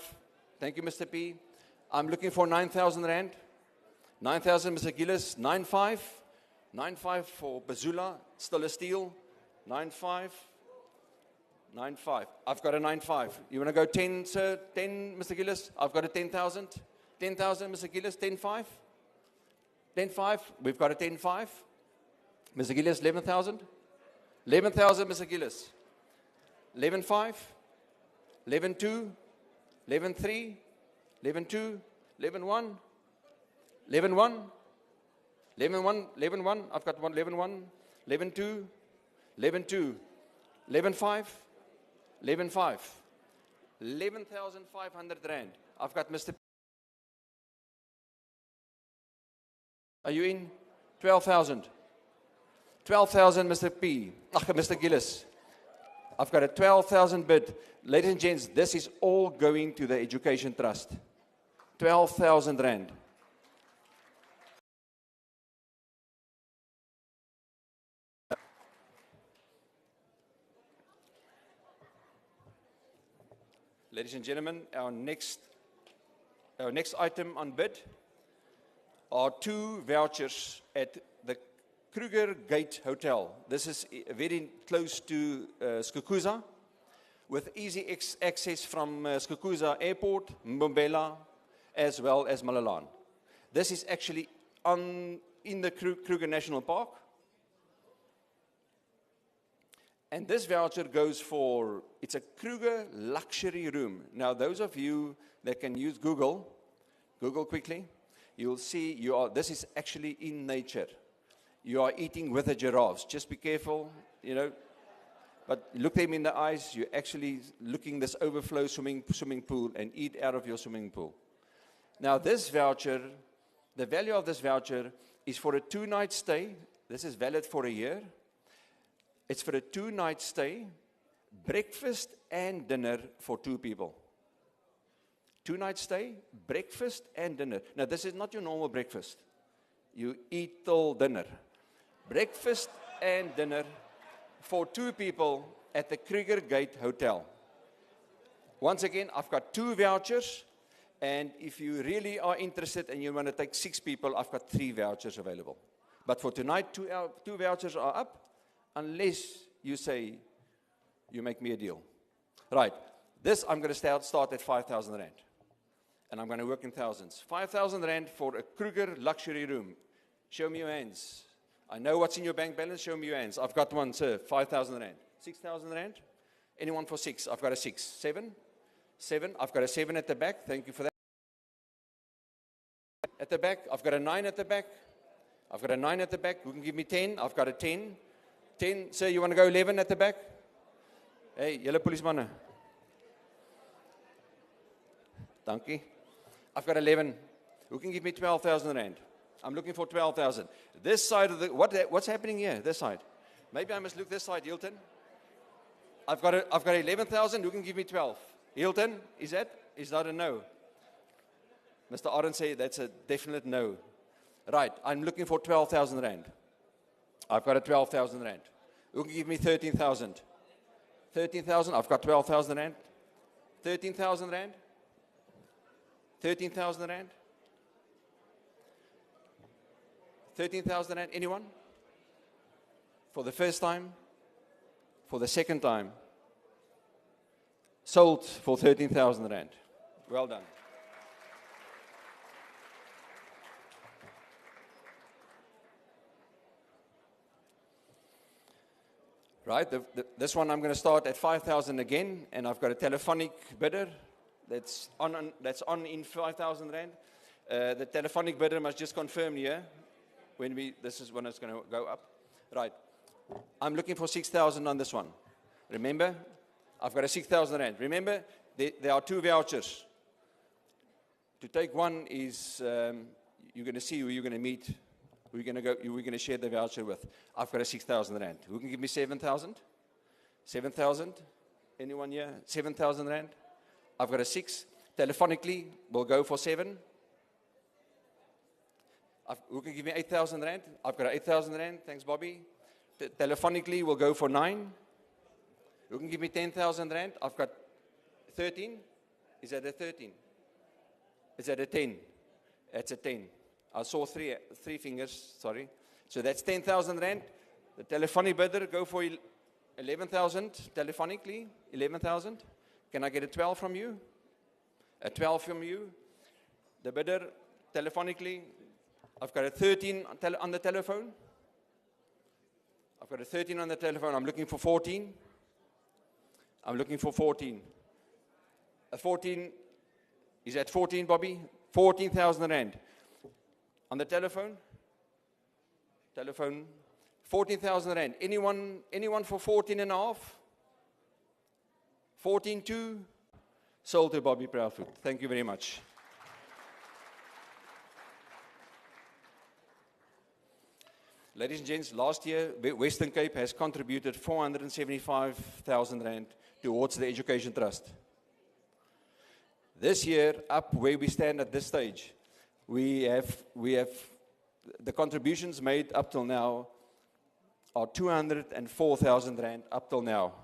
Thank you, Mr. P. I'm looking for 9,000 rand. 9,000, Mr. Gillis. 9,500. 9,500 for Pezula. Still a steal. 9,500. 9,500. I've got a 9,500. You want to go 10, sir? 10, Mr. Gillis? I've got a 10,000. 10,000, Mr. Gillis? 10,500. 10,500. We've got a 10,500. Mr. Gillis, 11,000. 11,000, Mr. Gillis. 11,500. 11,200. 11,300. 11,200. 11,100. 11,100. 11,100. 11,100. I've got one. 11,100. 11,200. 11,200. 11,500. 11,500. 11,500 rand. I've got Mr. Are you in? 12,000. 12,000, Mr. P. Mr. Gillis. I've got a 12,000 bid. Ladies and gents, this is all going to the Education Trust. 12,000 rand. Ladies and gentlemen, our next item on bid are 2 vouchers at the Kruger Gate Hotel. This is very close to Skukuza, with easy access from Skukuza Airport, Mbombela, as well as Malalan. This is actually in the Kruger National Park. And this voucher goes for, it's a Kruger luxury room. Now, those of you that can use Google quickly, you'll see this is actually in nature. You are eating with the giraffes. Just be careful, but look them in the eyes. You're actually looking this overflow swimming pool and eat out of your swimming pool. Now, this voucher, the value of this voucher is for a 2-night stay. This is valid for a year. It's for a 2-night stay, breakfast and dinner for 2 people. 2-night stay, breakfast and dinner. Now, this is not your normal breakfast. You eat till dinner. Breakfast and dinner for 2 people at the Kruger Gate Hotel. Once again, I've got 2 vouchers. And if you really are interested and you want to take 6 people, I've got 3 vouchers available. But for tonight, 2 vouchers are up. Unless you say, you make me a deal. Right. This, I'm going to start at 5,000 rand. And I'm going to work in thousands. 5,000 rand for a Kruger luxury room. Show me your hands. I know what's in your bank balance. Show me your hands. I've got one, sir. 5,000 rand. 6,000 rand? Anyone for 6? I've got a 6. 7? 7. I've got a 7 at the back. Thank you for that. At the back. I've got a 9 at the back. I've got a 9 at the back. Who can give me 10? I've got a 10. 10, sir, you want to go 11 at the back? Hey, julle policemanne. Dankie. I've got 11. Who can give me 12,000 rand? I'm looking for 12,000. This side of the, what's happening here? This side. Maybe I must look this side, Hilton. I've got 11,000. Who can give me 12? Hilton, is that a no? Mr. Aaron said that's a definite no. Right, I'm looking for 12,000 rand. I've got a 12,000 rand. Who can give me 13,000? 13,000, I've got 12,000 rand. 13,000 rand? 13,000 rand? 13,000 rand, anyone? For the first time? For the second time? Sold for 13,000 rand. Well done. Right, this one I'm going to start at 5,000 again, and I've got a telephonic bidder that's on in 5,000 rand. The telephonic bidder must just confirm here this is when it's going to go up. Right, I'm looking for 6,000 on this one. Remember, I've got a 6,000 rand. Remember, there are 2 vouchers. To take one is you're going to see who you're going to meet. We're going to share the voucher with. I've got a 6,000 rand. Who can give me 7,000? 7,000? Anyone here? 7,000 rand? I've got a 6. Telephonically, we'll go for 7. Who can give me 8,000 rand? I've got 8,000 rand. Thanks, Bobby. Telephonically, we'll go for 9. Who can give me 10,000 rand? I've got 13. Is that a 13? Is that a 10? That's a 10. I saw three fingers, sorry. So that's 10,000 rand. The telephonic bidder, go for 11,000 telephonically, 11,000. Can I get a 12 from you? A 12 from you. The bidder, telephonically, I've got a 13 on the telephone. I've got a 13 on the telephone. I'm looking for 14. I'm looking for 14. A 14, is that 14, Bobby? 14,000 rand. On the telephone? Telephone. 14,000 rand. Anyone for 14 and a half? 14.2? Sold to Bobby Proudfoot. Thank you very much. Ladies and gents, last year, Western Cape has contributed 475,000 rand towards the Education Trust. This year, up where we stand at this stage, we have the contributions made up till now are 204,000 rand up till now.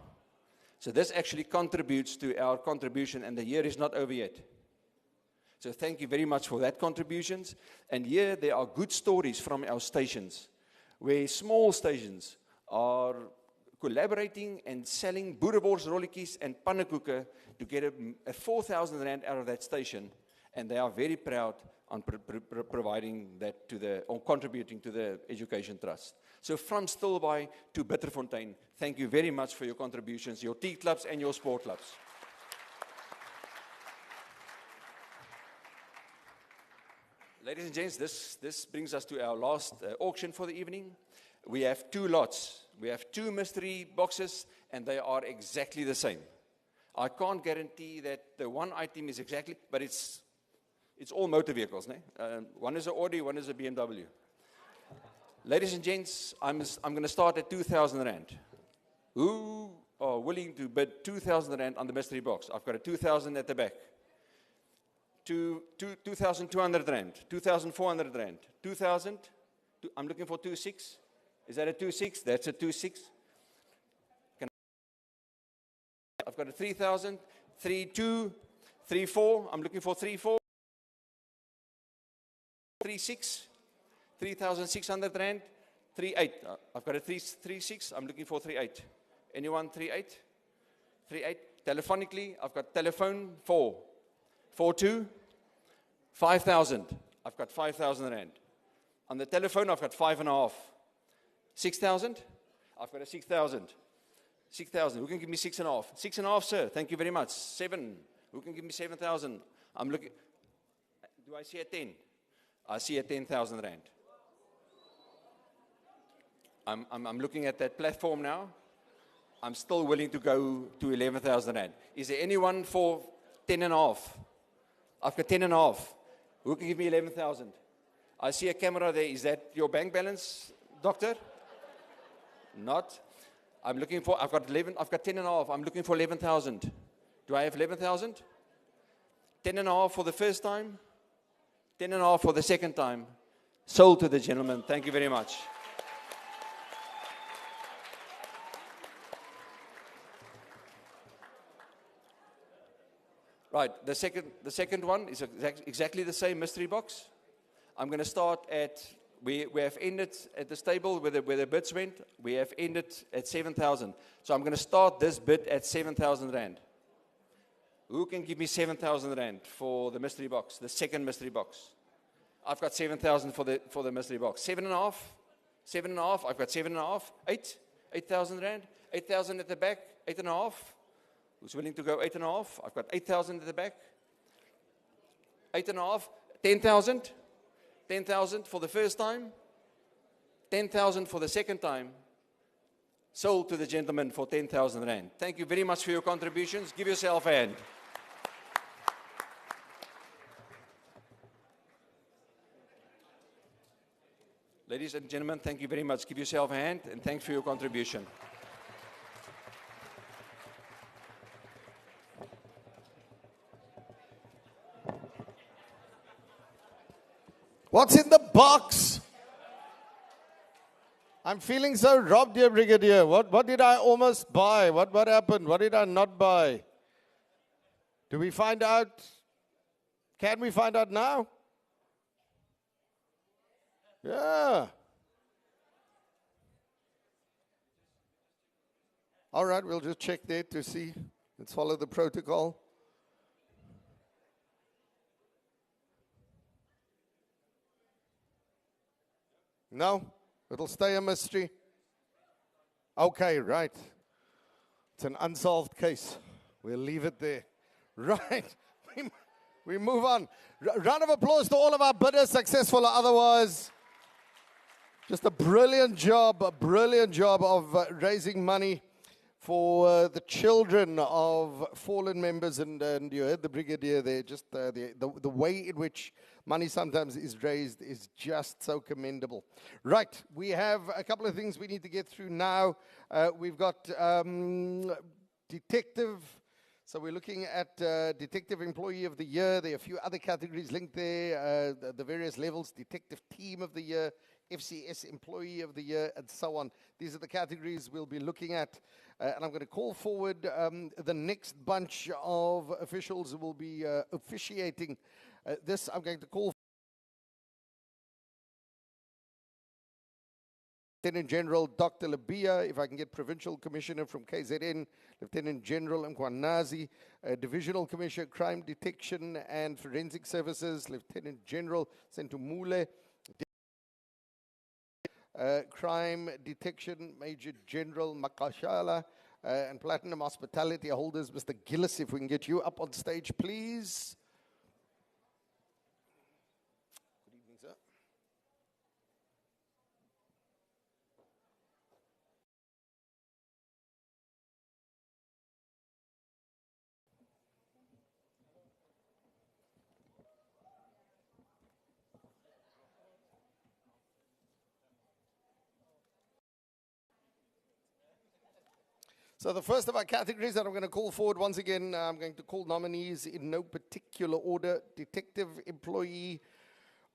So this actually contributes to our contribution, and the year is not over yet. So thank you very much for that contributions. And here there are good stories from our stations, where small stations are collaborating and selling boerebors, rolletjies and pannekoeke to get a 4,000 rand out of that station, and they are very proud on providing that or contributing to the Education Trust. So from Stilbaai to Bitterfontein, thank you very much for your contributions, your tea clubs and your sport clubs. Ladies and gents, this brings us to our last auction for the evening. We have 2 lots. We have 2 mystery boxes, and they are exactly the same. I can't guarantee that the one item is exactly, but it's all motor vehicles. One is an Audi, one is a BMW. Ladies and gents, I'm going to start at 2,000 rand. Who are willing to bid 2,000 rand on the mystery box? I've got a 2,000 at the back. 2,200 rand, 2,400 rand, 2,000. I'm looking for 2,600. Is that a 2,600? That's a 2,600. I've got a 3,000, 3,200, 3,400. I'm looking for 3,400. 3,600, 3,600 rand, 3,800. I've got a 3,600. I'm looking for 3,800. Anyone 3,800? 3,800. Telephonically, I've got telephone 4,200. 5,000. I've got 5,000 rand. On the telephone, I've got 5,500. 6,000. I've got a 6,000. 6,000. Who can give me 6,500? 6,500, sir. Thank you very much. 7. Who can give me 7,000? I'm looking. Do I see a 10? I see a 10,000 rand. I'm looking at that platform now. I'm still willing to go to 11,000 rand. Is there anyone for 10,500? I've got 10 and a half. Who can give me 11,000? I see a camera there. Is that your bank balance, doctor? Not. I'm looking for, I've got 10 and a half. I'm looking for 11,000. Do I have 11,000? 10 and a half for the first time. 10 and a half for the second time. Sold to the gentleman. Thank you very much. Right, the second one is exactly the same mystery box. I'm going to start at, we have ended at this table where the bids went. We have ended at 7,000. So I'm going to start this bid at 7,000 Rand. Who can give me 7,000 Rand for the mystery box, the second mystery box? I've got 7,000 for the mystery box. 7.5, 7.5, I've got 7.5, 8,000 Rand, 8,000 at the back, 8.5. Who's willing to go 8.5? I've got 8,000 at the back. 8.5, 10,000. 10,000 for the first time. 10,000 for the second time. Sold to the gentleman for 10,000 Rand. Thank you very much for your contributions. Give yourself a hand. Ladies and gentlemen, thank you very much. Give yourself a hand and thanks for your contribution. What's in the box? I'm feeling so robbed here, Brigadier. What did I almost buy? What happened? What did I not buy? Do we find out? Can we find out now? Yeah. All right, we'll just check there to see. Let's follow the protocol. No? It'll stay a mystery? Okay, right. It's an unsolved case. We'll leave it there. Right. We move on. Round of applause to all of our bidders, successful or otherwise. Just a brilliant job of raising money for the children of fallen members. And you heard the Brigadier there, just the way in which money sometimes is raised is just so commendable. Right, we have a couple of things we need to get through now. We've got detective. So we're looking at Detective Employee of the Year. There are a few other categories linked there, the various levels, Detective Team of the Year, FCS Employee of the Year, and so on. These are the categories we'll be looking at. And I'm going to call forward the next bunch of officials who will be officiating this. I'm going to call Lieutenant General Dr. Labia, if I can get Provincial Commissioner from KZN, Lieutenant General Mkwanazi, Divisional Commissioner, Crime Detection and Forensic Services, Lieutenant General Sentumule, Crime Detection, Major General Makashala, and Platinum Hospitality holders, Mr. Gillis, if we can get you up on stage, please. Good evening, sir. So the first of our categories that I'm going to call forward, once again, I'm going to call nominees in no particular order. Detective Employee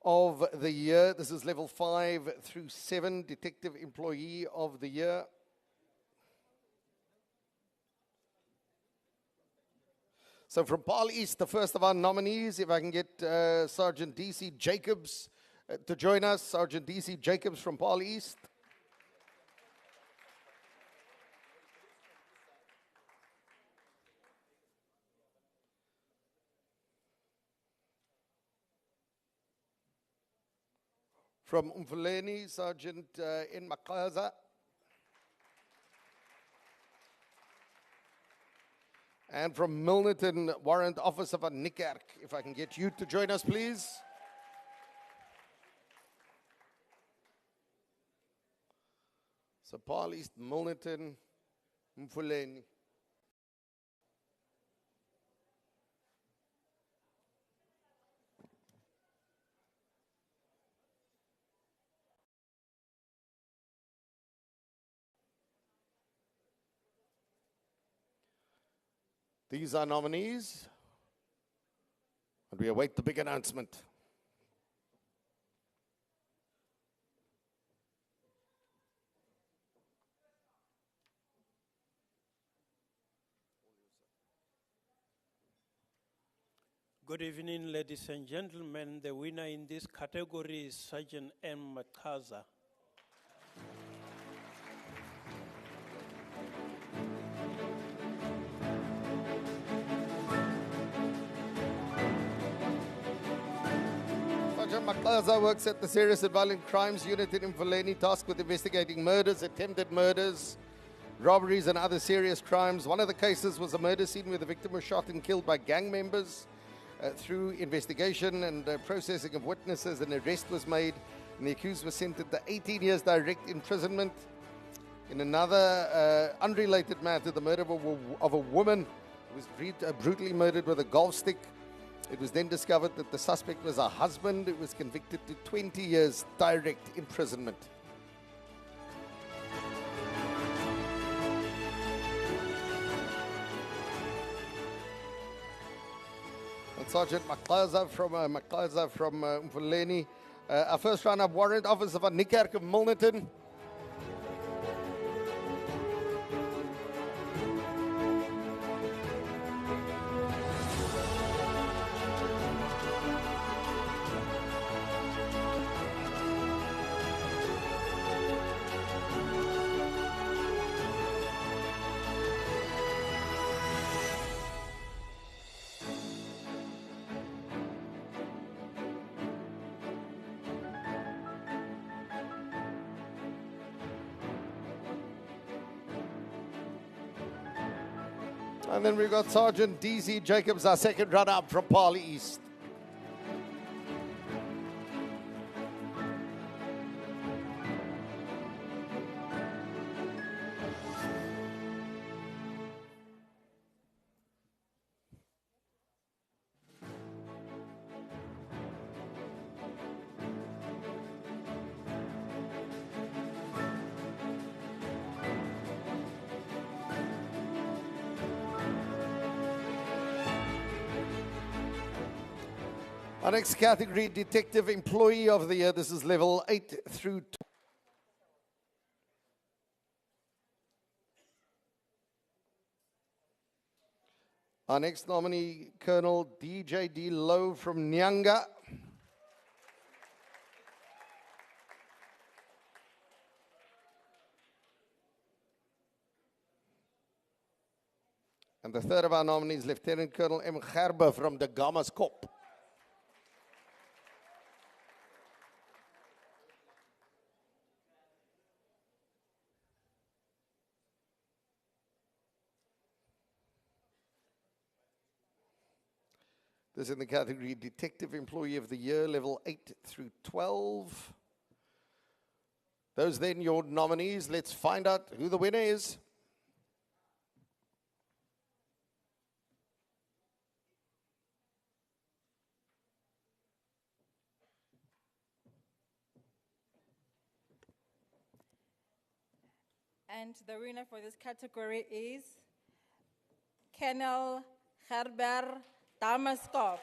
of the Year. This is level 5 through 7. Detective Employee of the Year. So from Paarl East, the first of our nominees, if I can get Sergeant D.C. Jacobs to join us. Sergeant D.C. Jacobs from Paarl East. From Umfuleni, Sergeant in Makaza. And from Milnerton, Warrant Officer van Niekerk, if I can get you to join us, please. So Paarl East, Milnerton, Umfuleni. These are nominees, and we await the big announcement. Good evening, ladies and gentlemen. The winner in this category is Sergeant M. Makaza. Sergeant Makaza works at the Serious and Violent Crimes Unit in Mfuleni, tasked with investigating murders, attempted murders, robberies, and other serious crimes. One of the cases was a murder scene where the victim was shot and killed by gang members. Through investigation and processing of witnesses, an arrest was made, and the accused was sentenced to 18 years direct imprisonment. In another unrelated matter, the murder of a woman who was brutally murdered with a golf stick. It was then discovered that the suspect was her husband, who was convicted to 20 years direct imprisonment. And Sergeant Makaza from Mfuleni. Our first round-up warrant officer van Niekerk of Milnerton. And then we've got Sergeant D.C. Jacobs, our second runner-up from Parley East. Our next category, Detective Employee of the Year. This is level 8 through 12. Our next nominee, Colonel D.J.D. Lowe from Nyanga. And the third of our nominees, Lieutenant Colonel M. Gerber from the Gamaskop. This is in the category Detective Employee of the Year, level 8 through 12. Those then your nominees. Let's find out who the winner is. And the winner for this category is Colonel Gerber Damaskop.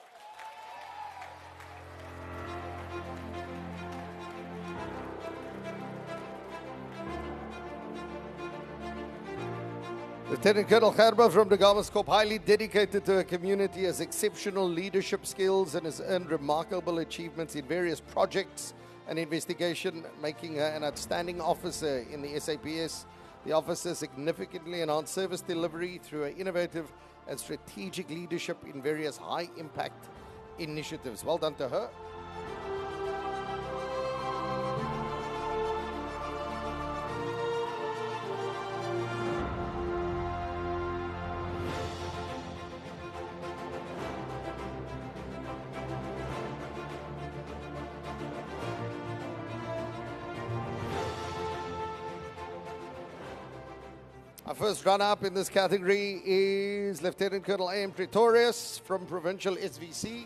Lieutenant Colonel Gerber from the Gamaskop, highly dedicated to her community, has exceptional leadership skills and has earned remarkable achievements in various projects and investigation, making her an outstanding officer in the SAPS. The officer significantly enhanced service delivery through her innovative and strategic leadership in various high-impact initiatives. Well done to her. Our first runner-up in this category is Lieutenant Colonel A.M. Pretorius from Provincial SVC.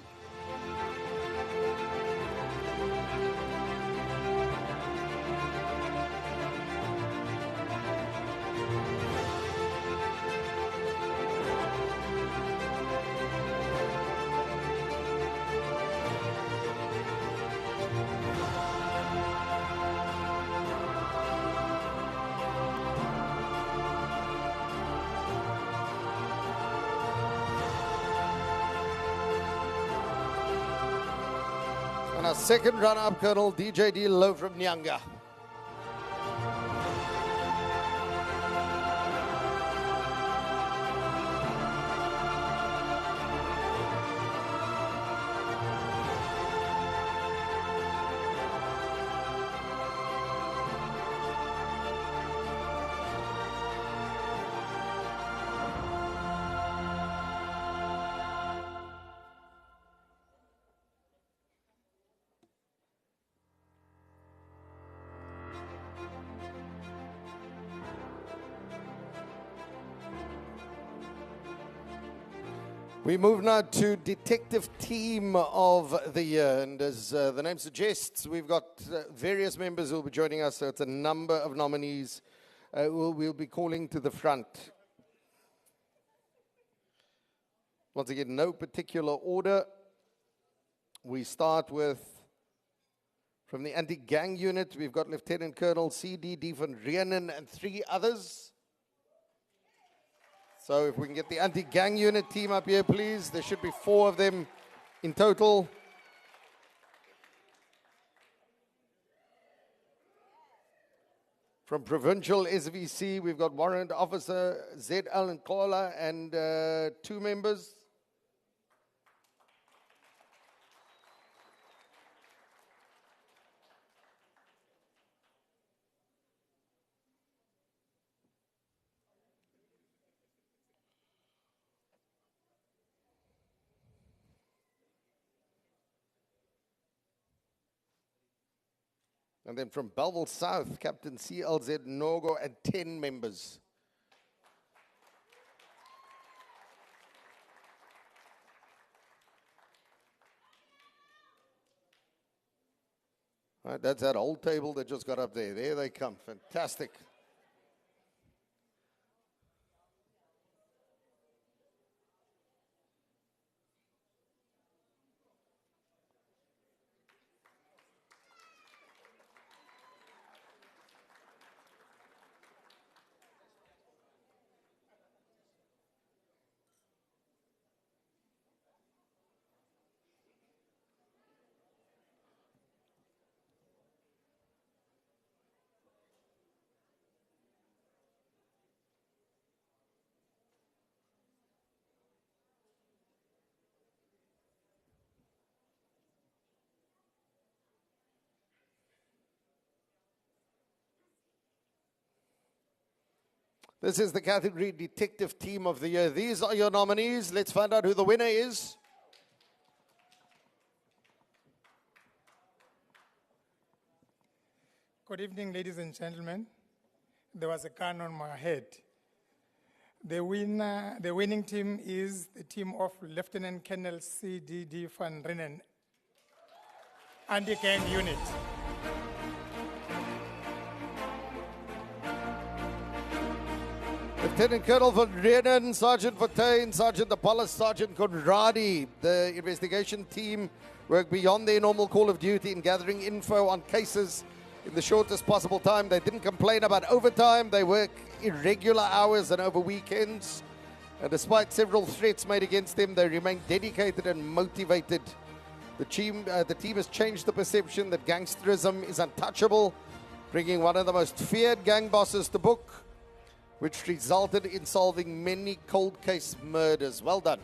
And our second runner-up, Colonel DJD Low from Nyanga. We move now to Detective Team of the Year. And as the name suggests, we've got various members who will be joining us. So it's a number of nominees we'll be calling to the front. Once again, no particular order. We start with, from the anti-gang unit, we've got Lieutenant Colonel C.D.D. van Reenen and 3 others. So if we can get the anti-gang unit team up here, please. There should be 4 of them in total. From Provincial SVC, we've got Warrant Officer Z.L. Nkola and 2 members. And then from Belleville South, Captain CLZ Nogo and 10 members. All right, that's that old table that just got up there. There they come. Fantastic. This is the category Detective Team of the Year. These are your nominees. Let's find out who the winner is. Good evening, ladies and gentlemen. There was a gun on my head. The winning team is the team of Lieutenant Colonel C.D.D. van Reenen, anti-gang unit. Lieutenant Colonel van Reenen, Sergeant Vertain, Sergeant Apollos, Sergeant Conradi. The investigation team worked beyond their normal call of duty in gathering info on cases in the shortest possible time. They didn't complain about overtime. They work irregular hours and over weekends. And despite several threats made against them, they remain dedicated and motivated. The team has changed the perception that gangsterism is untouchable, bringing one of the most feared gang bosses to book, which resulted in solving many cold case murders. Well done.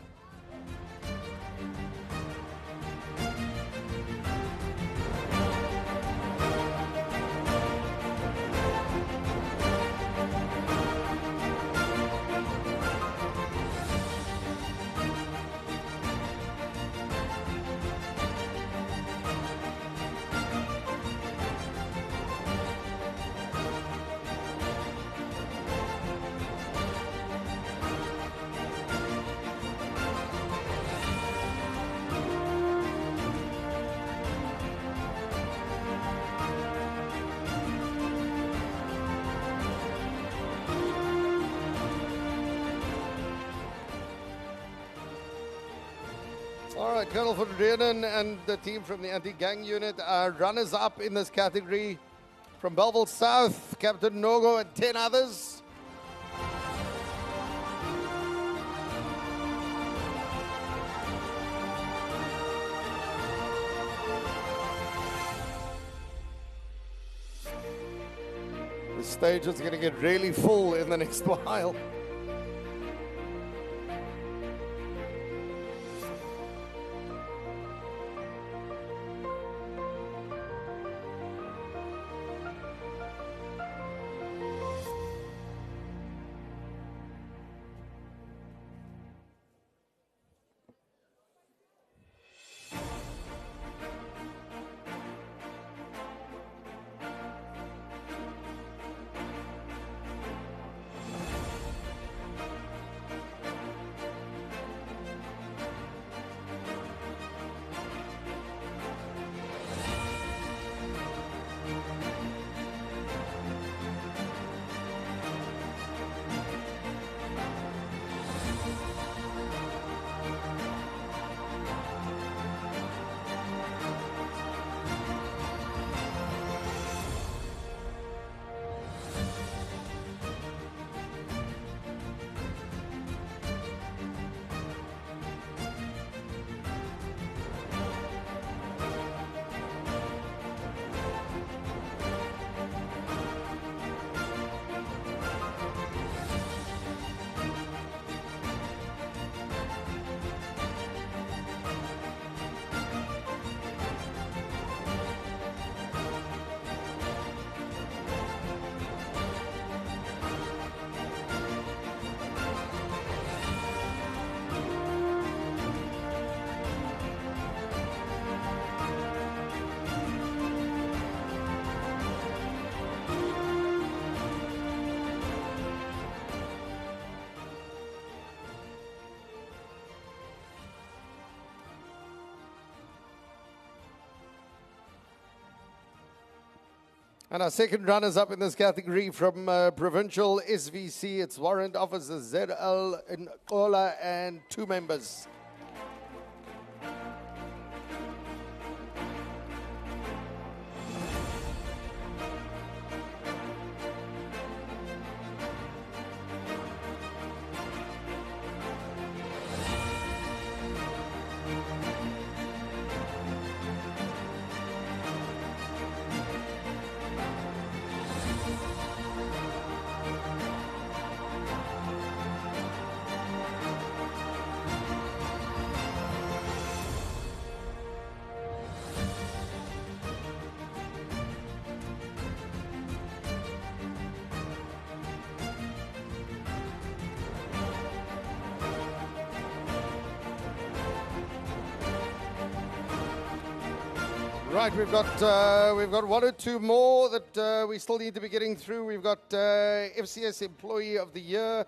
All right, Colonel van Reenen and the team from the anti-gang unit are runners-up in this category. From Belleville South, Captain Nogo and 10 others. Stage is going to get really full in the next while. And our second runners-up in this category from Provincial SVC, it's Warrant Officer ZL Nkola and 2 members. Right, we've got 1 or 2 more that we still need to be getting through. We've got FCS Employee of the Year.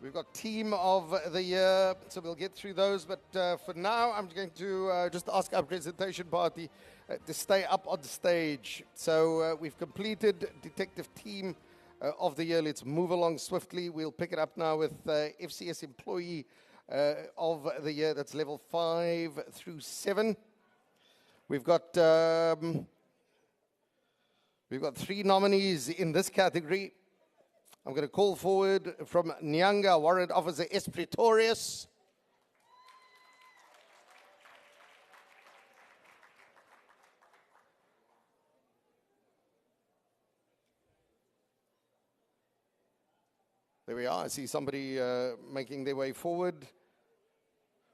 We've got Team of the Year, so we'll get through those. But for now, I'm going to just ask our presentation party to stay up on stage. So we've completed Detective Team of the Year. Let's move along swiftly. We'll pick it up now with FCS Employee of the Year. That's level 5 through 7. We've got 3 nominees in this category. I'm going to call forward from Nyanga, Warrant Officer S. Pretorius. There we are. I see somebody making their way forward.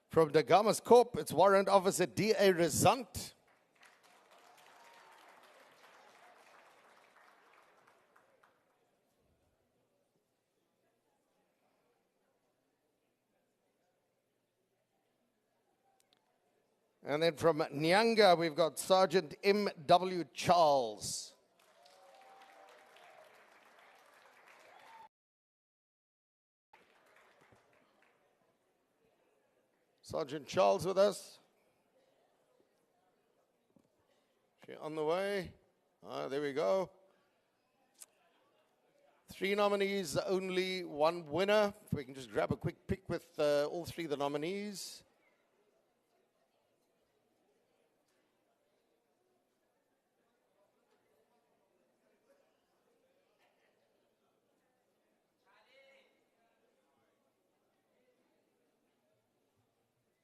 From Dagamas Corp, it's Warrant Officer D.A. Resant. And then from Nyanga, we've got Sergeant M.W. Charles. Sergeant Charles with us. She on the way. There we go. 3 nominees, only 1 winner. If we can just grab a quick pic with all 3 of the nominees.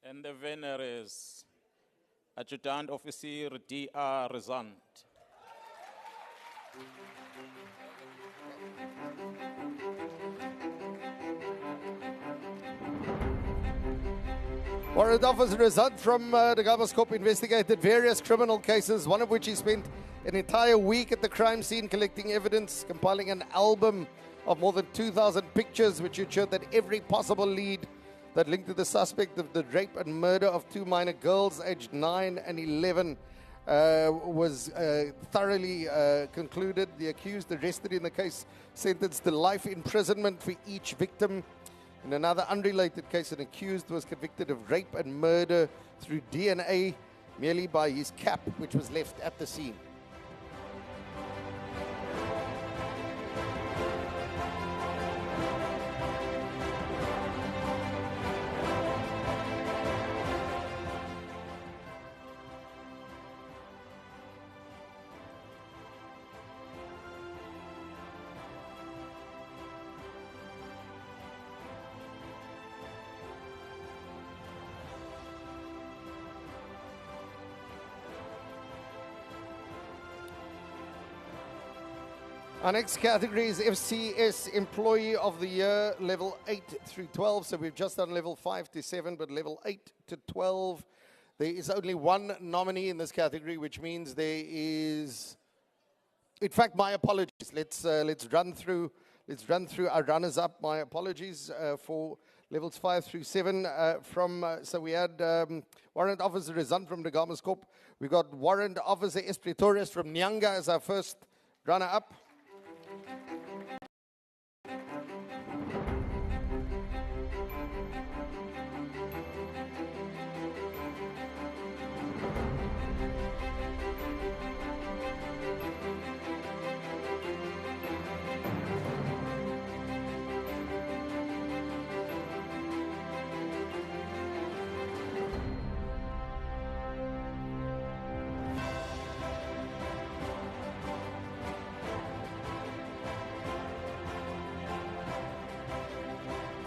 And the winner is Adjutant Officer D.R. Resant. Warrant officer Razad from the Gabascope investigated various criminal cases, one of which he spent an entire week at the crime scene collecting evidence, compiling an album of more than 2,000 pictures, which ensured that every possible lead that linked to the suspect of the rape and murder of two minor girls aged 9 and 11 was thoroughly concluded. The accused arrested in the case sentenced to life imprisonment for each victim. In another unrelated case, an accused was convicted of rape and murder through DNA merely by his cap, which was left at the scene. Our next category is FCS Employee of the Year, level 8 through 12. So we've just done level 5 to 7, but level 8 to 12. There is only one nominee in this category, which means there is, in fact, my apologies. Let's run through our runners-up. My apologies for levels 5 through 7. So we had Warrant Officer Rizan from the Gabascope. We got Warrant Officer S. Pretorius from Nyanga as our first runner-up.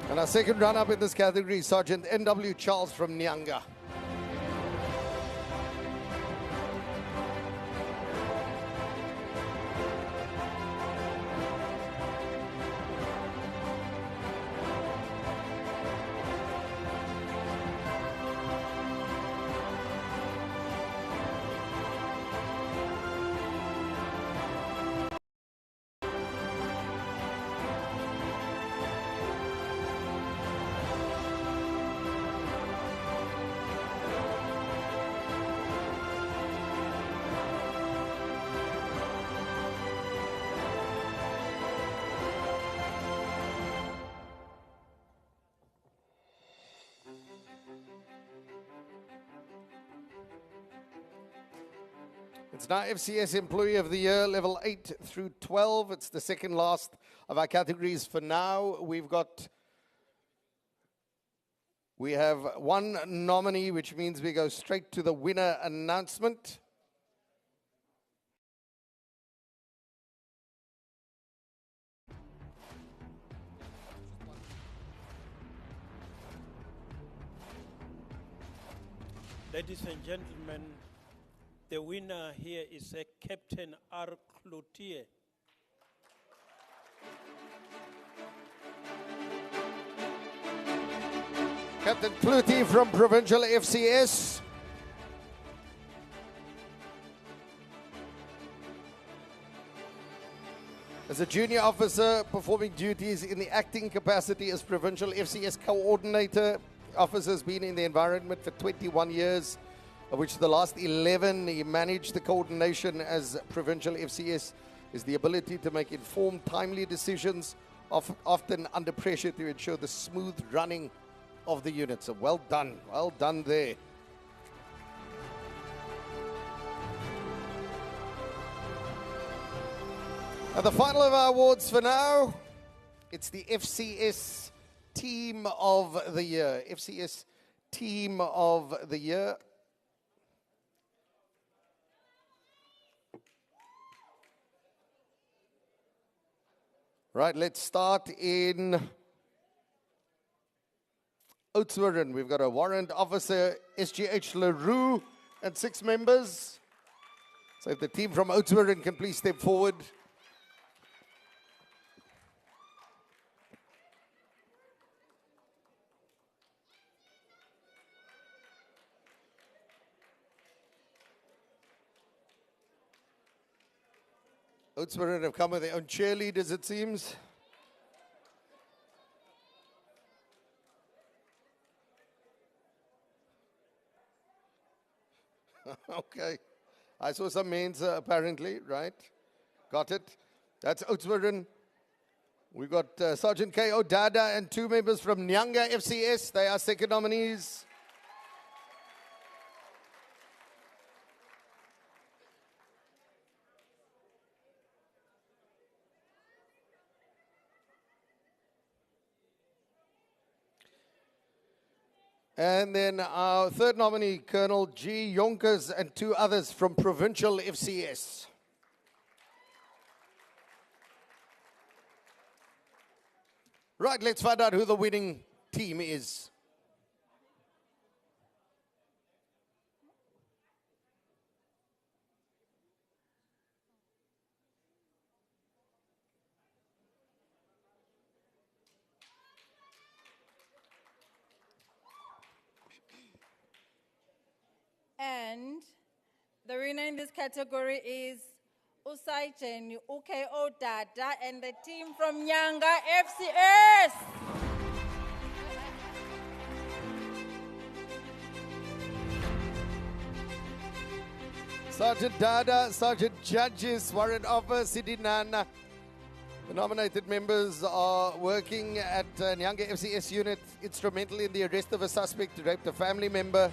And our second run-up in this category is Sergeant N.W. Charles from Nyanga. It's now FCS Employee of the Year, level 8 through 12. It's the second last of our categories for now. We have one nominee, which means we go straight to the winner announcement. Ladies and gentlemen, the winner here is a Captain R. Cloutier. Captain Cloutier from Provincial FCS. As a junior officer performing duties in the acting capacity as Provincial FCS Coordinator, officer has been in the environment for 21 years, of which the last 11 he managed the coordination as Provincial FCS. Is the ability to make informed, timely decisions, often under pressure, to ensure the smooth running of the unit. So well done there. And the final of our awards for now, it's the FCS Team of the Year. FCS Team of the Year. Right, let's start in Oudtshoorn. We've got a Warrant Officer, SGH LaRue, and 6 members. So if the team from Oudtshoorn can please step forward. Oudtshoorn have come with their own cheerleaders, it seems. Okay. I saw some mains apparently, right? Got it. That's Oudtshoorn. We got Sergeant K.O. Dada and 2 members from Nyanga FCS. They are second nominees. And then our third nominee, Colonel G. Yonkers, and 2 others from Provincial FCS. Right, let's find out who the winning team is. And the winner in this category is Usai Uko Dada and the team from Nyanga FCS. Sergeant Dada, Sergeant Judges, Warrant Officer Sidinana. The nominated members are working at Nyanga FCS unit instrumental in the arrest of a suspect who raped a family member.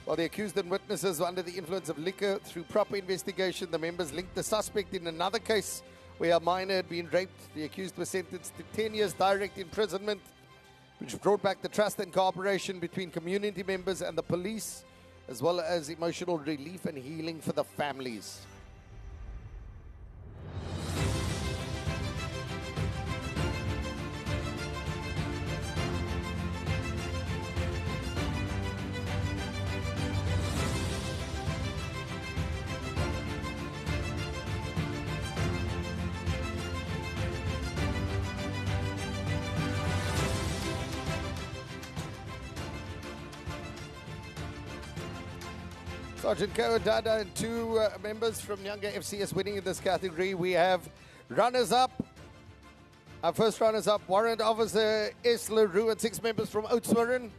While the accused and witnesses were under the influence of liquor, through proper investigation, the members linked the suspect in another case where a minor had been raped. The accused was sentenced to 10 years direct imprisonment, which brought back the trust and cooperation between community members and the police, as well as emotional relief and healing for the families. Sergeant Ko Dada and 2 members from Nyanga FCS winning in this category. We have runners-up. Our first runners-up, Warrant Officer S. LaRue and 6 members from Oudtshoorn.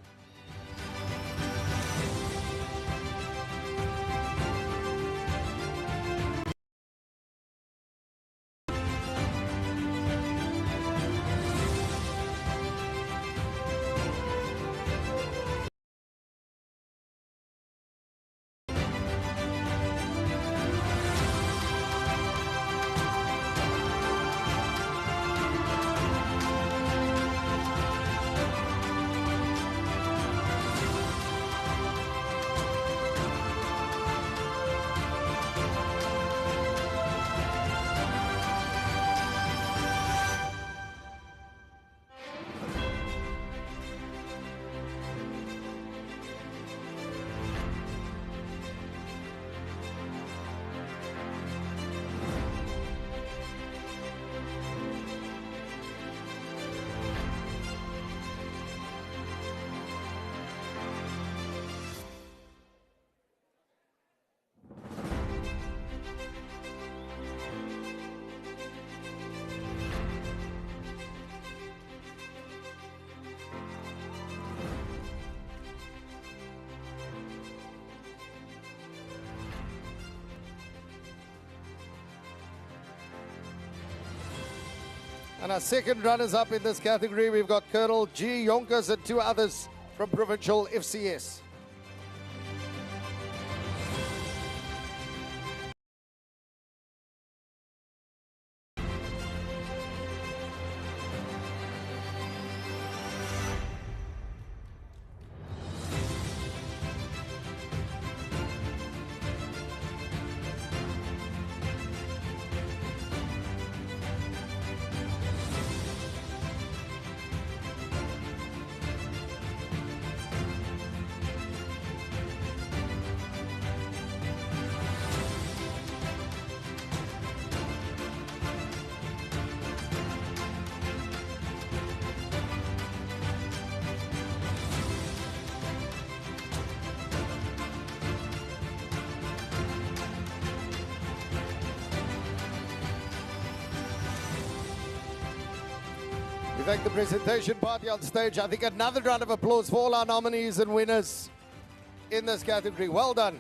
And our second runners-up in this category, we've got Colonel G. Yonkers and 2 others from Provincial FCS. thank the presentation party on stage. I think another round of applause for all our nominees and winners in this category. Well done.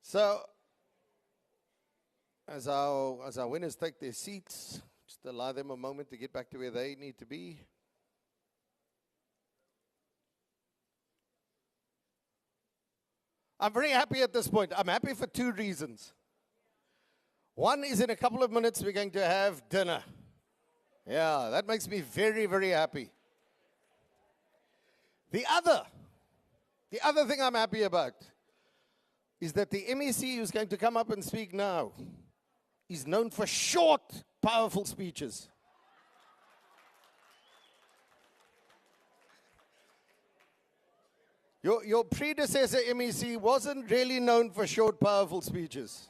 So, as our winners take their seats, just allow them a moment to get back to where they need to be. I'm very happy at this point. I'm happy for two reasons. One is in a couple of minutes we're going to have dinner. Yeah, that makes me very, very happy. The other thing I'm happy about is that the MEC who's going to come up and speak now is known for short, powerful speeches. Your predecessor MEC wasn't really known for short, powerful speeches.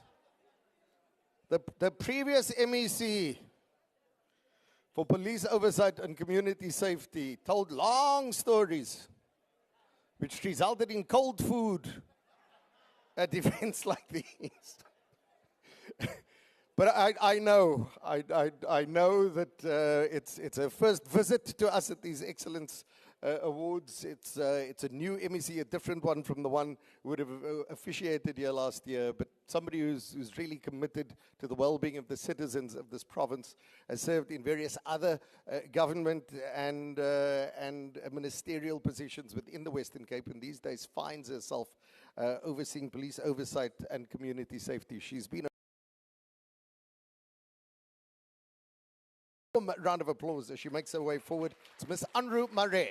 The previous MEC for police oversight and community safety told long stories, which resulted in cold food at events like these. But I know that it's a first visit to us at these Excellence Awards. It's a new MEC, a different one from the one who would have officiated here last year, but somebody who's really committed to the well-being of the citizens of this province, has served in various other government and ministerial positions within the Western Cape, and these days finds herself overseeing police oversight and community safety. She's been a round of applause as she makes her way forward. It's Miss Anru Mare.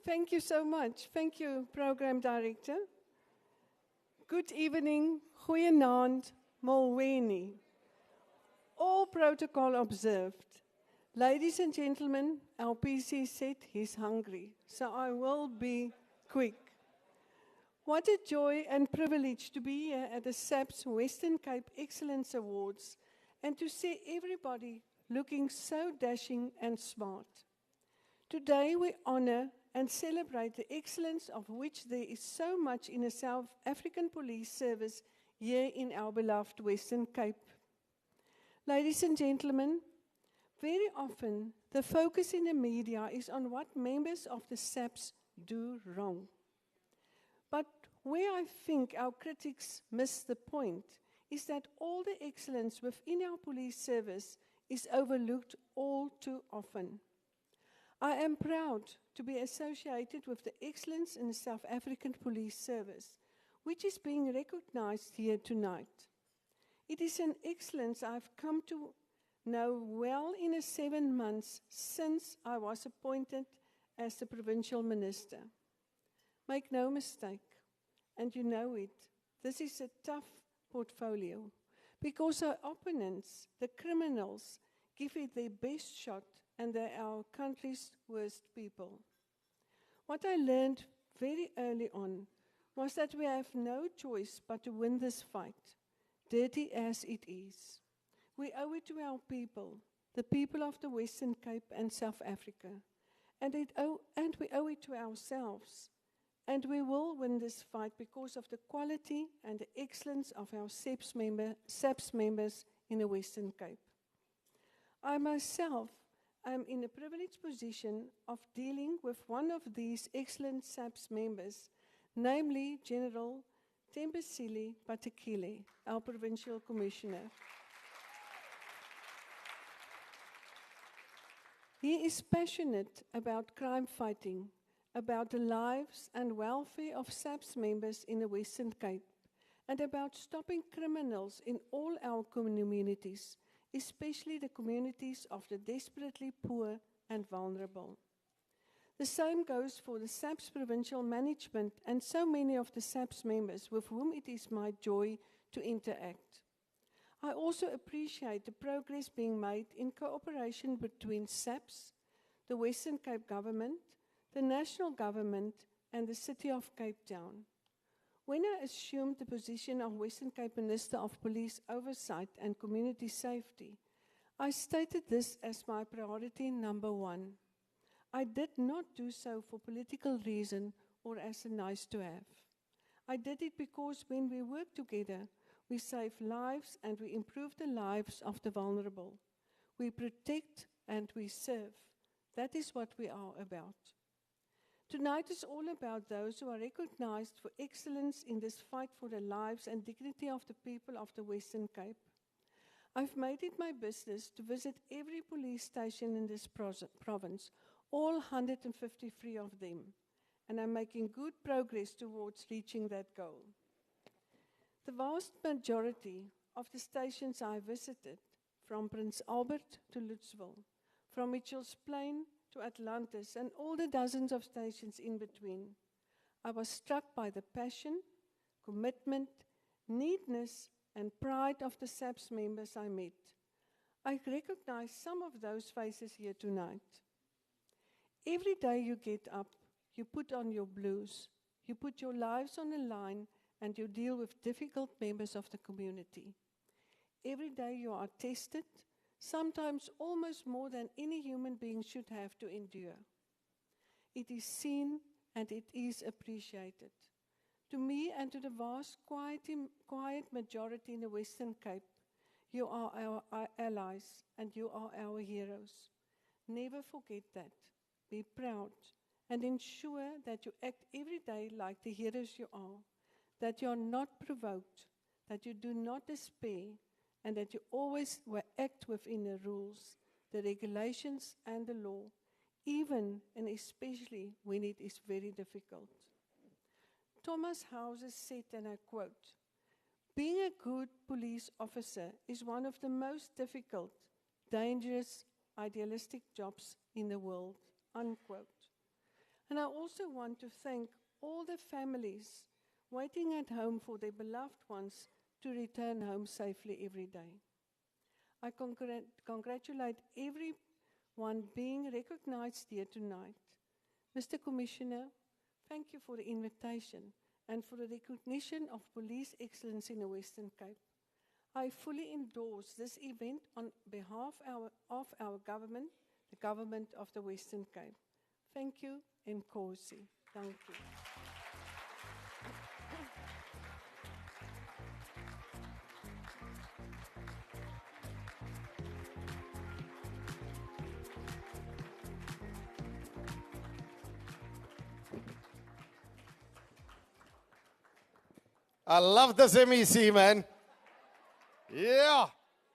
Thank you so much. Thank you, Program Director. Good evening, goeienaand, molweni. All protocol observed. Ladies and gentlemen, our PC said he's hungry, so I will be quick. What a joy and privilege to be here at the SAPS Western Cape Excellence Awards and to see everybody looking so dashing and smart. Today we honor and celebrate the excellence of which there is so much in the South African Police Service here in our beloved Western Cape. Ladies and gentlemen, very often the focus in the media is on what members of the SAPS do wrong. But where I think our critics miss the point is that all the excellence within our police service is overlooked all too often. I am proud to be associated with the excellence in the South African Police Service, which is being recognized here tonight. It is an excellence I've come to know well in the 7 months since I was appointed as the Provincial Minister. Make no mistake, and you know it, this is a tough portfolio because our opponents, the criminals, give it their best shot and they are our country's worst people. What I learned very early on was that we have no choice but to win this fight, dirty as it is. We owe it to our people, the people of the Western Cape and South Africa, and we owe it to ourselves. And we will win this fight because of the quality and the excellence of our SAPS members in the Western Cape. I myself am in a privileged position of dealing with one of these excellent SAPS members, namely General Thembisile Patekile, our Provincial Commissioner. He is passionate about crime fighting, about the lives and welfare of SAPS members in the Western Cape, and about stopping criminals in all our communities, especially the communities of the desperately poor and vulnerable. The same goes for the SAPS provincial management and so many of the SAPS members with whom it is my joy to interact. I also appreciate the progress being made in cooperation between SAPS, the Western Cape Government, the National Government, and the City of Cape Town. When I assumed the position of Western Cape Minister of Police Oversight and Community Safety, I stated this as my priority number one. I did not do so for political reason or as a nice to have. I did it because when we work together, we save lives and we improve the lives of the vulnerable. We protect and we serve. That is what we are about. Tonight is all about those who are recognized for excellence in this fight for the lives and dignity of the people of the Western Cape. I've made it my business to visit every police station in this province, all 153 of them, and I'm making good progress towards reaching that goal. The vast majority of the stations I visited, from Prince Albert to Lutzville, from Mitchell's Plain to Atlantis, and all the dozens of stations in between, I was struck by the passion, commitment, neatness, and pride of the SAPS members I met. I recognize some of those faces here tonight. Every day you get up, you put on your blues, you put your lives on the line, and you deal with difficult members of the community. Every day you are tested, sometimes almost more than any human being should have to endure. It is seen and it is appreciated. To me and to the vast quiet majority in the Western Cape, you are our allies and you are our heroes. Never forget that. Be proud and ensure that you act every day like the heroes you are, that you are not provoked, that you do not despair, and that you always act within the rules, the regulations, and the law, even and especially when it is very difficult. Thomas Hauser said, and I quote, "Being a good police officer is one of the most difficult, dangerous, idealistic jobs in the world," unquote. And I also want to thank all the families waiting at home for their beloved ones to return home safely every day. I congratulate everyone being recognized here tonight. Mr. Commissioner, thank you for the invitation and for the recognition of police excellence in the Western Cape. I fully endorse this event on behalf of our government, the government of the Western Cape. Thank you, Nkosi. Thank you. I love this MEC, man. Yeah.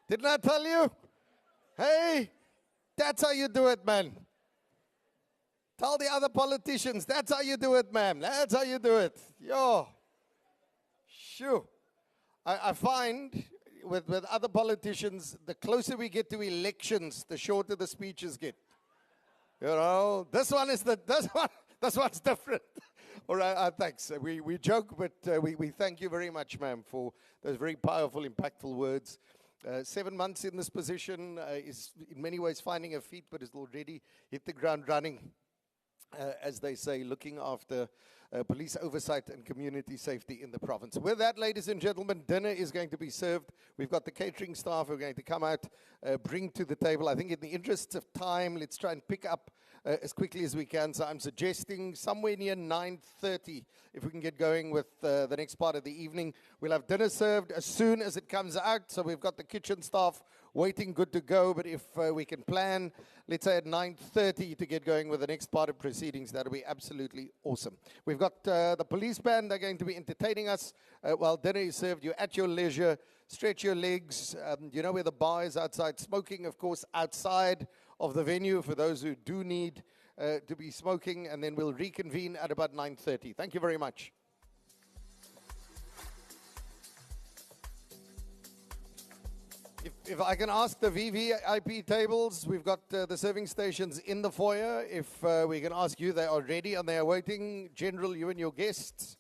Didn't I tell you? Hey, that's how you do it, man. Tell the other politicians, that's how you do it, man. That's how you do it. Yo. Shoo. I find with other politicians, the closer we get to elections, the shorter the speeches get. You know, this one's different. All right, thanks. We joke, but we thank you very much, ma'am, for those very powerful, impactful words. 7 months in this position is in many ways finding her feet, but has already hit the ground running, as they say, looking after police oversight and community safety in the province. With that, ladies and gentlemen, dinner is going to be served. We've got the catering staff who are going to come out, bring to the table. I think in the interests of time, let's try and pick up as quickly as we can. So I'm suggesting somewhere near 9:30, if we can get going with the next part of the evening. We'll have dinner served as soon as it comes out. So we've got the kitchen staff waiting, good to go. But if we can plan, let's say at 9:30 to get going with the next part of proceedings, that'll be absolutely awesome. We've got the police band. They're going to be entertaining us while dinner is served. You're at your leisure. Stretch your legs. You know where the bar is outside. Smoking, of course, outside of the venue for those who do need to be smoking. And then we'll reconvene at about 9:30. Thank you very much. If I can ask the VVIP tables, we've got the serving stations in the foyer. If we can ask you, they are ready and they are waiting. General, you and your guests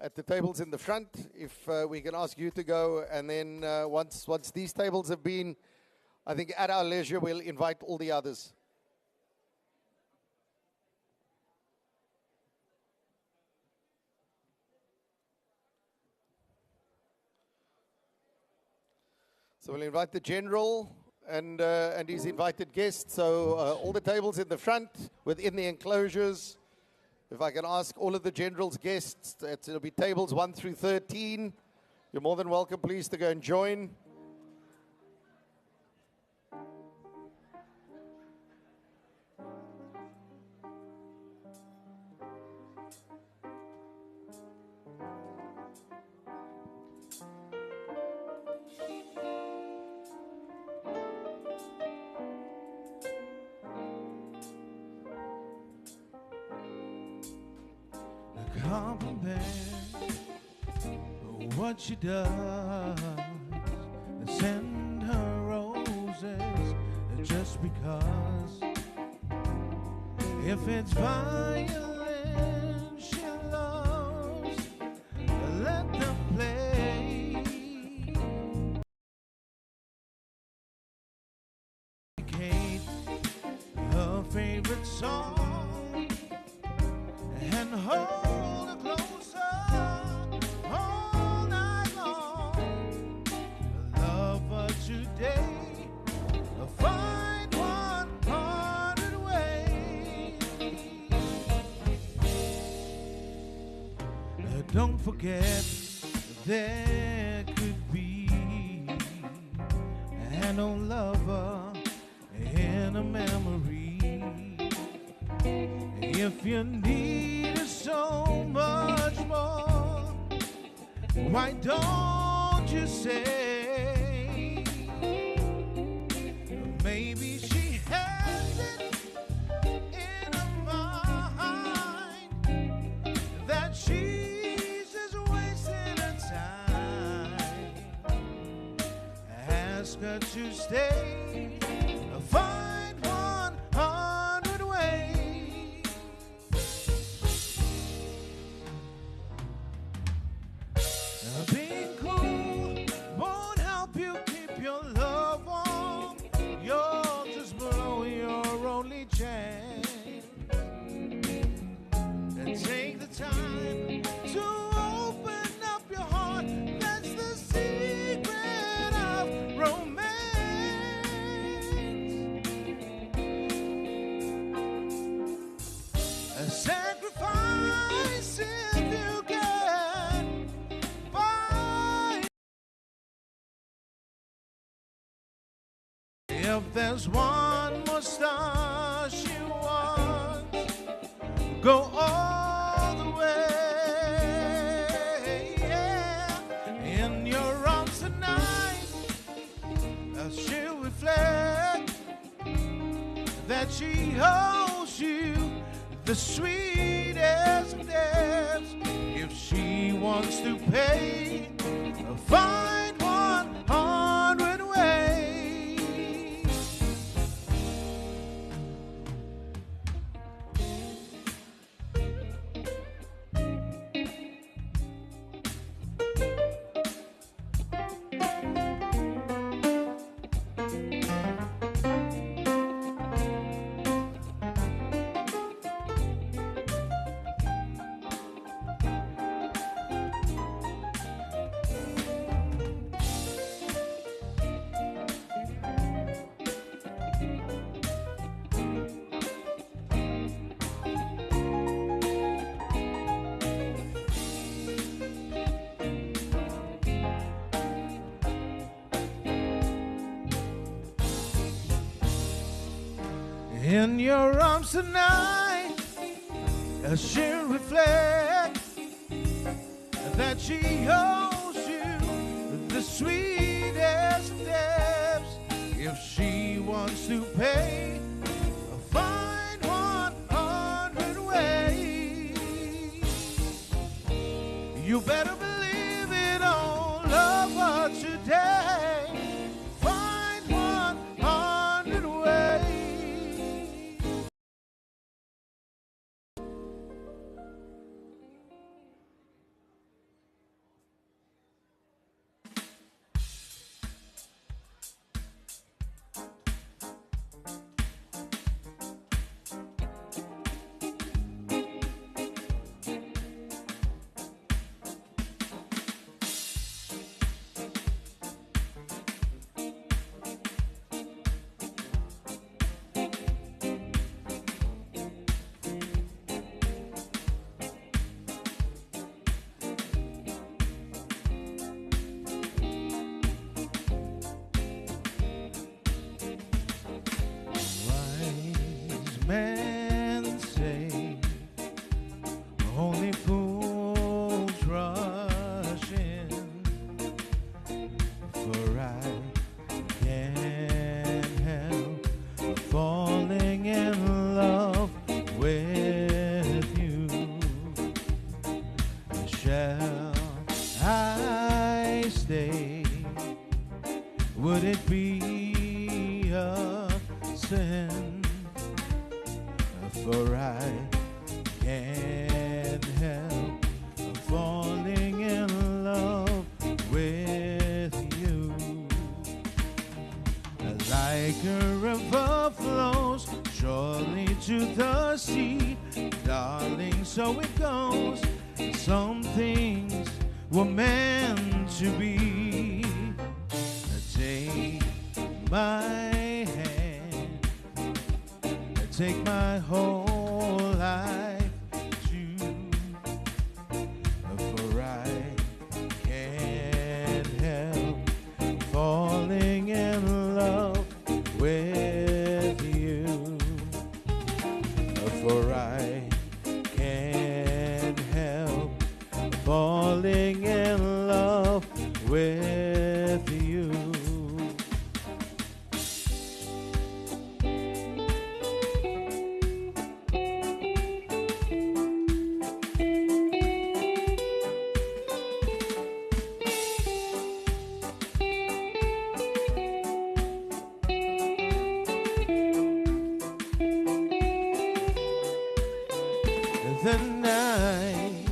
at the tables in the front. If we can ask you to go, and then once these tables have been, I think at our leisure, we'll invite all the others. So we'll invite the General and his invited guests. So all the tables in the front, within the enclosures. If I can ask all of the General's guests, it'll be tables 1 through 13. You're more than welcome, please, to go and join. Compliment what she does, send her roses just because. If it's violin she loves, let them play. Kate, her favorite song, and hold her closer all night long. Love her today, find 100 ways. Don't forget there could be an old lover in a memory. If you need so much more, why don't you say? Maybe she has it in her mind that she's just wasting her time. Ask her to stay, find 100 ways. Being cool won't help you keep your love warm. You'll just blow your only chance. And take the time to open up your heart. That's the secret of romance. A sacrifice if you can. If there's one more star she wants, go all the way. Yeah. In your arms tonight, she'll reflect that she owes you the sweetest of debts. If she wants to pay, find 100 ways. In your arms tonight, she'll reflect that she owes you the sweetest of debts. If she wants to pay, find 100 ways. You better believe it, oh, love her today. Find sin, for I can't help falling in love with you. Like a river flows surely to the sea, darling, so it goes. Some things were meant to be. Take my hand, take my whole life too, for I can't help falling in love with you, for I can't help falling in love with you. The night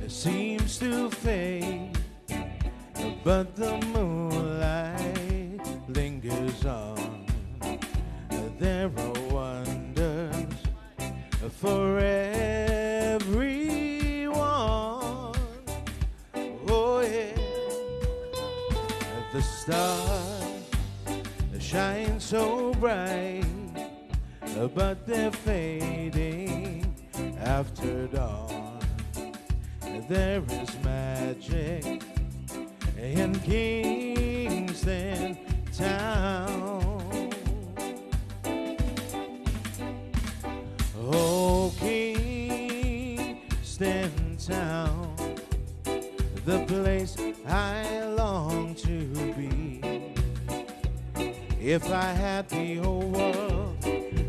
seems to fade, but the moonlight lingers on. There are wonders for everyone. Oh yeah, the stars shine so bright, but they're fading after dawn. There is magic in Kingston town. Oh, Kingston town, the place I long to be. If I had the whole world,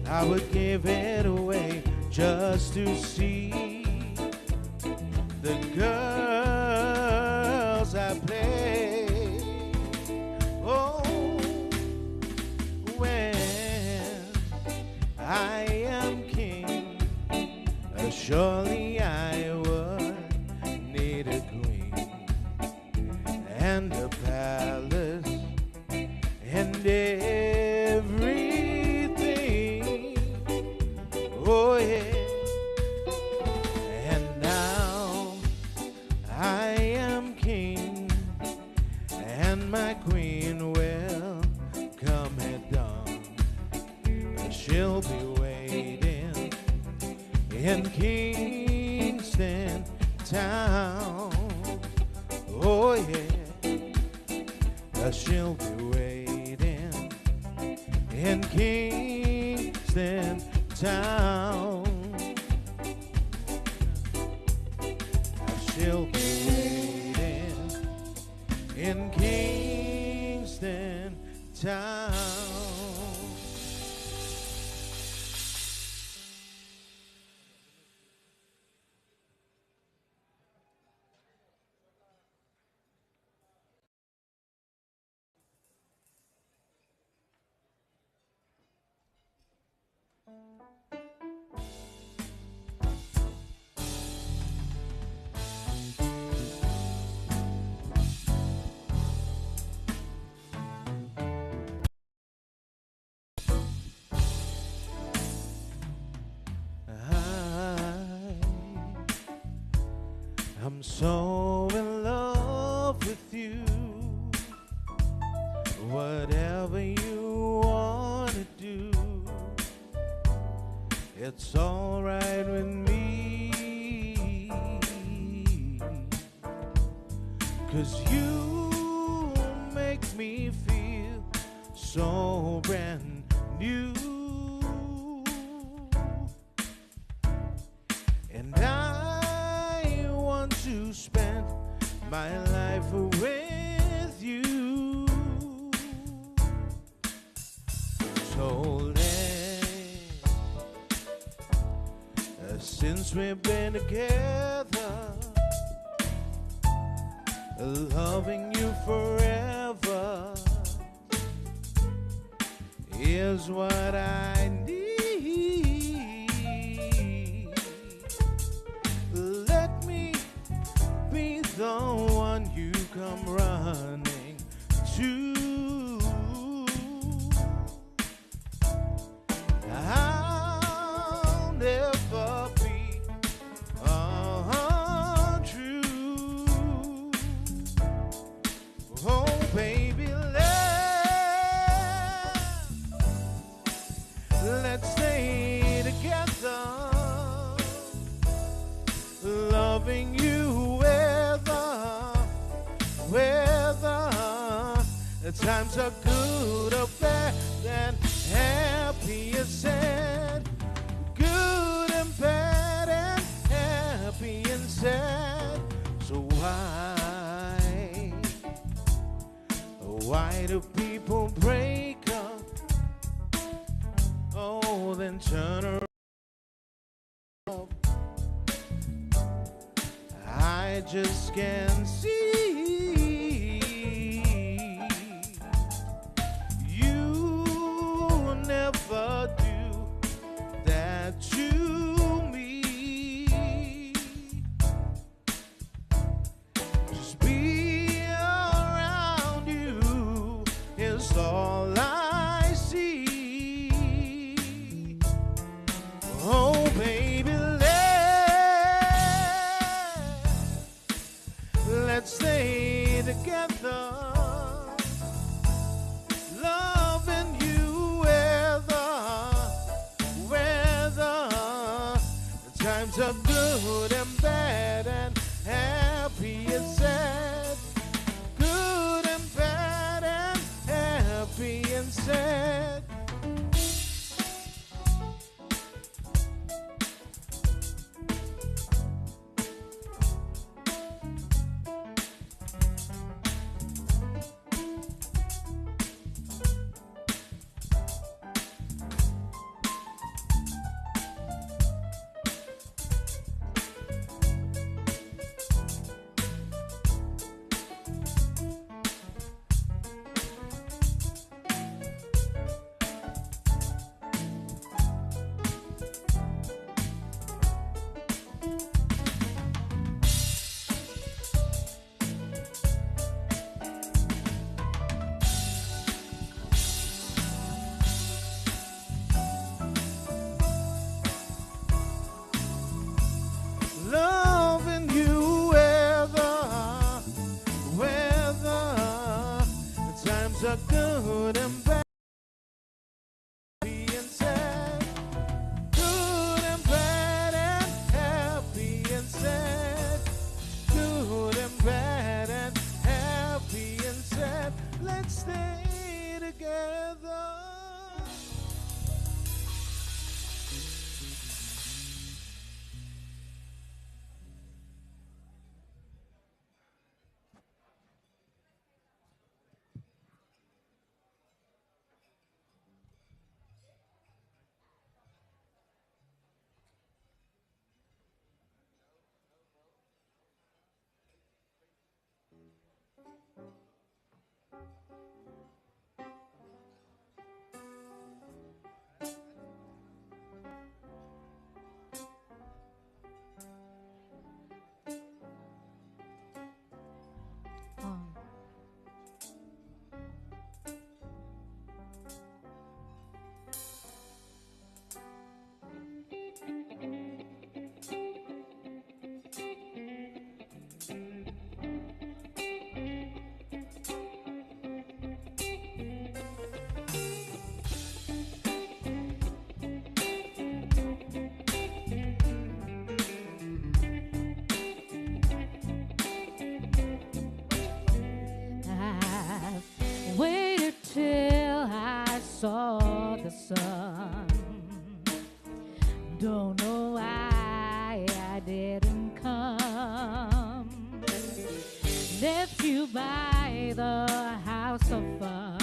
I would give it away just to see the girls I play. Oh, when I am king, surely I would need a queen and a palace and everything. Oh yeah. My queen will come at dawn. She'll be waiting in Kingston town. Oh yeah, she'll be waiting in Kingston town. She'll be waiting in Kingston town. I'm so in love with you. Whatever you want to do, it's all right with me. 'Cause you make me feel so brand new. And I want to spend my life with you. So since we've been together, loving you forever, is what I need. Let me be the one you come running to. I'll never be untrue. Oh, baby, let's stay together, loving you whether the times are good or bad and happy and sad, good and bad and happy and sad. So why do people break up? Oh, then turn around. I just can't see you never do that to me. Just be around you is all I see. Oh, baby, let's stay together, loving you whether the times are good and bad and happy and sad, good and bad and happy and sad. Loving you whether the times are good and bad, happy and sad, good and bad and happy and sad, good and bad and happy and sad. Let's stay together. Waited till I saw the sun. Don't know why I didn't come. Left you by the house of fun.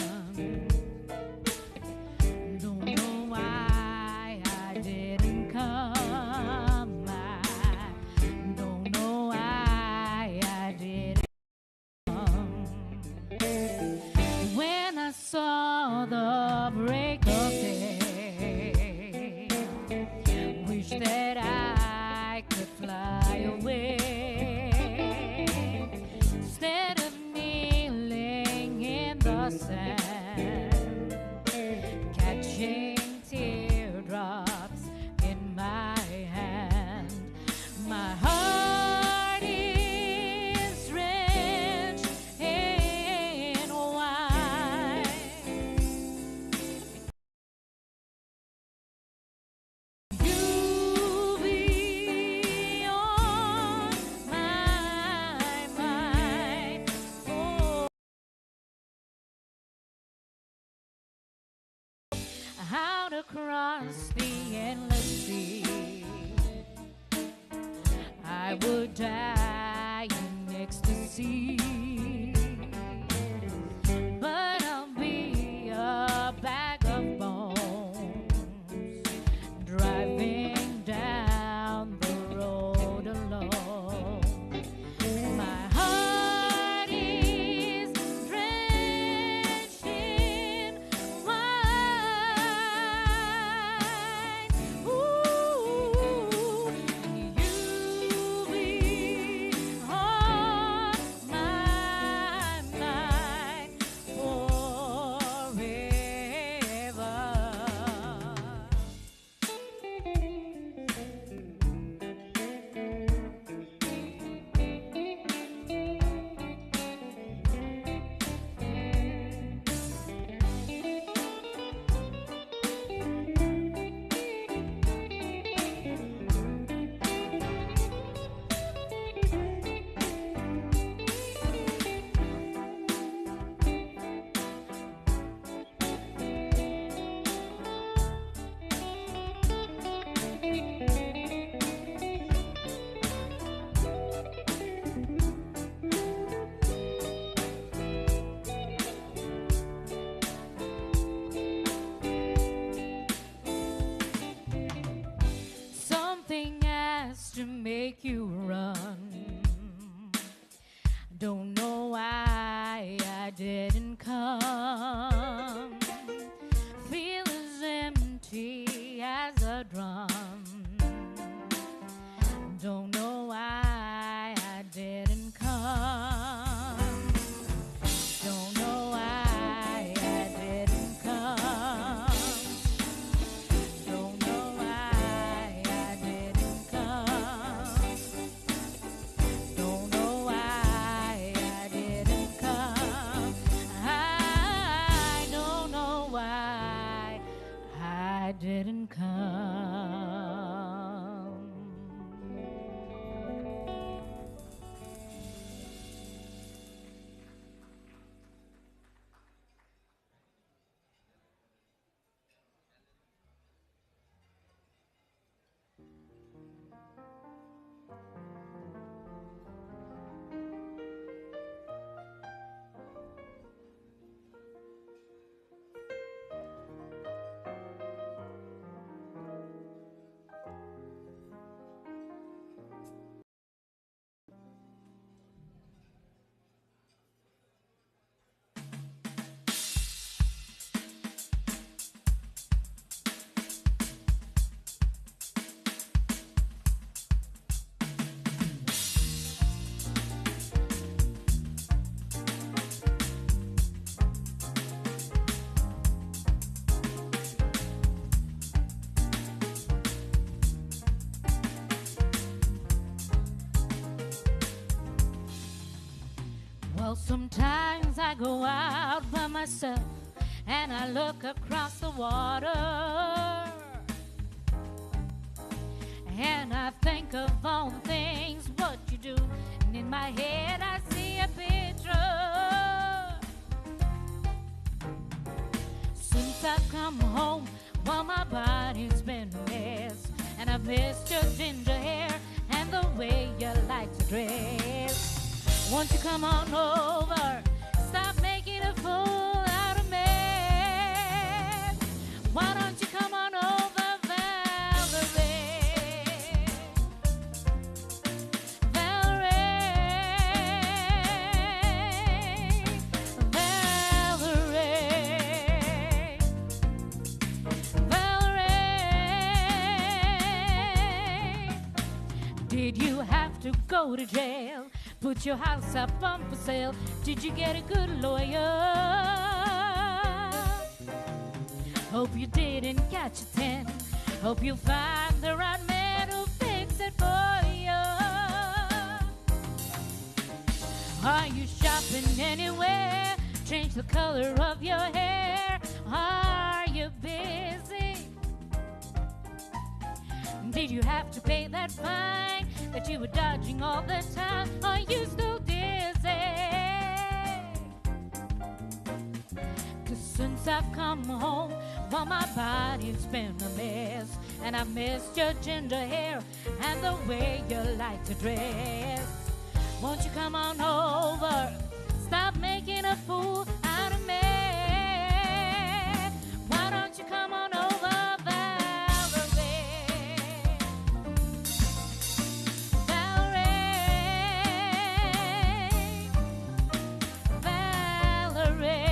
Don't know why I didn't come. I don't know why I didn't come. When I saw the break out across the endless sea. I would die in ecstasy, but I'll be a bag of bones driving down the road alone. My heart is drenched in wine. Ooh, you be on my mind forever. Something has to make you run. Don't know why I didn't come. Feel as empty as a drum. Don't know why I didn't come. Don't know why I didn't come. Don't know why I didn't come. Don't know why I didn't come. I don't know why I didn't come. Well, sometimes I go out by myself and I look across the water and I think of all the things what you do, and in my head I see a picture. Since I've come home, well, my body's been a mess, and I've missed your ginger hair and the way you like to dress. Won't you come on over? Stop making a fool out of me. Why don't you come on over, Valerie? Valerie, Valerie, Valerie. Did you have to go to jail? Put your house up on for sale. Did you get a good lawyer? Hope you didn't catch a 10. Hope you find the right man who fix it for you. Are you shopping anywhere? Change the color of your hair. Are you busy? Did you have to pay that fine that you were dodging all the time? Are you still dizzy? 'Cause since I've come home, Well, my body's been a mess, and I missed your ginger hair and the way you like to dress. Won't you come on over? Stop making a fool out of me. Why don't you come on over, Valerie? Valerie, Valerie,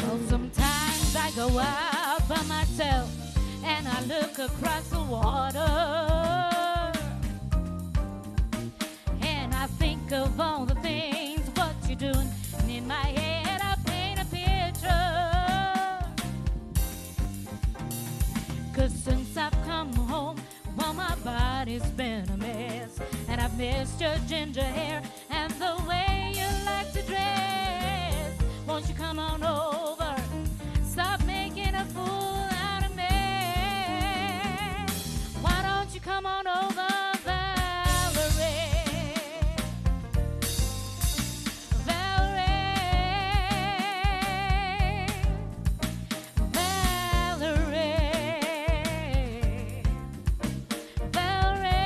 well, sometimes I go out by myself and I look across the water and I think of all the things what you're doing, and in my head I paint a picture. 'Cause since I've come home, well, my body's been a mess, and I've missed your ginger hair and the way you like to dress. Won't you come on over? Stop making a fool out of me. Why don't you come on over, Valerie? Valerie, Valerie, Valerie,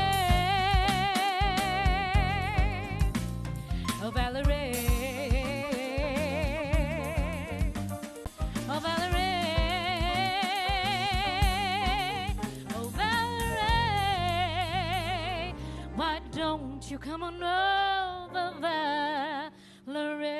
oh Valerie. Oh Valerie, oh Valerie, why don't you come on over, Valerie?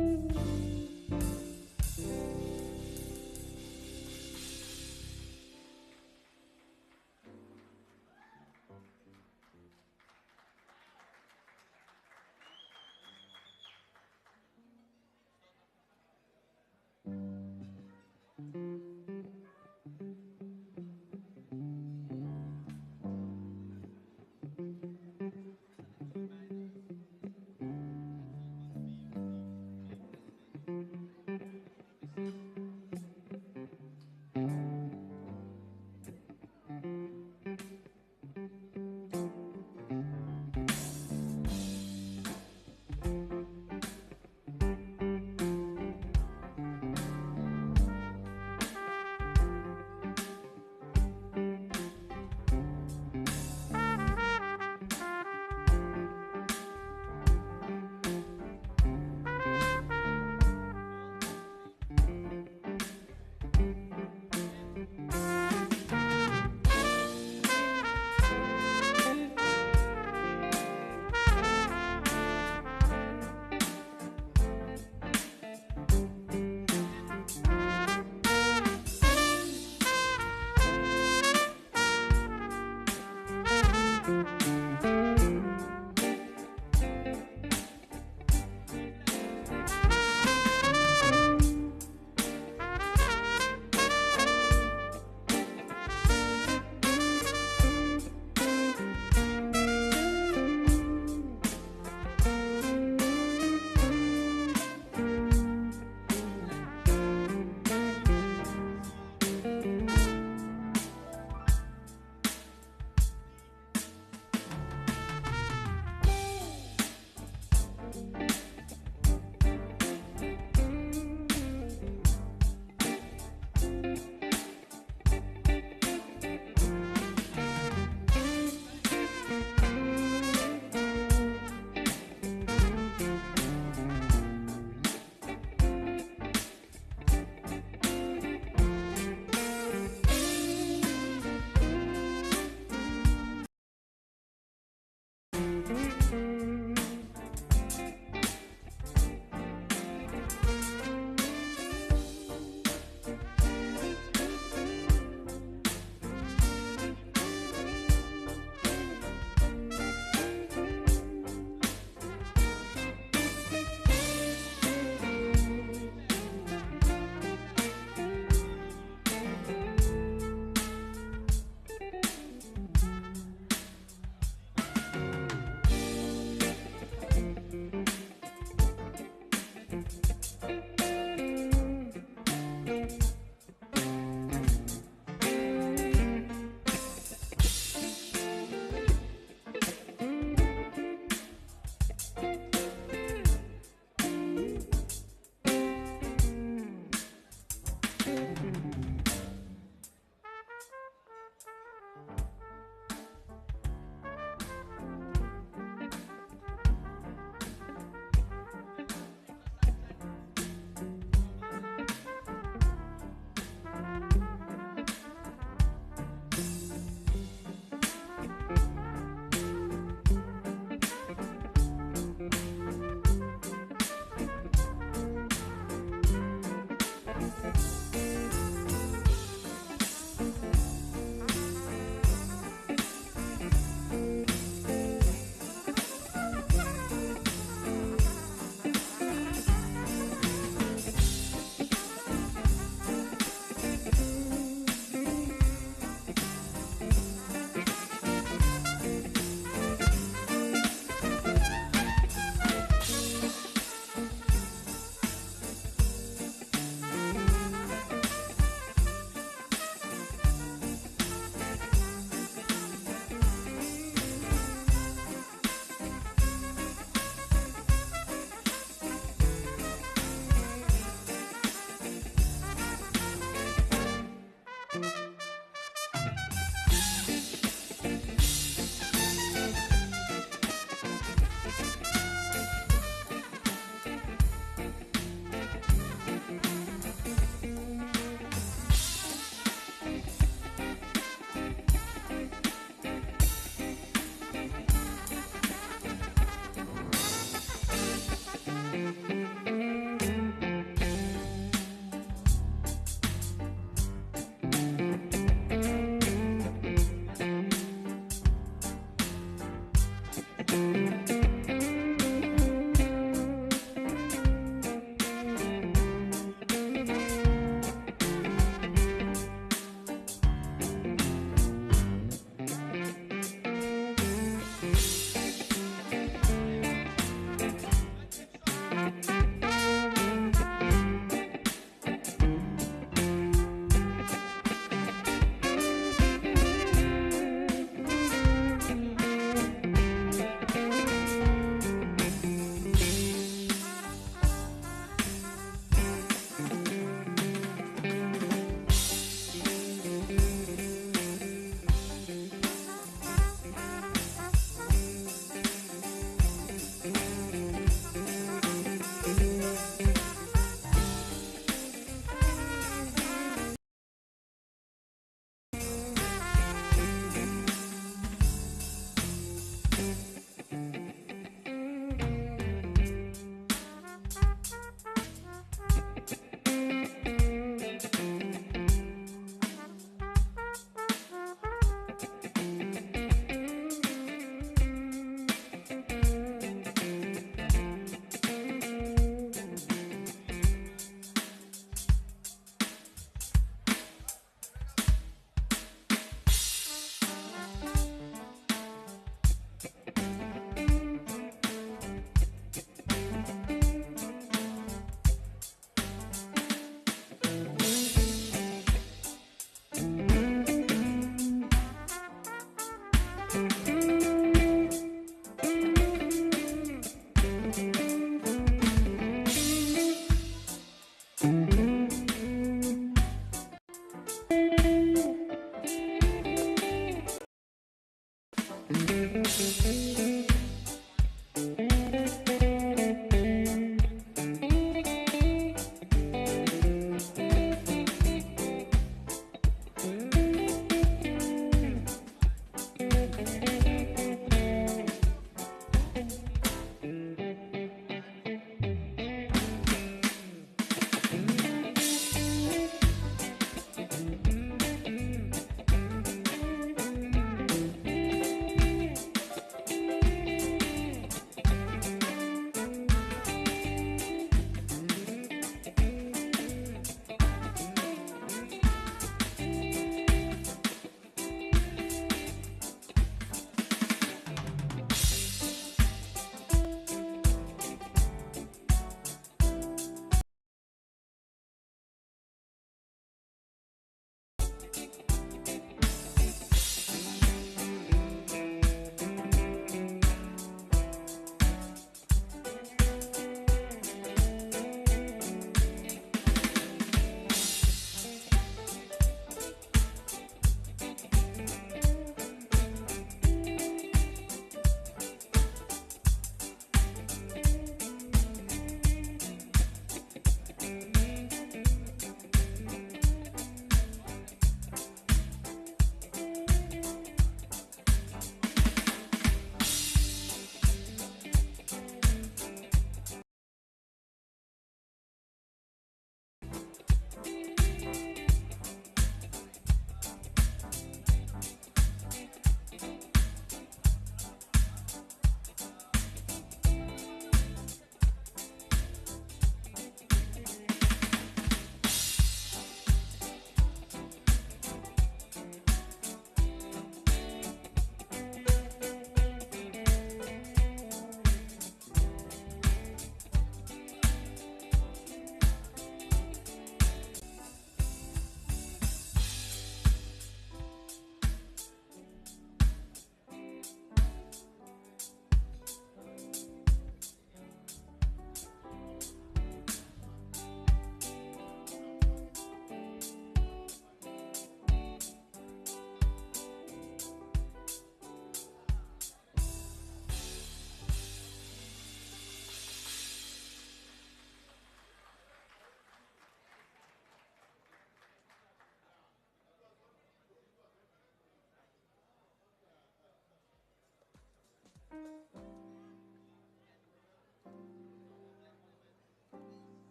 you.